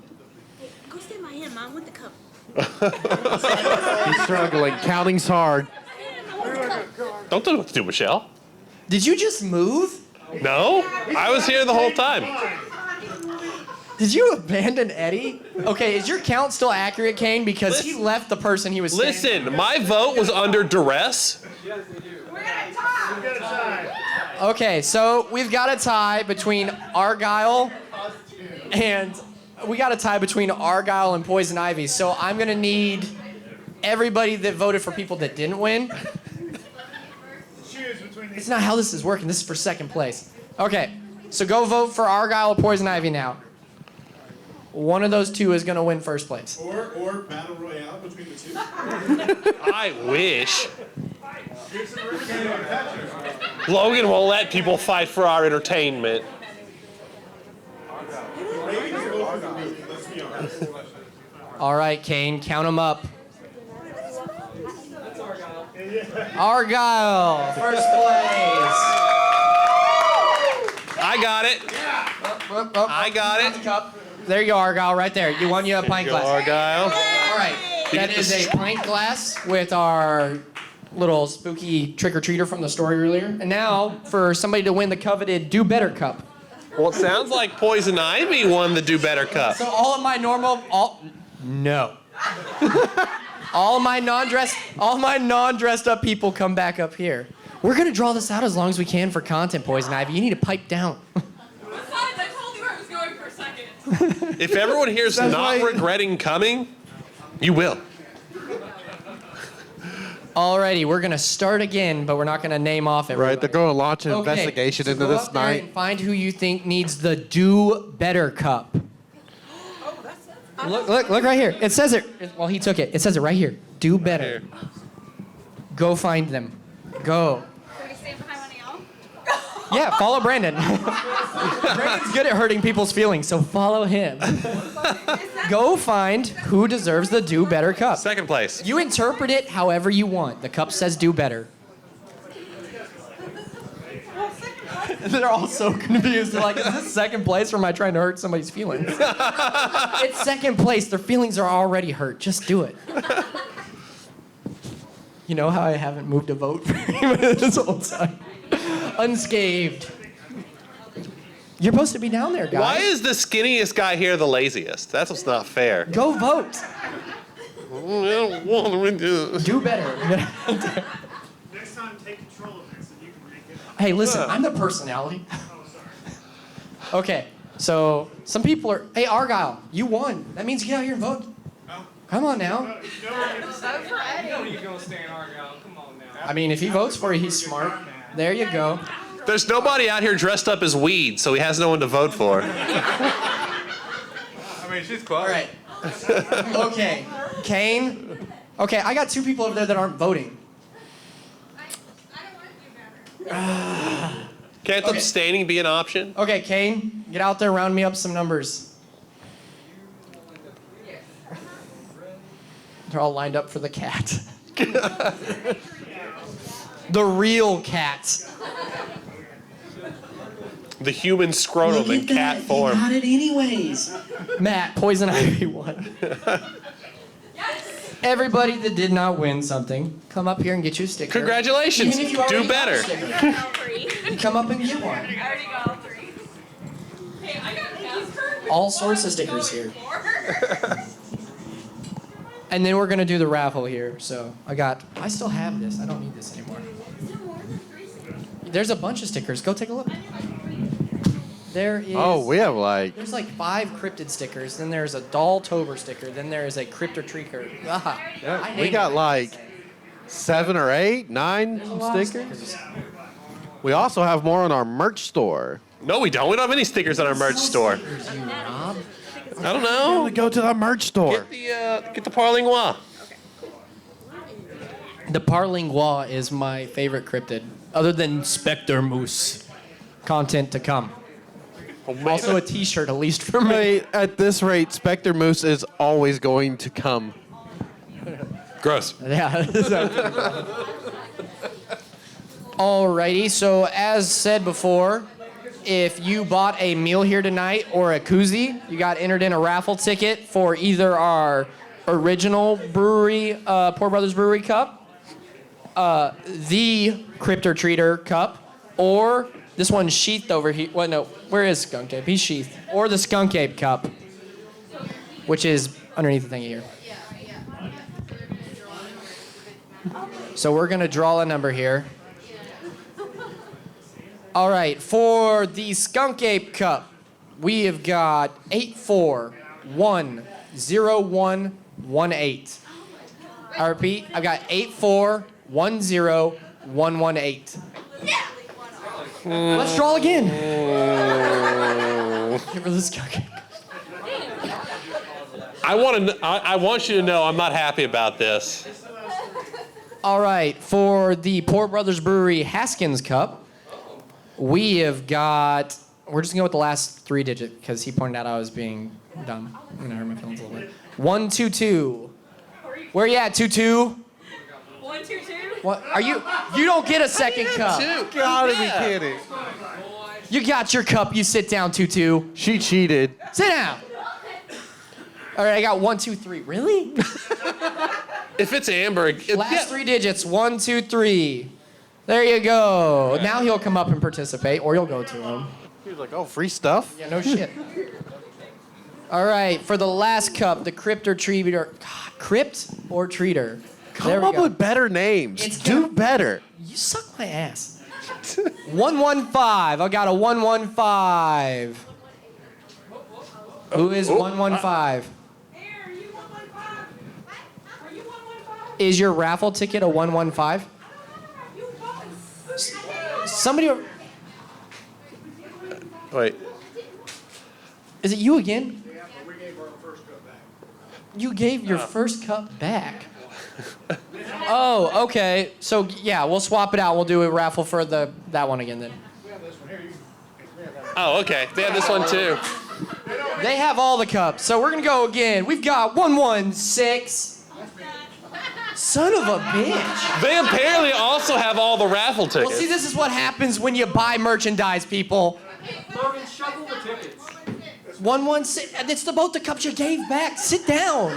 Go stand by him, Mom, with the cup.
He's struggling. Counting's hard.
Don't tell me what to do, Michelle.
Did you just move?
No, I was here the whole time.
Did you abandon Eddie? Okay, is your count still accurate, Kane? Because he left the person he was standing.
Listen, my vote was under duress.
Okay, so we've got a tie between Argyle and Poison Ivy. So I'm gonna need everybody that voted for people that didn't win. It's not how this is working. This is for second place. Okay, so go vote for Argyle or Poison Ivy now. One of those two is gonna win first place.
Or battle royale between the two.
I wish. Logan won't let people fight for our entertainment.
All right, Kane, count them up. Argyle, first place.
I got it. I got it.
There you go, Argyle, right there. You won you a pint glass.
Argyle.
All right, that is a pint glass with our little spooky trick-or-treater from the story earlier. And now, for somebody to win the coveted Do Better Cup.
Well, it sounds like Poison Ivy won the Do Better Cup.
So all my non-dressed up people come back up here. We're gonna draw this out as long as we can for content, Poison Ivy. You need to pipe down.
Besides, I told you where I was going for a second.
If everyone here's not regretting coming, you will.
Alrighty, we're gonna start again, but we're not gonna name off everybody.
Right, they're going to launch an investigation into
go
this
up there
night.
and find who you think needs the Do Better Cup. Look right here. It says it. Well, he took it. It says it right here. Do better. Go find them. Go.
Can we stand behind one of y'all?
Yeah, follow Brandon. Brandon's good at hurting people's feelings, so follow him. Go find who deserves the Do Better cup.
Second place.
You interpret it however you want. The cup says Do Better. They're all so confused. They're like, is this second place or am I trying to hurt somebody's feelings? It's second place. Their feelings are already hurt. Just do it. You know how I haven't moved a vote for him this whole time? Unscathed. You're supposed to be down there, guys.
Why is the skinniest guy here the laziest? That's what's not fair.
Go vote.
I don't want to
do better.
Next time, take control of this and you can make it.
Hey, listen, I'm the personality. Okay, so some people are. Hey, Argyle, you won. That means get out here and vote. Come on now.
You know you're gonna stay in Argyle. Come on now.
I mean, if he votes for you, he's smart. There you go.
There's nobody out here dressed up as weed, so he has no one to vote for.
I mean, she's close.
All right. Okay, Kane. Okay, I got 2 people over there that aren't voting.
Can't abstaining be an option?
Okay, Kane, get out there, round me up some numbers. They're all lined up for the cat. The real cat.
The human scrotum in cat form.
Got it anyways. Matt, Poison Ivy won. Everybody that did not win something, come up here and get you a sticker.
Congratulations.
Even if you already
Do
got a
better.
sticker. Come up and get one.
I already got all 3. Hey, I got Casper.
All sorts of stickers here. And then we're gonna do the raffle here. So I still have this. I don't need this anymore. There's a bunch of stickers. Go take a look. There is.
Oh, we have like.
There's like 5 cryptid stickers. Then there's a Dolltober sticker. Then there is a Crypt or Treaker. Ah, I
We
named
got
it.
like 7 or 8, 9
There's a lot of
stickers. We also have more on our merch store.
No, we don't. We don't have any stickers on our merch store. I don't know.
Go to the merch store.
Get the Parlingua.
The Parlingua is my favorite cryptid, other than Spectre Moose. Content to come. Also a T-shirt, at least for me.
Wait, at this rate, Spectre Moose is always going to come.
Gross.
Yeah. Alrighty, so as said before, if you bought a meal here tonight or a koozie, you got entered in a raffle ticket for either our original brewery, Pour Brothers Brewery cup, the Crypt or Treater cup, or this one's sheathed over here. Well, no, where is Skunk Ape? He's sheathed. Or the Skunk Ape cup, which is underneath the thingy here. So we're gonna draw a number here. All right, for the Skunk Ape Cup, we have got 841018. I repeat, I've got 841018. Let's draw again. Give her the Skunk Ape.
I want you to know I'm not happy about this.
All right, for the Pour Brothers Brewery Haskins Cup, we have got, we're just going to go with the last 3 digits because he pointed out I was being dumb. I'm going to hurt my feelings a little bit. 122. Where you at, 22?
122.
What? Are you don't get a second cup.
Gotta be kidding.
You got your cup, you sit down, 22.
She cheated.
Sit down. All right, I got 123. Really?
If it's Amber,
Last 3 digits, 123. There you go. Now he'll come up and participate, or you'll go to him.
He was like, oh, free stuff?
Yeah, no shit. All right, for the last cup, the Crypt or Treater. God, Crypt or Treater.
Come up with better names. Do better.
You suck my ass. 115. I got a 115. Who is 115? Is your raffle ticket a 115? Somebody.
Wait.
Is it you again? You gave your first cup back. Oh, okay. So yeah, we'll swap it out. We'll do a raffle for that one again then.
Oh, okay. They have this one too.
They have all the cups. So we're going to go again. We've got 116. Son of a bitch.
They apparently also have all the raffle tickets.
Well, see, this is what happens when you buy merchandise, people.
Logan, shuffle the tickets.
116. And it's both the cups you gave back. Sit down.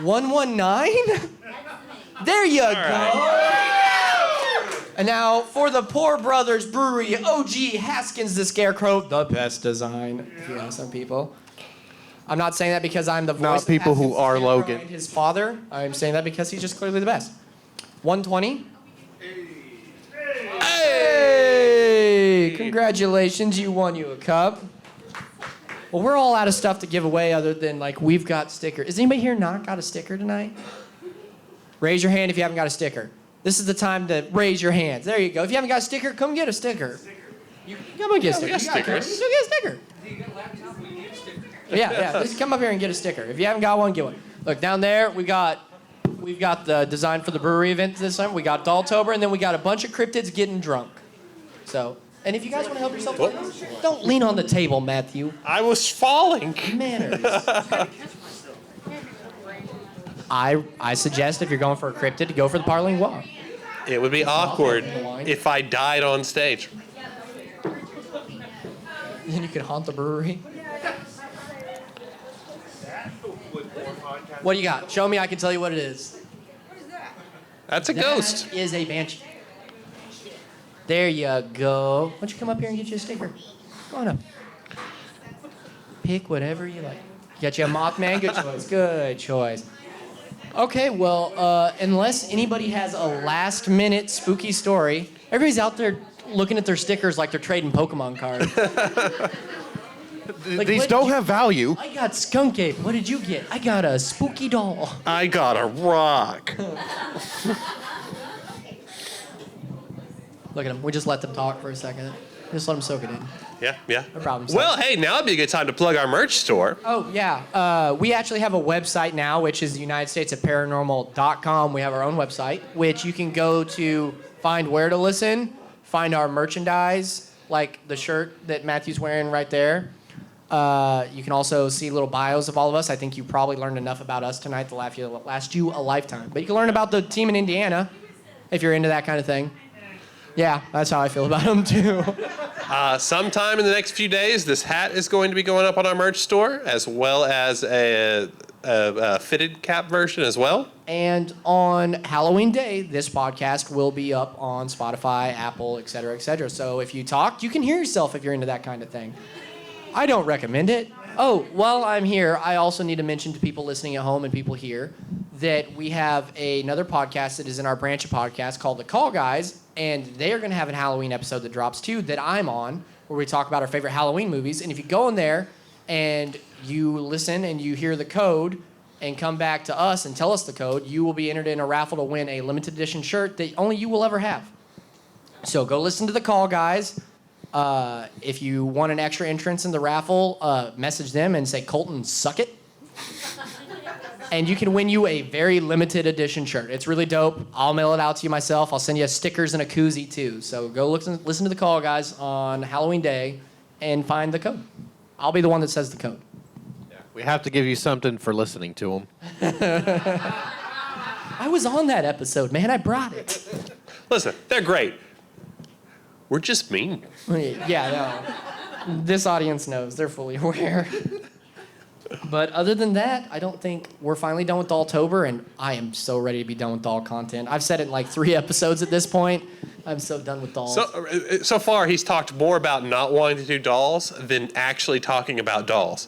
119? There you go. And now for the Pour Brothers Brewery, OG Haskins the Scarecrow, the best design, if you ask some people. I'm not saying that because I'm the voice
Not
of
people
Haskins
who are
the Scarecrow
Logan.
and his father. I'm saying that because he's just clearly the best. 120. Hey! Congratulations, you won you a cup. Well, we're all out of stuff to give away other than, like, we've got stickers. Is anybody here not got a sticker tonight? Raise your hand if you haven't got a sticker. This is the time to raise your hands. There you go. If you haven't got a sticker, come get a sticker. You come and get a sticker.
We got stickers.
Go get a sticker. Yeah. Just come up here and get a sticker. If you haven't got one, get one. Look, down there, we've got the design for the brewery event this time. We got Dolltober, and then we got a bunch of cryptids getting drunk. So, and if you guys want to help yourself, don't lean on the table, Matthew.
I was falling.
Manners. I suggest if you're going for a cryptid to go for the Parling Walk.
It would be awkward if I died on stage.
Then you could haunt the brewery. What do you got? Show me, I can tell you what it is.
That's a ghost.
That is a banshee. There you go. Why don't you come up here and get you a sticker? Come on up. Pick whatever you like. Got you a Mothman? Good choice. Good choice. Okay, well, unless anybody has a last-minute spooky story, everybody's out there looking at their stickers like they're trading Pokemon cards.
These don't have value.
I got Skunk Ape. What did you get? I got a spooky doll.
I got a rock.
Look at them. We just let them talk for a second. Just let them soak it in.
Yeah.
No problem.
Well, hey, now would be a good time to plug our merch store.
Oh, yeah. We actually have a website now, which is the UnitedStatesOfParanormal.com. We have our own website, which you can go to find where to listen, find our merchandise, like the shirt that Matthew's wearing right there. You can also see little bios of all of us. I think you probably learned enough about us tonight to last you a lifetime. But you can learn about the team in Indiana if you're into that kind of thing. Yeah, that's how I feel about them, too.
Sometime in the next few days, this hat is going to be going up on our merch store, as well as a fitted cap version as well.
And on Halloween Day, this podcast will be up on Spotify, Apple, et cetera, et cetera. So if you talk, you can hear yourself if you're into that kind of thing. I don't recommend it. Oh, while I'm here, I also need to mention to people listening at home and people here that we have another podcast that is in our branch of podcasts called The Call Guys, and they are going to have a Halloween episode that drops too that I'm on, where we talk about our favorite Halloween movies. And if you go in there and you listen and you hear the code and come back to us and tell us the code, you will be entered in a raffle to win a limited edition shirt that only you will ever have. So go listen to The Call Guys. If you want an extra entrance in the raffle, message them and say, Colton, suck it. And you can win you a very limited edition shirt. It's really dope. I'll mail it out to you myself. I'll send you stickers and a koozie, too. So go listen to The Call Guys on Halloween Day and find the code. I'll be the one that says the code.
We have to give you something for listening to them.
I was on that episode, man. I brought it.
Listen, they're great. We're just mean.
Yeah, no. This audience knows. They're fully aware. But other than that, I don't think we're finally done with Dolltober, and I am so ready to be done with doll content. I've said it in like 3 episodes at this point. I'm so done with dolls.
So far, he's talked more about not wanting to do dolls than actually talking about dolls.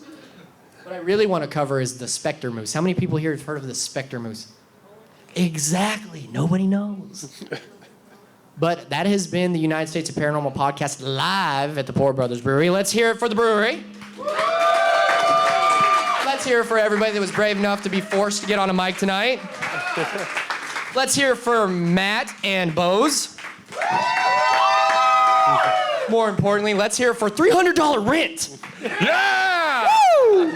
What I really want to cover is the Spectre Moose. How many people here have heard of the Spectre Moose? Exactly. Nobody knows. But that has been the United States of Paranormal podcast live at the Pour Brothers Brewery. Let's hear it for the brewery. Let's hear it for everybody that was brave enough to be forced to get on a mic tonight. Let's hear it for Matt and Bose. More importantly, let's hear it for $300 rent.
Yeah!
Woo!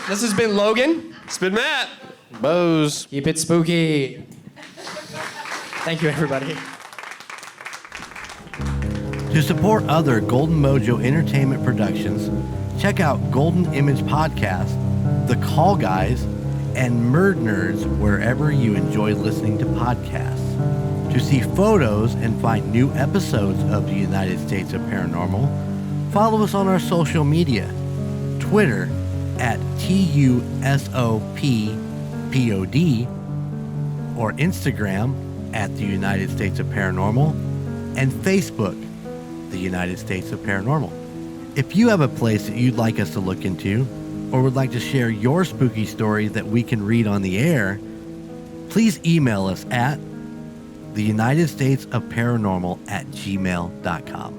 This has been Logan.
It's been Matt.
Bose.
Keep it spooky. Thank you, everybody.
To support other Golden Mojo Entertainment productions, check out Golden Image Podcast, The Call Guys, and Murd Nerds wherever you enjoy listening to podcasts. To see photos and find new episodes of the United States of Paranormal, follow us on our social media. Twitter at TUSOPPOD, or Instagram at the United States of Paranormal, and Facebook, the United States of Paranormal. If you have a place that you'd like us to look into, or would like to share your spooky story that we can read on the air, please email us at theunitedstatesofparanormal@gmail.com.